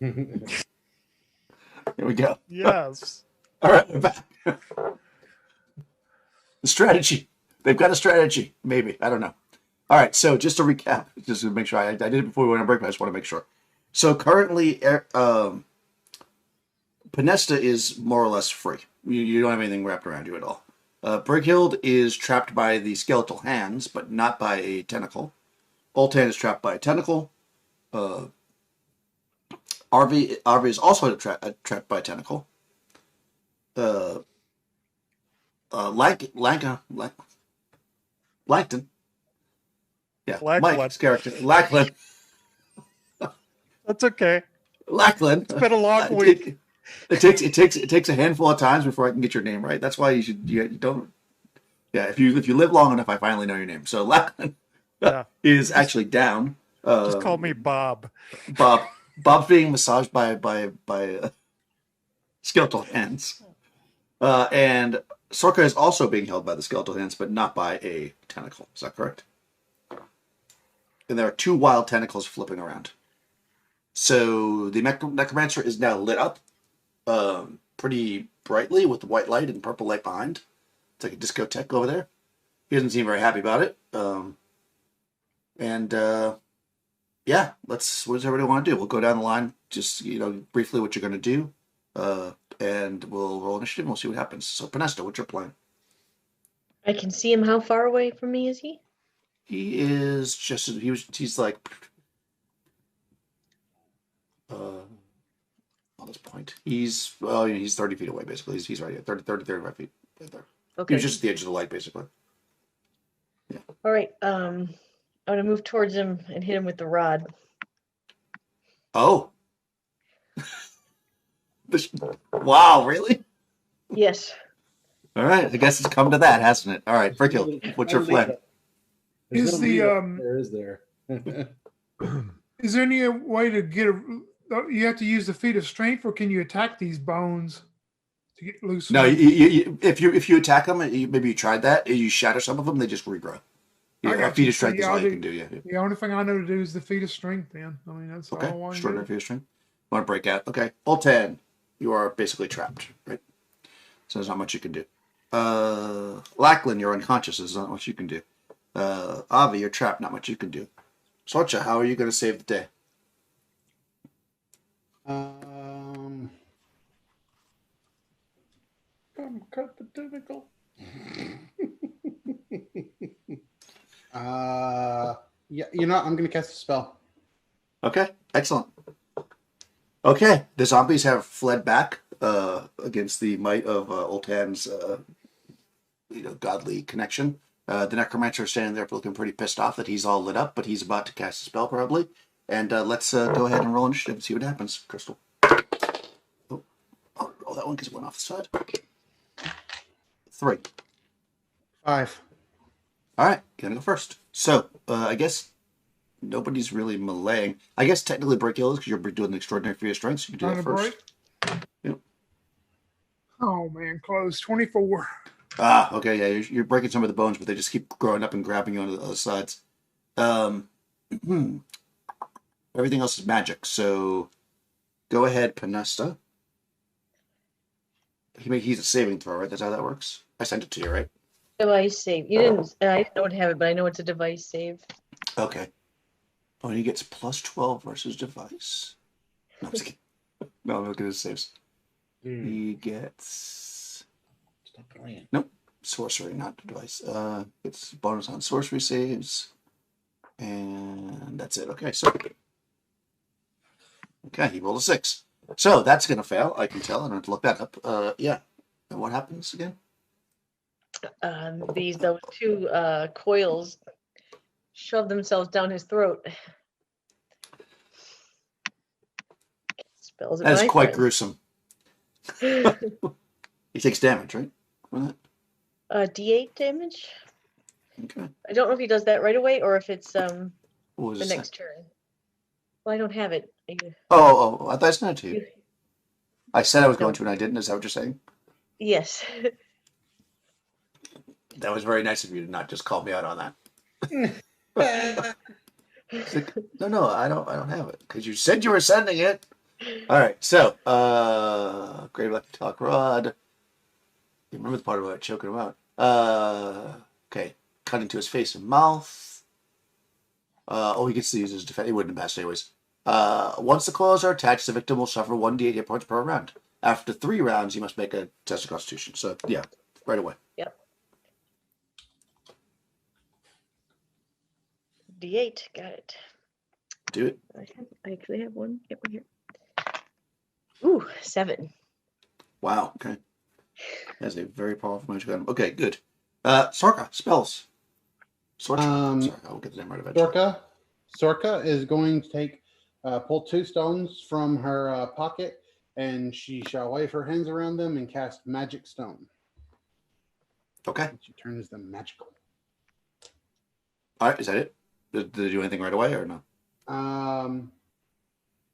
Here we go. Yes. All right, we're back. The strategy. They've got a strategy. Maybe. I don't know. All right, so just to recap, just to make sure I did it before we went on break, but I just want to make sure. So currently, Penesta is more or less free. You don't have anything wrapped around you at all. Brighild is trapped by the skeletal hands, but not by a tentacle. Oltan is trapped by a tentacle. Arvi is also trapped by a tentacle. Langton. Yeah, Lachlan. Mike's character. Lachlan. That's okay. Lachlan. It's been a long week. It takes a handful of times before I can get your name right. That's why you don't. Yeah, if you live long enough, I finally know your name. So Lachlan is actually down. Just call me Bob. Bob's being massaged by skeletal hands, and Sorka is also being held by the skeletal hands, but not by a tentacle. Is that correct? And there are 2 wild tentacles flipping around. So the necromancer is now lit up, pretty brightly with the white light and purple light behind. It's like a discotheque over there. He doesn't seem very happy about it. Yeah, what does everybody want to do? We'll go down the line, just briefly what you're going to do, and we'll roll initiative and we'll see what happens. So Penesta, what's your plan? I can see him. How far away from me is he? He is he's like on this point. He's 30 feet away basically. He's right here, 35 feet right there. Okay. He was just at the edge of the light basically. Yeah. All right. I'm gonna move towards him and hit him with the rod. Oh. Wow, really? Yes. All right, I guess it's come to that, hasn't it? All right, Brickill, what's your plan? Is there? Is there any way to get you have to use the feat of strength, or can you attack these bones to get loose? No, if you attack them, maybe you tried that, you shatter some of them, they just regrow. Yeah, feat of strength is all you can do. Yeah. The only thing I know to do is the feat of strength. Then I mean that's all I want. Extraordinary feat of strength. Want to break out? Okay, Oltan, you are basically trapped, right? So there's not much you can do. Lachlan, you're unconscious. There's not much you can do. Avi, you're trapped. Not much you can do. Sorcha, how are you going to save the day? Cut the tentacle. Yeah, I'm going to cast a spell. Okay, excellent. Okay, the zombies have fled back against the might of Oltan's, godly connection. The necromancer is standing there looking pretty pissed off that he's all lit up, but he's about to cast a spell probably. And let's go ahead and roll initiative and see what happens. Crystal. Oh, roll that one because it went off the side. 3. 5. All right, gonna go first. So, I guess nobody's really meleeing. I guess technically break kills because you're doing the extraordinary feat of strength, so you can do that first. Yep. Oh man, close. 24. Ah, okay, yeah, you're breaking some of the bones, but they just keep growing up and grabbing you onto the other sides. Everything else is magic, so go ahead, Penesta. He's a saving throw, right? That's how that works? I sent it to you, right? Device save. You didn't. I don't have it, but I know it's a device save. Okay. Oh, and he gets plus 12 versus device. No, I'm just kidding. No, look at his saves. He gets... Stop playing. Nope. Sorcery, not device. It's bonus on sorcery saves. And that's it. Okay, so... Okay, he rolled a 6. So that's going to fail. I can tell. I don't have to look that up. Yeah. And what happens again? Those 2 coils shove themselves down his throat. Spells. That is quite gruesome. He takes damage, right? D8 damage. Okay. I don't know if he does that right away or if it's the the next turn. Well, I don't have it. I thought I sent it to you. I said I was going to and I didn't. Is that what you're saying? Yes. That was very nice of you to not just call me out on that. Like, no, I don't have it because you said you were sending it. All right, so Great Lucky Talk Rod. You remember the part about choking him out? Okay, cut into his face and mouth. He gets to use his defense. He wouldn't have passed anyways. Once the claws are attached, the victim will suffer 1d8 hit points per round. After 3 rounds, you must make a test of Constitution. So yeah, right away. Yep. D8, got it. Do it. I actually have one. Yep, right here. Ooh, 7. Wow. Okay. That's a very powerful magic item. Okay, good. Sorka, spells. Sorka. Sorry, I'll get the name right eventually. Sorka is going to pull 2 stones from her pocket, and she shall wave her hands around them and cast Magic Stone. Okay. And she turns them magical. All right, is that it? Did it do anything right away or no?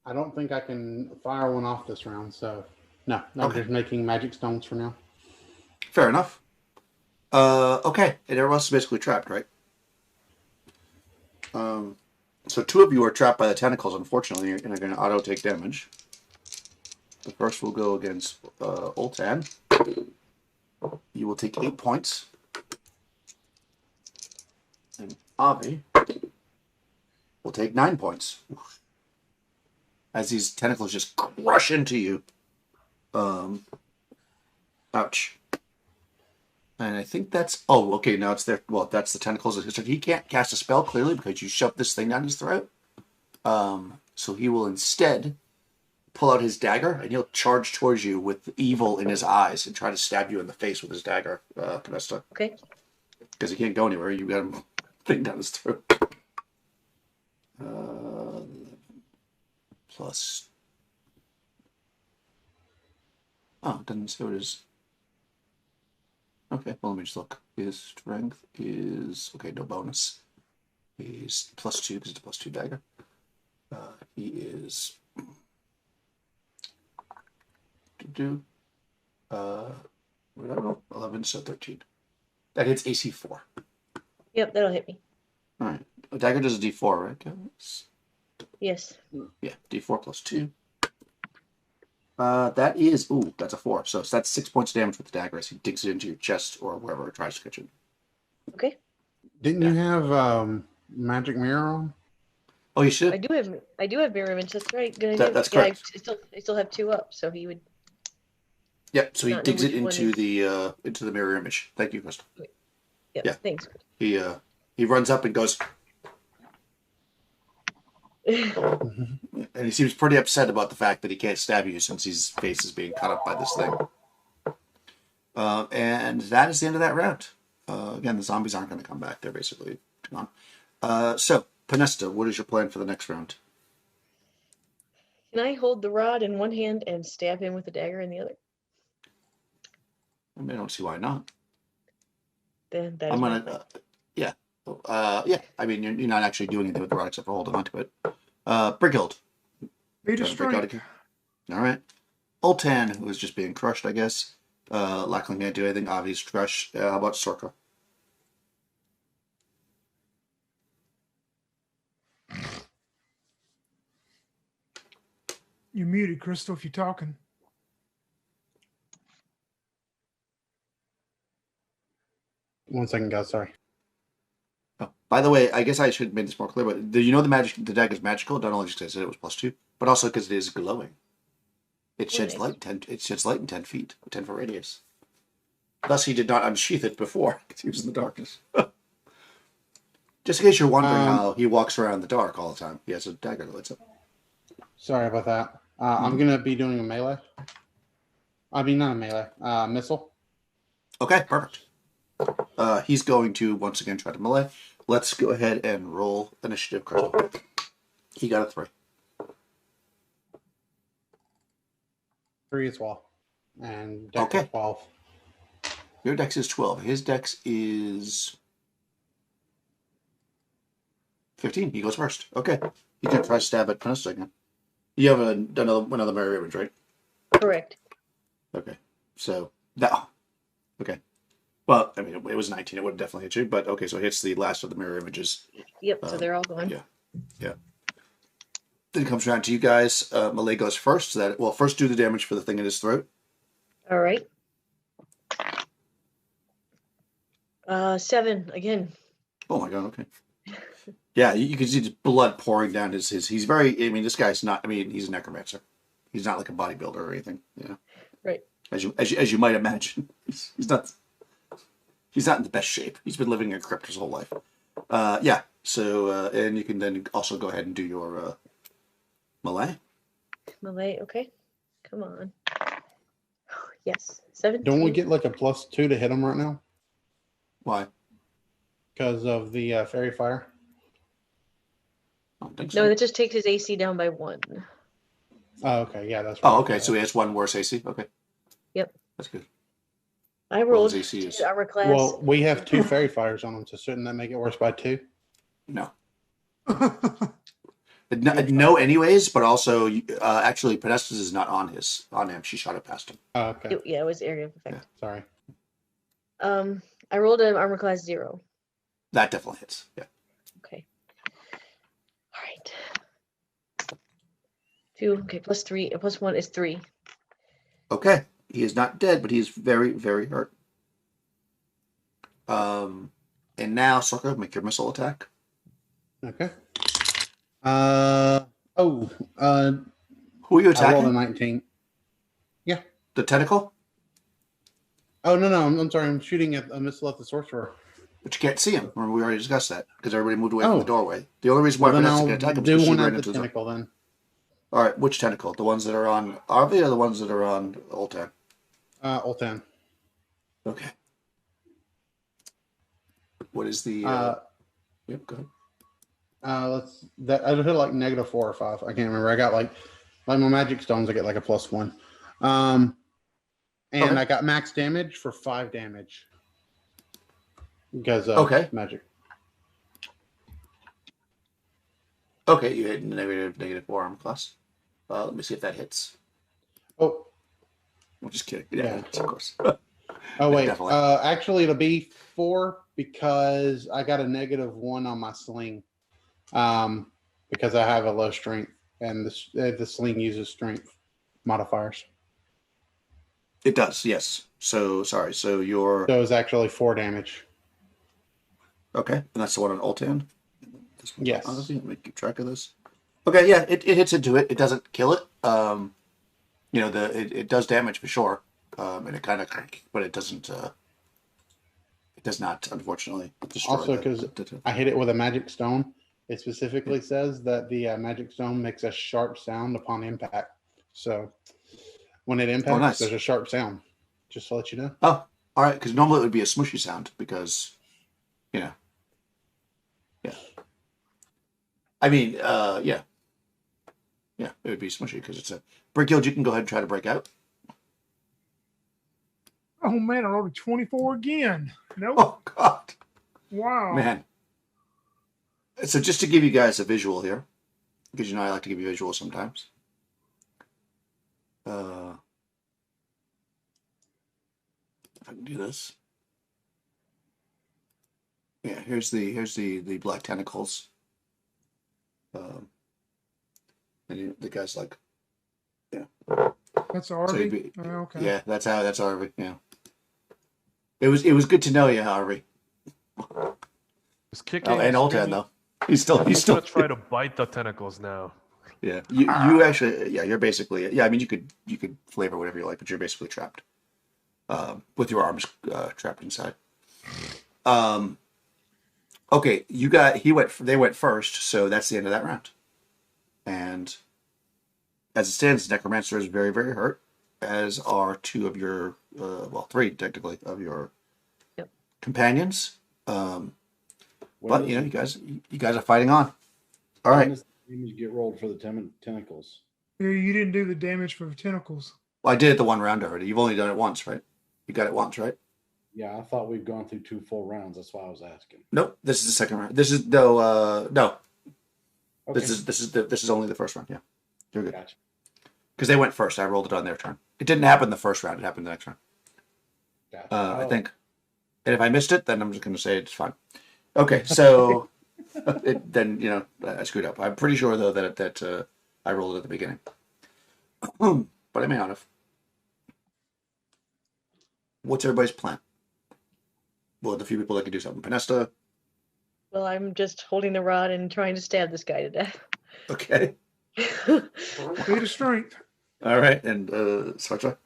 I don't think I can fire one off this round, so no, I'm Okay. just making magic stones for now. Fair enough. Okay, and everyone else is basically trapped, right? So 2 of you are trapped by the tentacles, unfortunately, and are going to auto take damage. The first will go against Oltan. You will take 8 points. And Avi will take 9 points. As these tentacles just crush into you. Ouch. And I think that's... Oh, okay, now it's there. Well, that's the tentacles. He can't cast a spell, clearly, because you shoved this thing down his throat. So he will instead pull out his dagger, and he'll charge towards you with evil in his eyes and try to stab you in the face with his dagger, Panesta. Okay. Because he can't go anywhere. You got him thing down his throat. Plus... Oh, it doesn't say what it is. Okay, well, let me just look. His strength is... Okay, no bonus. He's +2 because it's a +2 dagger. He is... What did I roll? 11, so 13. That hits AC 4. Yep, that'll hit me. All right. A dagger does a D4, right, guys? Yes. Yeah, D4 +2. That is... Ooh, that's a 4. So that's 6 points of damage with the dagger as he digs it into your chest or wherever it tries to catch it. Okay. Didn't you have magic mirror on? Oh, you should? I do have mirror image. That's right. Good That- idea. that's yeah, correct. I still have 2 up, so he would. Yep, so he Not know digs it which one into the mirror image. Thank you, Crystal. Yep, Yeah. Thanks. He runs up and goes... And he seems pretty upset about the fact that he can't stab you since his face is being cut up by this thing. And that is the end of that round. Again, the zombies aren't going to come back. They're basically gone. So, Panesta, what is your plan for the next round? Can I hold the rod in one hand and stab him with a dagger in the other? I mean, I don't see why not. Then that I'm is my going plan. to... yeah. I mean, you're not actually doing anything with the rod except for holding onto it. Brighild. Beta Trying to break out strike. again. All right. Oltan, who is just being crushed, I guess. Lachlan can't do anything. Avi's crushed. How about Sorka? You're muted, Crystal, if you're talking. One second, guys. Sorry. Oh, by the way, I guess I should have made this more clear, but do you know the dagger is magical? Not only just because I said it was +2, but also because it is glowing. It sheds nice. light. It sheds light in 10 feet, 10-foot radius. Thus, he did not unsheath it before because he was in the darkness. Just in case you're wondering how he walks around in the dark all the time, he has a dagger that lights up. Sorry about that. I'm gonna be doing a melee. I mean, not a melee. Missile. Okay, perfect. He's going to once again try to melee. Let's go ahead and roll initiative. Crystal. He got a 3. 3 as well. And deck Okay. 12. Your dex is 12. His dex is 15. He goes first. Okay. He can try to stab at Panesta again. You have another mirror image, right? Correct. Okay. So that. Okay. Well, I mean, it was 19. It would definitely hit you, but okay. So it hits the last of the mirror images. Yep. So they're all gone. Yeah. Yeah. Then it comes around to you guys. Malay goes first. So that first do the damage for the thing in his throat. All right. 7 again. Oh my god. Okay. Yeah, you can see just blood pouring down his. He's very. I mean, this guy's not. I mean, he's a necromancer. He's not like a bodybuilder or anything. Yeah. Right. As you might imagine, he's not. He's not in the best shape. He's been living in a crypt his whole life. Yeah. So and you can then also go ahead and do your Malay. Malay. Okay. Come on. Yes. 17. Don't we get like a +2 to hit him right now Why? because of the fairy fire? I don't think so. No, that just takes his AC down by 1. Oh, okay. Yeah, that's. Oh, right. okay. So he has one worse AC. Okay. Yep. That's good. I rolled his AC is- to armor class. Well, we have 2 fairy fires on him, so shouldn't that make it worse by 2? No. No, anyways, but also, actually, Pedestus is not on him. She shot it past him. Oh, okay. Yeah, it was area of effect. Sorry. I rolled an armor class 0. That definitely hits. Yeah. Okay. All right. 2. Okay, +3. +1 is 3. Okay. He is not dead, but he is very, very hurt. And now, Sorka, make your missile attack. Okay. Who Who are you I rolled a attacking? 19. The tentacle? Oh, no. I'm sorry. I'm shooting at a missile at the sorcerer. But you can't see him. Remember, we already discussed that because everybody moved away from Oh. the doorway. The only reason why Well, then Pedestus I'll can attack him is do because she one ran at the into his. tentacle then. All right, which tentacle? The ones that are on Arvi or the ones that are on Oltan? Ultan. Okay. What is the? Yep, go ahead. I hit like -4 or 5. I can't remember. I got like my magic stones. I get like a +1. And Okay. I got max damage for 5 damage because of Okay. magic. Okay, you hit -4 armor class. Let me see if that hits. Oh, I'm just kidding. Yeah, Yeah. it hits, of course. oh wait. Definitely. Actually, it'll be 4 because I got a -1 on my sling. Because I have a low strength, and the sling uses strength modifiers. It does, yes. So sorry. So you're So it's actually 4 damage. okay, and that's the one on Oltan. This one's Yes. on Odyssey. Let me keep track of this. Okay, yeah, it hits into it. It doesn't kill it. It does damage for sure. And it kind of, but it doesn't. It does not, unfortunately, destroy. Also, because I hit it with a magic stone, it specifically says that the magic stone makes a sharp sound upon impact. So when it impacts, nice. there's a sharp sound. Just to let you know. Oh, all right. Because normally it would be a smushy sound because, yeah. I mean, yeah, it would be smushy because it's a brick yield. You can go ahead and try to break out. Oh man, I rolled a 24 again. Nope. Oh God, Wow. man. So just to give you guys a visual here, because I like to give you visuals sometimes. If I can do this. Yeah, here's the black tentacles. And the guy's like, yeah. That's So he'd Arby. be- Okay. Yeah, that's Harvey. Yeah. It was good to know you, Harvey. He's kicking. Oh, and Oltan though. He's still He's gonna try to bite the tentacles now. Yeah. You actually you're basically I mean you could flavor whatever you like, but you're basically trapped. With your arms trapped inside. Okay, they went first, so that's the end of that round. And as it stands, the Necromancer is very, very hurt, as are 2 of your 3 technically of your companions. But you guys are fighting on. All right. When does the damage get rolled for the tentacles? Yeah, you didn't do the damage for the tentacles. Well, I did it the one round already. You've only done it once, right? You got it once, right? Yeah, I thought we'd gone through 2 full rounds. That's why I was asking. Nope. This is the second round. This is no. Okay. This is only the first round. Yeah, you're good. Gotcha. Because they went first. I rolled it on their turn. It didn't happen the first round. It happened the next round. Gotcha. I think. And if I missed it, then I'm just going to say it's fine. Okay, so then I screwed up. I'm pretty sure though that I rolled it at the beginning. But I may not have. What's everybody's plan? Well, the few people that can do something. Panesta. Well, I'm just holding the rod and trying to stab this guy to death. Okay. Feat of strength. All right. And Sartre.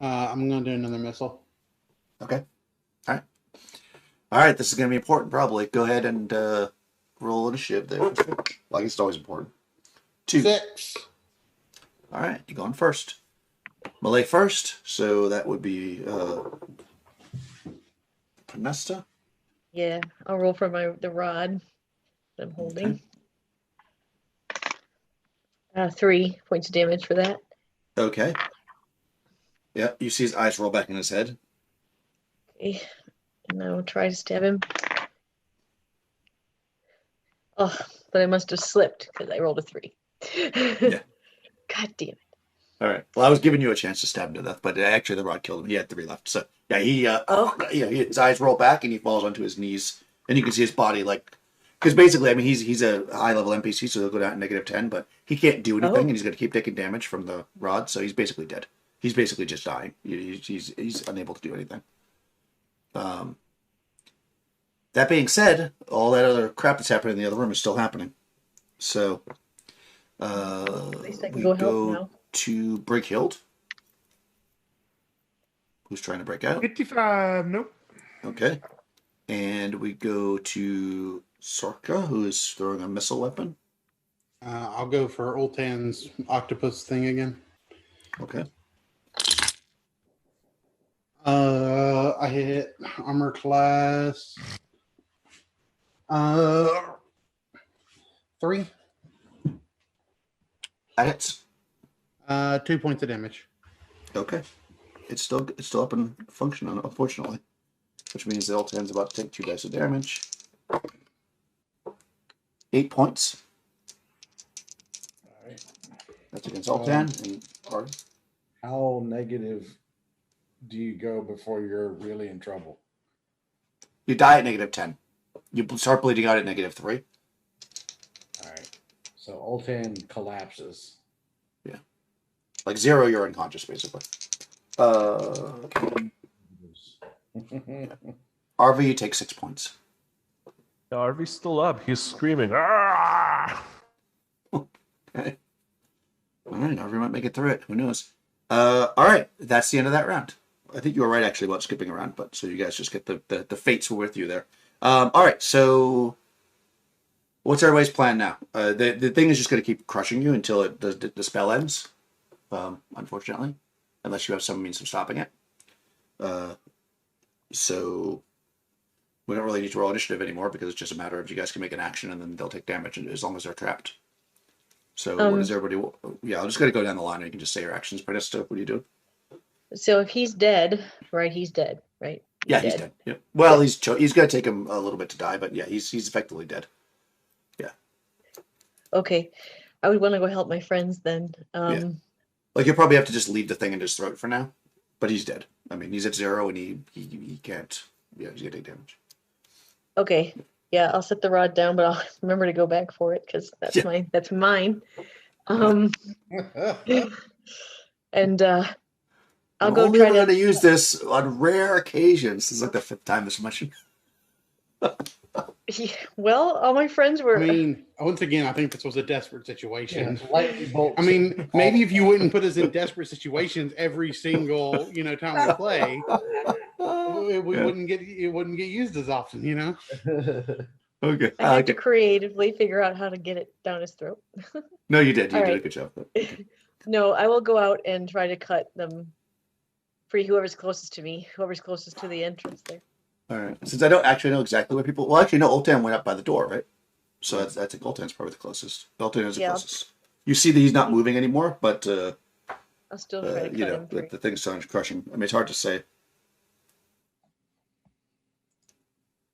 I'm going to do another missile. Okay. All right. All right. This is going to be important, probably. Go ahead and roll initiative there. Well, I guess it's always important. 2. 6. All right. You're going first. Melee first. So that would be Panesta. Yeah, I'll roll for the rod that I'm holding. Okay. 3 points of damage for that. Okay. Yeah. You see his eyes roll back in his head. Okay, and I will try to stab him. Oh, but I must have slipped because I rolled a 3. Yeah. God damn it. All right. Well, I was giving you a chance to stab him to death, but actually the rod killed him. He had 3 left. So yeah, his eyes roll back and he falls onto his knees, and you can see his body because basically, I mean, he's a high level NPC, so he'll go down to -10, but he can't do anything, and he's going to keep taking damage from the rod, so he's basically dead. He's basically just dying. He's unable to do anything. That being said, all that other crap that's happening in the other room is still happening. So At least I can we go help go now. to Brighild, who's trying to break out. 55. Nope. Okay. And we go to Sorka, who is throwing a missile weapon. I'll go for Oltan's octopus thing again. Okay. I hit armor class 3. That hits. 2 points of damage. Okay. It's still up and functioning, unfortunately. Which means the Oltan's about to take 2 dice of damage. 8 points. All right. That's against Oltan and Arg. How negative do you go before you're really in trouble? You die at -10. You start bleeding out at -3. All right. So Ultan collapses. Yeah. Like 0, you're unconscious, basically. Okay. RV, you take 6 points. Yeah, Arvy's still up. He's screaming. "Ah!" Okay. All right, RV might make it through it. Who knows? All right, that's the end of that round. I think you were right actually about skipping around, but so you guys just get the fates were with you there. All right, so what's everybody's plan now? The thing is just going to keep crushing you until the spell ends. Unfortunately, unless you have some means of stopping it. So we don't really need to roll initiative anymore because it's just a matter of you guys can make an action and then they'll take damage as long as they're trapped. So what does everybody? Yeah, I'm just gonna go down the line and you can just say your actions. Panesta, what do you do? So if he's dead, right? He's dead, right? Yeah, he's dead. Yeah. Well, he's gonna take him a little bit to die, but yeah, he's effectively dead. Yeah. Okay, I would want to go help my friends then. Yeah. Like you'll probably have to just leave the thing in his throat for now, but he's dead. I mean, he's at 0 and he can't. Yeah, he's gonna take damage. Okay, yeah, I'll set the rod down, but I'll remember to go back for it because that's Yeah. That's mine. And I'll go only try going to. to use this on rare occasions. This is like the 5th time this mission. Well, all my friends were. I mean, once again, I think this was a desperate situation. Lightning bolts. I mean, maybe if you wouldn't put us in desperate situations every single, time we play, it wouldn't get used as often, Okay. I had to creatively figure out how to get it down his throat. No, you did. You All did a right. good job. No, I will go out and try to cut them free. Whoever's closest to me, whoever's closest to the entrance there. All right. Since I don't actually know exactly where people. Well, actually, no. Oltan went up by the door, right? So I think Oltan's probably the closest. Oltan is the closest. You see that he's not moving anymore, but I'll still try to cut him free. the thing's starting to crush him. I mean, it's hard to say.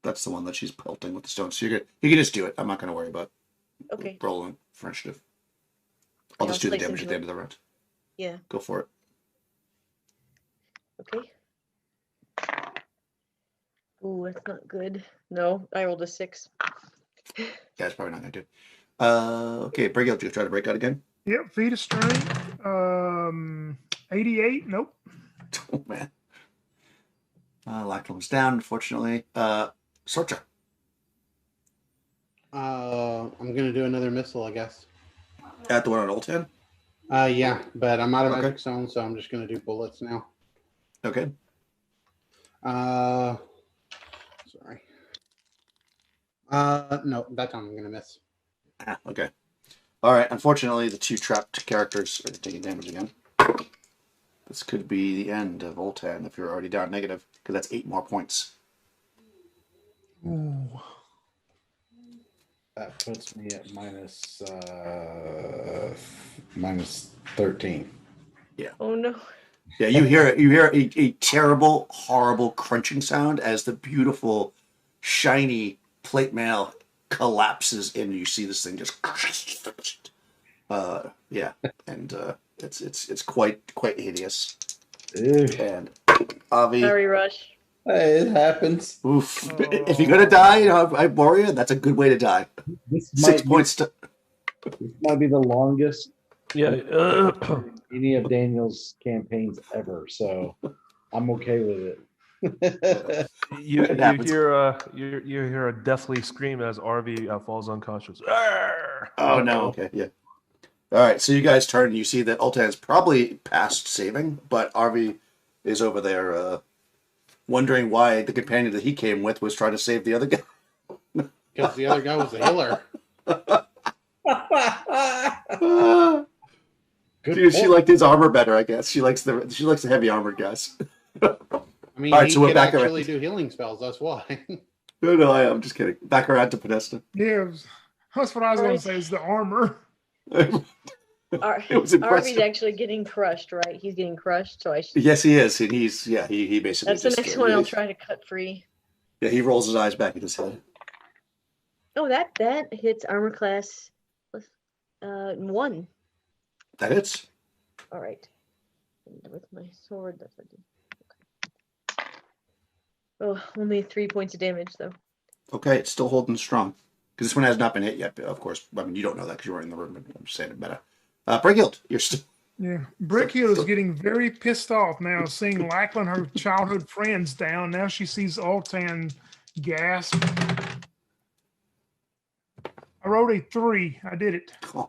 That's the one that she's pelting with the stone. So you can just do it. I'm not going to worry about rolling for initiative. I'll just do the damage at the end of the round. Yeah. Go for it. Okay. Ooh, that's not good. No, I rolled a 6. Yeah, it's probably not going to do. Okay, Brigil, you try to break out again? Yep, feat of strength. 88. Nope. Oh, man. Lactulum's down, unfortunately. Sorcha. I'm gonna do another missile, I guess. At the one on Oltan? Yeah, but I'm out of Okay. magic zone, so I'm just gonna do bullets now. Okay. Sorry. No, that time I'm gonna miss. Okay. All right. Unfortunately, the two trapped characters are taking damage again. This could be the end of Oltan if you're already down negative, because that's 8 more points. Ooh. That puts me at minus 13. Oh no. Yeah, you hear a terrible, horrible crunching sound as the beautiful, shiny plate mail collapses and you see this thing just yeah, and it's quite hideous. Ew. And Avi, Sorry, Rush. Hey, it happens. oof. If you're gonna die in Hyperborea, that's a good way to die. This 6 points to might be the longest Yeah. any of Daniel's campaigns ever, so I'm okay with it. You It happens. you hear a deathly scream as RV falls unconscious. Arr! Oh no, okay, yeah. All right, so you guys turn and you see that Ultan is probably past saving, but Arvi is over there wondering why the companion that he came with was trying to save the other guy. Because the other guy was a healer. Good Dude, she point. liked his armor better, I guess. She likes the heavy armored guys. I mean, All right, he so we're could back around. actually do healing spells. That's why. No, I'm just kidding. Back around to Podesta. Yeah, that's what I was going Alright. to say is the armor. It was impressive. Arby's actually getting crushed, right? He's getting crushed, so I should. Yes, he is, and he basically. That's the just, next one I'll try to cut free. Yeah, he rolls his eyes back in his head. Oh, that hits armor class 1. That hits. All right. And with my sword, that's what I did. Okay. Oh, only 3 points of damage though. Okay, it's still holding strong because this one has not been hit yet. But of course, I mean you don't know that because you weren't in the room. But I'm just saying it better. Brighild, you're still. Yeah, Brickhill is getting very pissed off now, seeing Lackland, her childhood friends, down. Now she sees Altan gasp. I wrote a 3. I did it. Oh,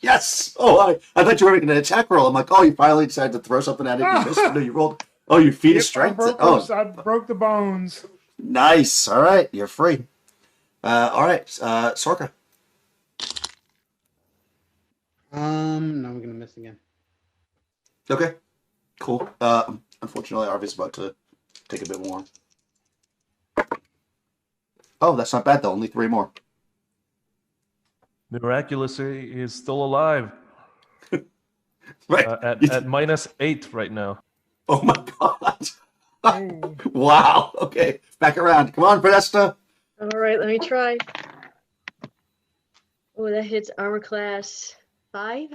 yes. Oh, I thought you were making an attack roll. I'm like, oh, you finally decided to throw something at it. You missed. No, you rolled. Oh, you feat of strength. I broke the bones. Nice. All right, you're free. All right, Sorka. No, I'm gonna miss again. Okay, cool. Unfortunately, Arvi's about to take a bit more. Oh, that's not bad though. Only 3 more. Miraculously, he's still alive. Right. At minus 8 right now. Oh my god. Oh. Wow. Okay, back around. Come on, Podesta. All right, let me try. Oh, that hits armor class 5.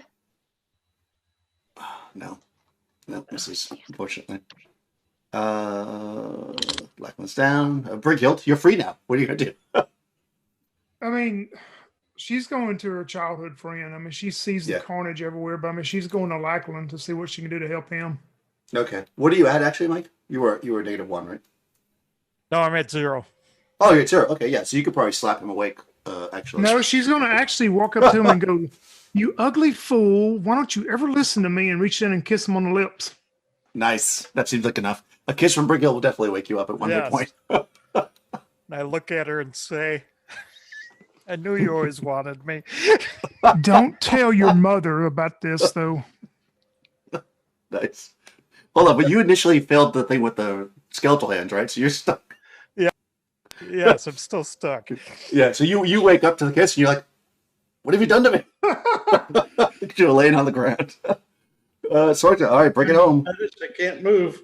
No, misses. Unfortunately. Blackman's down. Brighild, you're free now. What are you gonna do? I mean, she's going to her childhood friend. I mean, she sees the Yeah. carnage everywhere, but I mean, she's going to Lackland to see what she can do to help him. Okay. What are you at actually, Mike? You were -1, right? No, I'm at 0. Oh, you're at 0. Okay, yeah. So you could probably slap him awake. Actually. No, she's going to actually walk up to him and go, "You ugly fool! Why don't you ever listen to me?" and reach in and kiss him on the lips. Nice. That seems like enough. A kiss from Brighild will definitely wake you up at one Yes. point. And I look at her and say, I knew you always wanted me. Don't tell your mother about this, though. Nice. Hold on, but you initially failed the thing with the skeletal hands, right? So you're stuck. Yes, I'm still stuck. Yeah. So you wake up to the kiss and you're like, "What have you done to me?" You're laying on the ground. Sorta. All right, bring it home. I can't move.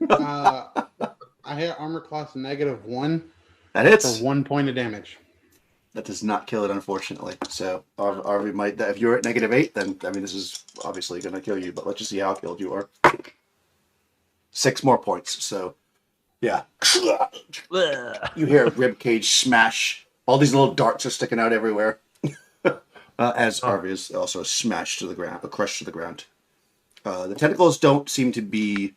I hit armor class -1 That for hits. 1 point of damage. That does not kill it, unfortunately. So Arvi might. If you're at -8, then I mean this is obviously going to kill you. But let's just see how killed you are. 6 more points. So, yeah. You hear a rib cage smash. All these little darts are sticking out everywhere. as Arvi is also smashed to the ground, crushed to the ground. The tentacles don't seem to be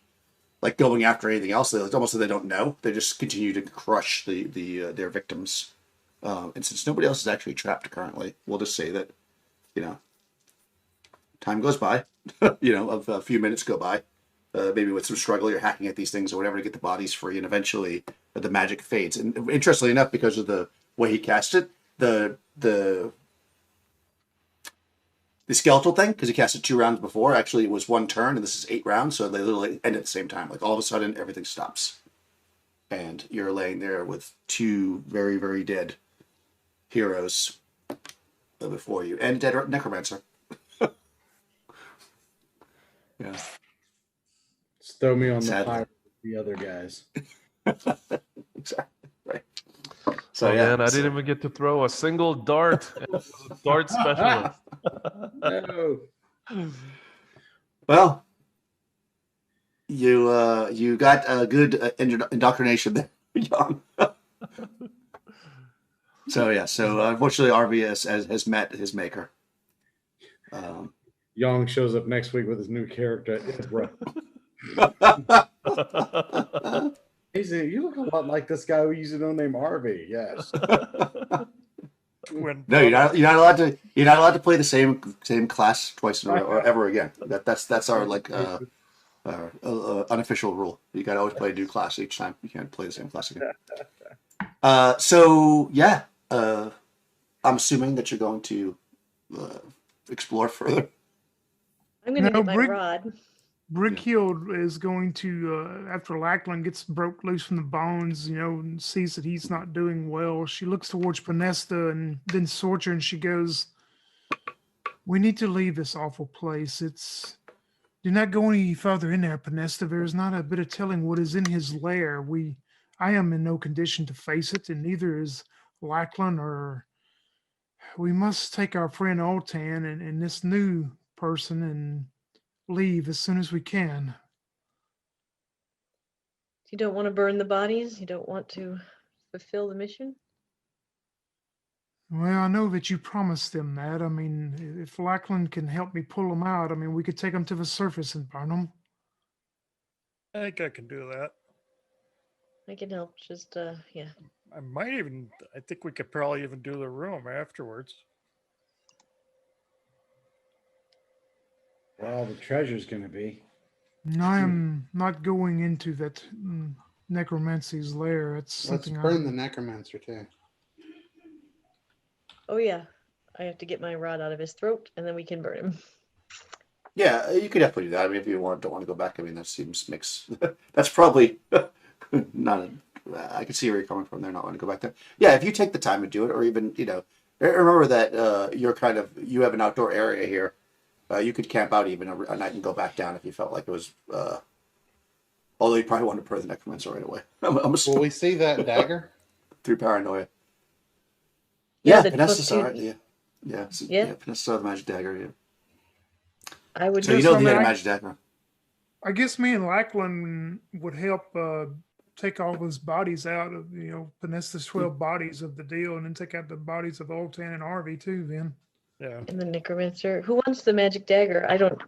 like going after anything else. It's almost like they don't know. They just continue to crush their victims. And since nobody else is actually trapped currently, we'll just say that, time goes by. A few minutes go by. Maybe with some struggle, you're hacking at these things or whatever to get the bodies free, and eventually the magic fades. And interestingly enough, because of the way he cast it, the skeletal thing, because he cast it 2 rounds before, actually it was 1 turn, and this is 8 rounds, so they literally end at the same time. Like all of a sudden, everything stops, and you're laying there with 2 very, very dead heroes before you, and dead necromancer. Yeah. Just throw me on the Sadly. pyre with the other guys. Exactly. Right. So man, I didn't even get to throw a single dart. And I was a dart specialist. No. Well, you got a good indoctrination there, young. So unfortunately, Arvi has met his maker. Young shows up next week with his new character. You look a lot like this guy who used to know name Arvi. Yes. No, you're not allowed to. You're not allowed to play the same class twice in a row or ever again. That's our unofficial rule. You got to always play a new class each time. You can't play the same class again. I'm assuming that you're going to explore further. I'm going to get my rod. Brickhill is going to, after Lackland gets broke loose from the bones, and sees that he's not doing well, she looks towards Pinesta and then Sorcher, and she goes, "We need to leave this awful place. Do not go any further in there, Pinesta. There is not a bit of telling what is in his lair. I am in no condition to face it, and neither is Lackland, or we must take our friend Altan and this new person and leave as soon as we can." You don't want to burn the bodies? You don't want to fulfill the mission? Well, I know that you promised them that. I mean, if Lackland can help me pull them out, I mean, we could take them to the surface and burn them. I think I can do that. I can help. Just, yeah. I think we could probably even do the room afterwards. Where all the treasure's going to be. I am not going into that necromancy's lair. Let's something burn the necromancer too. Oh, yeah. I have to get my rod out of his throat, and then we can burn him. Yeah, you could definitely do that. I mean, if you don't want to go back, I mean, that's probably not. I can see where you're coming from there. Not wanting to go back there. Yeah, if you take the time to do it, or even remember that you have an outdoor area here. You could camp out even a night and go back down if you felt like it was. Although you probably want to burn the necromancer right away. Will we see that dagger? Through paranoia. Yeah, Pinesta's all right. Yeah. Pinesta's the magic dagger. Yeah. I would. So you know he had a magic dagger. I guess me and Lackland would help take all those bodies out of Pinesta's 12 bodies of the deal, and then take out the bodies of Oltan and Arvi too. Then. Yeah. And the necromancer. Who wants the magic dagger? I don't.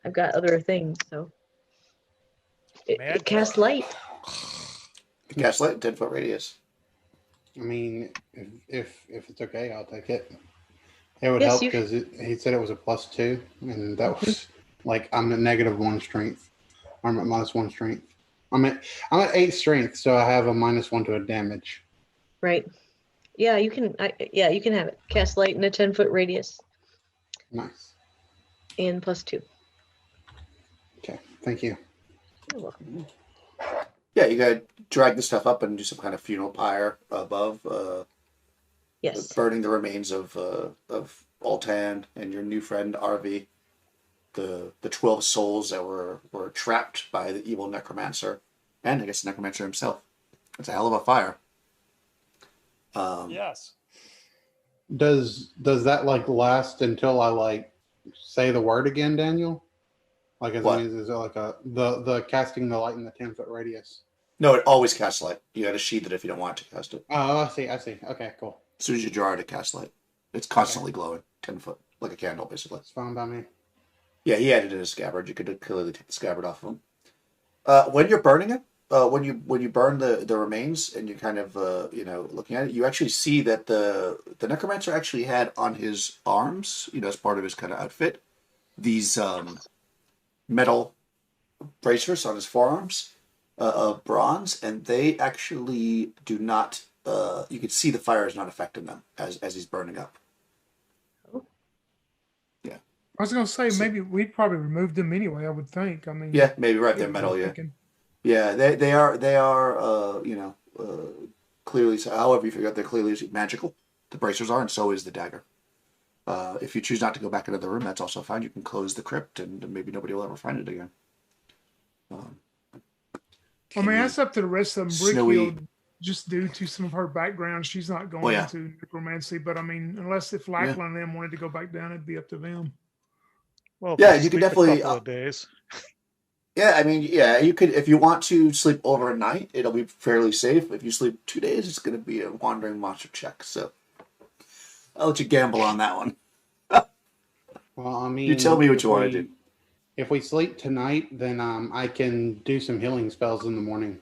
I've got other things, so. It casts light. Cast light, 10-foot radius. I mean, if it's okay, I'll take it. It would help because he said it was a +2, and that was like I'm at -1 strength. I'm at -1 strength. I'm at 8 strength, so I have a -1 to a damage. Right. Yeah, you can. You can have it. Cast light in a 10-foot radius. Nice. And +2. Okay. Thank you. You're welcome. Yeah, you gotta drag the stuff up and do some kind of funeral pyre above. Yes. Burning the remains of Altan and your new friend Arvi. The 12 souls that were trapped by the evil necromancer, and I guess the necromancer himself. It's a hell of a fire. Yes. Does that last until I say the word again, Daniel? Is it the casting the light in the 10-foot radius? No, it always casts light. You got to sheath it if you don't want to cast it. Oh, I see. Okay, cool. As soon as you draw it, it casts light. It's constantly glowing. 10 foot, like a candle, basically. That's fine by me. Yeah, he had it in his scabbard. You could clearly take the scabbard off of him. When you're burning it, when you burn the remains and you kind of looking at it, you actually see that the necromancer actually had on his arms, as part of his kind of outfit, these metal bracers on his forearms of bronze, and they actually do not. You can see the fire is not affecting them as he's burning up. I was gonna say maybe we'd probably remove them anyway. I would think. I mean, Yeah, maybe right. They're I'm metal. Yeah, thinking- yeah. They are. Clearly. So, however, you figure out they're clearly magical. The bracers are, and so is the dagger. If you choose not to go back into the room, that's also fine. You can close the crypt, and maybe nobody will ever find it again. I mean, that's up to the rest of them. Snowy- Brickfield, just due to some of her background, she's not going yeah. into necromancy. But I mean, unless if Lackland and them wanted to go back down, it'd be up to them. Well, if Yeah, you you could sleep definitely, a couple of days. Yeah, I mean, yeah, you could if you want to sleep over a night, it'll be fairly safe. If you sleep 2 days, it's going to be a wandering monster check. So I'll let you gamble on that one. Well, I mean, You tell me what if you want we- to do. If we sleep tonight, then I can do some healing spells in the morning.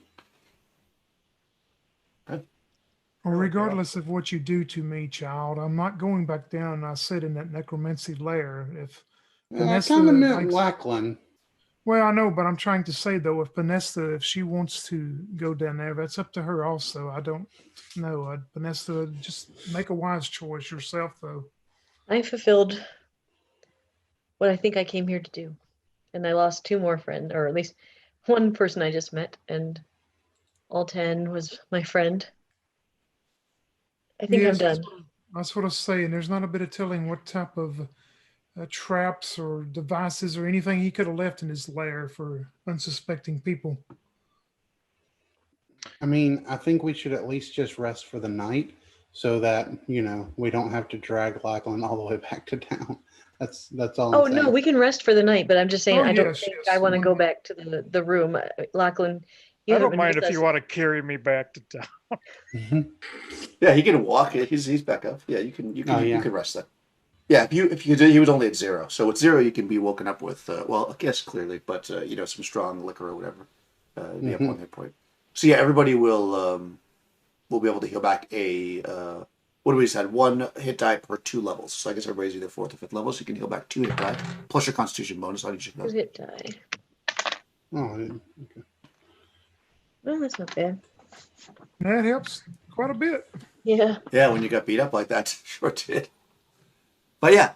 Well, regardless of what you do to me, child, I'm not going back down. I said in that necromancy lair. If I Vanessa kind of meant likes- Lackland. well, I know, but I'm trying to say though, if Vanessa, if she wants to go down there, that's up to her. Also, I don't know. Vanessa, just make a wise choice yourself, though. I fulfilled what I think I came here to do. And I lost 2 more friends, or at least one person I just met, and all 10 was my friend. I think I'm Yes, done. That's what I was saying. There's not a bit of telling what type of traps or devices or anything he could have left in his lair for unsuspecting people. I mean, I think we should at least just rest for the night so that, we don't have to drag Lackland all the way back to town. That's all I'm Oh, saying. no, we can rest for the night, but I'm just saying Oh, I don't yes, think yes. I want to go back to the room. Lachlan, you I haven't don't been mind with if us. you want to carry me back to town. Mhm. Yeah, he can walk. He's back up. Yeah, you can Oh, yeah. you can rest then. Yeah, if you did, he was only at 0. So at 0, you can be woken up with I guess clearly, but some strong liquor or whatever. Be up 1 hit point. So yeah, everybody will be able to heal back a what do we decide? 1 hit die per 2 levels. So I guess everybody's either 4th or 5th level, so you can heal back 2 hit die plus your Constitution bonus on each of Who them. hit die? Oh, okay. Well, that's not bad. That helps quite a bit. Yeah. Yeah, when you got beat up like that, sure did. But yeah,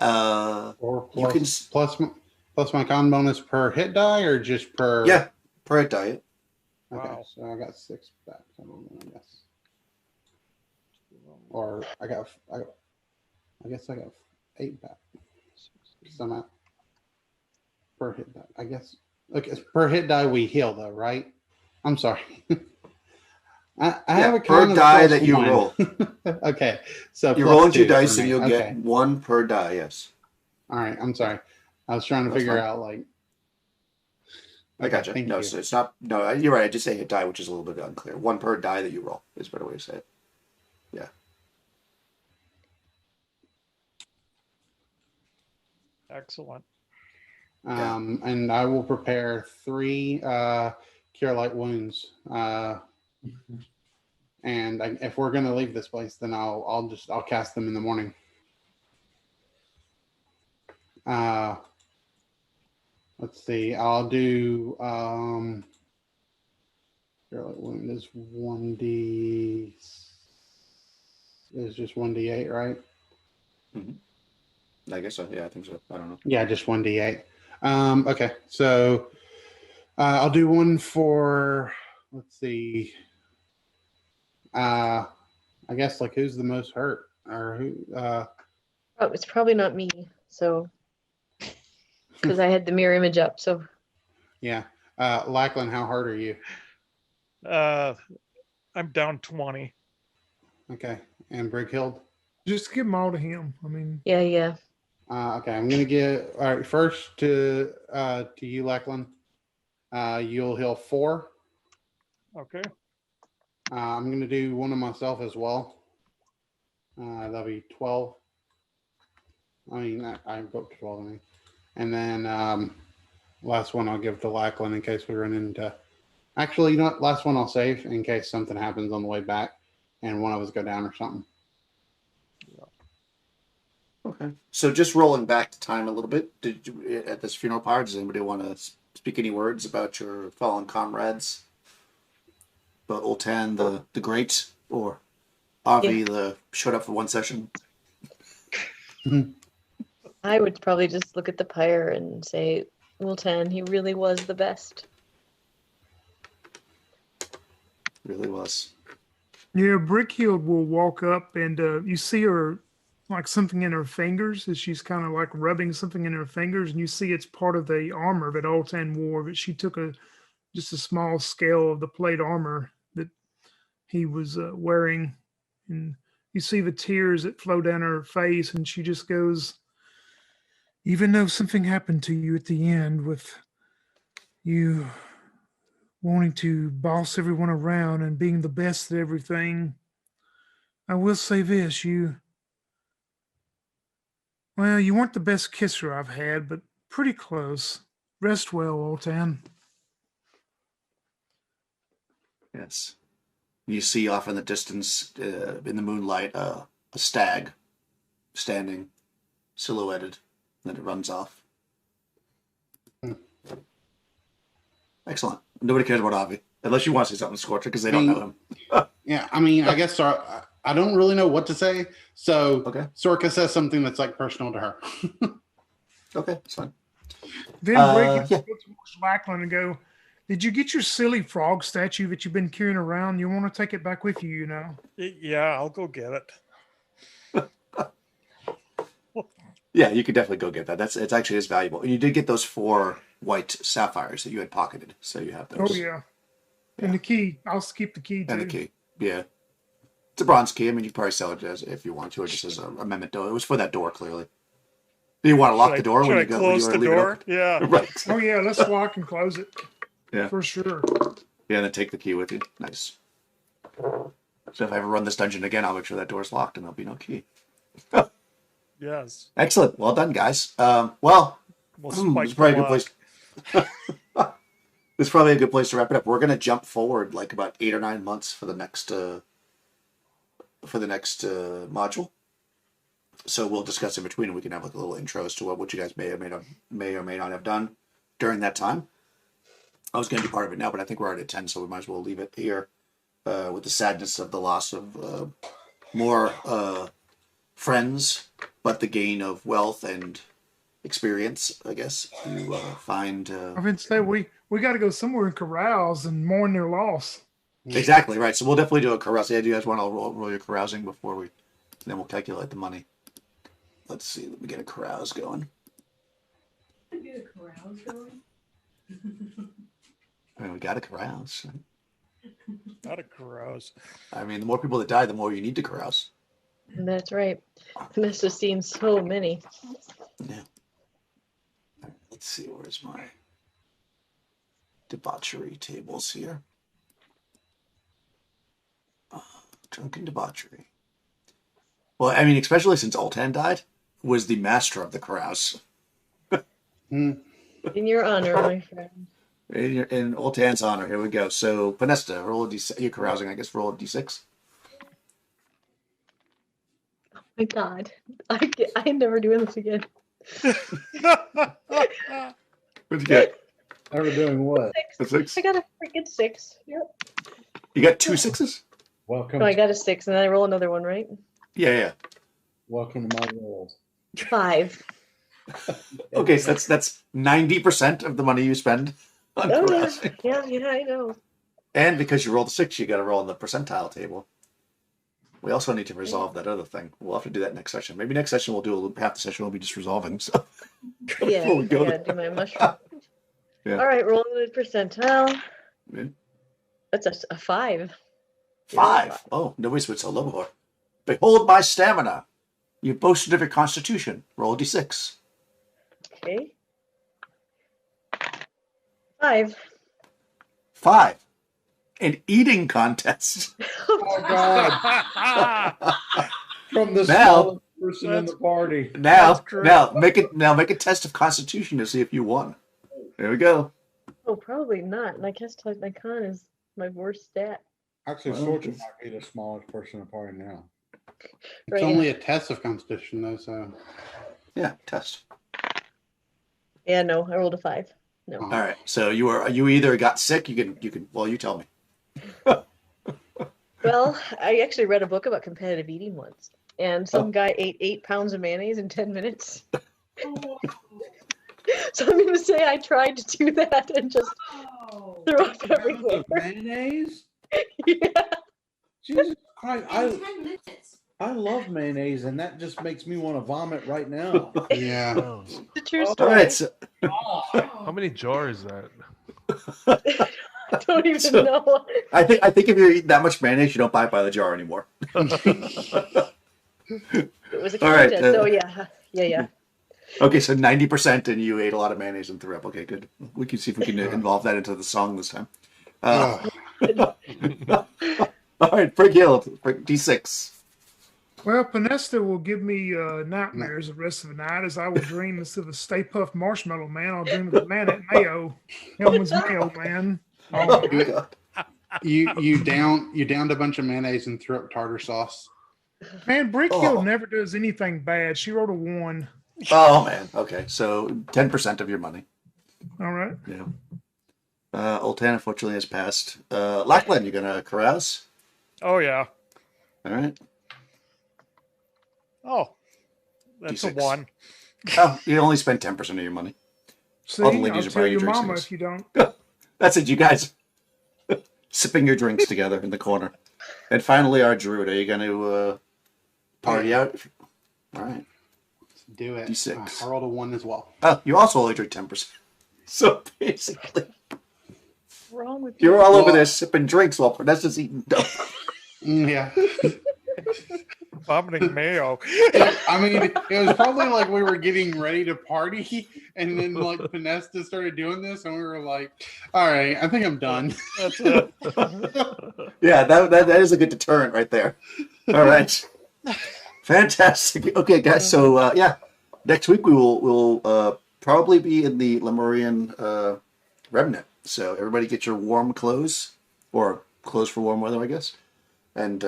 Or you can plus my con bonus per hit die or just per? yeah per hit die. Okay, Wow. so I got 6 back. I guess. Or I guess I got 8 back. So I'm at per hit die. I guess. Okay, per hit die we heal though, right? I'm sorry. I have a per con of die plus that you 1. roll. Okay, so You're plus rolling 2 2 for dice and me. you'll Okay. get 1 per die. Yes, All right, I'm sorry. I was trying to That's figure fine. out like. I gotcha. Thank No, you. so it's not. No, you're right. I just say hit die, which is a little bit unclear. 1 per die that you roll is a better way to say it. Yeah. Excellent. And I will prepare 3 cure light wounds. And if we're gonna leave this place, then I'll cast them in the morning. Let's see. I'll do cure light wound is 1d. Is just 1d8, right? I guess so. Yeah, I think so. I don't know. Yeah, just 1d8. Okay, so I'll do one for. Let's see. I guess like who's the most hurt or who? Oh, it's probably not me. So, because I had the mirror image up. So, Yeah, Lackland, how hurt are you? I'm down 20. Okay, and Brighild. Just give them all to him. I mean, yeah. Okay, I'm gonna get all right. First to you, Lackland. You'll heal 4. Okay. I'm gonna do one of myself as well. That'll be 12. I mean, I invoked 12 of me. And then last one I'll give to Lachlan in case we run into. Actually, you know what? Last one I'll save in case something happens on the way back and one of us go down or something. Okay. So just rolling back to time a little bit, did you, at this funeral pyre, does anybody want to speak any words about your fallen comrades? About Oltan the Great, or Avi the showed up for one session? I would probably just look at the pyre and say, Wiltan, he really was the best. Really was. Yeah, Brickhield will walk up and you see her like something in her fingers as she's kind of like rubbing something in her fingers, and you see it's part of the armor that Oltan wore, but she took just a small scale of the plate armor that he was wearing, and you see the tears that flow down her face, and she just goes, even though something happened to you at the end with you wanting to boss everyone around and being the best at everything, I will say this, well, you weren't the best kisser I've had, but pretty close. Rest well, Oltan. Yes. You see off in the distance, in the moonlight, a stag standing, silhouetted. Then it runs off. Excellent. Nobody cares about Avi. Unless you want to say something, Scorcher, because they don't know him. Yeah, I mean, I guess I don't really know what to say. So Okay. Sorka says something that's like personal to her. Okay, that's fine. Then Yeah. go towards Lachlan and go, did you get your silly frog statue that you've been carrying around? You want to take it back with you, you know? Yeah, I'll go get it. Yeah, you could definitely go get that. It's actually as valuable. And you did get those 4 white sapphires that you had pocketed, so you have those. Oh, yeah. And the key. I'll keep the key, too. And the key. Yeah. It's a bronze key. I mean, you could probably sell it as if you want to, or just as a memento. It was for that door, clearly. Do you want to lock the door when you go? Close the door? Yeah. Right. Oh, yeah, let's lock and close it. Yeah. For sure. Yeah, and then take the key with you. Nice. So if I ever run this dungeon again, I'll make sure that door's locked and there'll be no key. Yes. Excellent. Well done, guys. Well, it's probably a good place. This is probably a good place to wrap it up. We're going to jump forward like about 8 or 9 months for the next module. So we'll discuss in between, and we can have like a little intro as to what you guys may or may not have done during that time. I was going to be part of it now, but I think we're already at 10, so we might as well leave it here with the sadness of the loss of more friends, but the gain of wealth and experience, I guess. You find... I would say we got to go somewhere and carouse and mourn their loss. Exactly, right. So we'll definitely do a carouse. Yeah, do you guys want to roll your carousing before then we'll calculate the money. Let's see, let me get a carouse going. Get a carouse going? I mean, we got to carouse. Not a carouse. I mean, the more people that die, the more you need to carouse. That's right. Must have seen so many. Yeah. All right, let's see, where's my debauchery tables here? Drunken debauchery. Well, I mean, especially since Oltan died, was the master of the carouse. In your honor, my friend. In Oltan's honor, here we go. So, Panesta, roll a d6. You're carousing, I guess. Roll a d6. Oh my God, I never doing this again. What'd you get? Ever doing what? A 6? I got a freaking 6. Yep. You got 2 6s? Welcome. No, I got a 6, and then I roll another one, right? Yeah. Welcome to my world. 5. Okay, so that's 90% of the money you spend on Oh carousing. yeah, I know. And because you rolled a 6, you got to roll on the percentile table. We also need to resolve that other thing. We'll have to do that next session. Maybe next session we'll do half the session will be just resolving. So Yeah, before we go I gotta do my mushroom. Yeah. All right, roll the percentile. Yeah. That's a 5. 5. Oh, nobody's been so low before. Behold my stamina. You boasted of your constitution. Roll a d6. Okay. 5. 5. An eating contest. Oh God! From the Now- person in That's- the party. Now, That's great. make a test of Constitution to see if you won. There we go. Oh, probably not. My my con is my worst stat. Actually, Well, Sorcha it's- might be the smallest person in the party now. It's Right, only a test of Constitution, though. So Yeah, test. Yeah, no, I rolled a 5. No. All right. So you either got sick. You can. Well, you tell me. Well, I actually read a book about competitive eating once, and some guy ate 8 pounds of mayonnaise in 10 minutes. So I'm going to say I tried to do that and just threw up everywhere. Mayonnaise? Yeah. Jesus Christ. 10 minutes. I love mayonnaise, and that just makes me want to vomit right now. yeah, Oh, It's a true All story. right. So, how many jars is that? I don't even So- know. I think if you're eating that much mayonnaise, you don't buy it by the jar anymore. It was a All right, contest. So yeah. Okay, so 90%, and you ate a lot of mayonnaise and threw up. Okay, good. We can see if we can involve that into the song this time. Ugh. All right, Brig Hill, D6. Well, Panesta will give me nightmares the rest of the night as I will dream instead of a Stay Puft Marshmallow Man. I'll dream of the man at Mayo. Hellman's Mayo Man. Oh, God. you downed a bunch of mayonnaise and threw up tartar sauce. Man, Brickhill Oh. never does anything bad. She wrote a 1. Oh, man. Okay, so 10% of your money. All right. Yeah. Oltan, unfortunately, has passed. Lachlan, you going to carouse? Oh yeah. All right. Oh, that's D6. a 1. Oh, you only spend 10% of your money. See, All the ladies I'll are tell buying your drinks mama things. if you don't. That's it, you guys. Sipping your drinks together in the corner. And finally, our druid. Are you going to party out? All right. Let's do it. D6. I rolled a 1 as well. Oh, you also only drink 10%. So basically, What's wrong with you? you're all over Well- there sipping drinks while Vanessa's eating dough. Yeah. Vomiting mayo. I mean, it was probably like we were getting ready to party, and then like Panesta started doing this, and we were like, "All right, I think I'm done." That's it. Yeah, that is a good deterrent right there. All right. Fantastic. Okay, guys. So yeah, next week we'll probably be in the Lemurian remnant. So everybody get your warm clothes or clothes for warm weather, I guess. And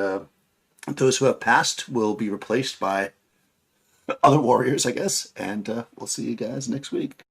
those who have passed will be replaced by other warriors, I guess. And we'll see you guys next week.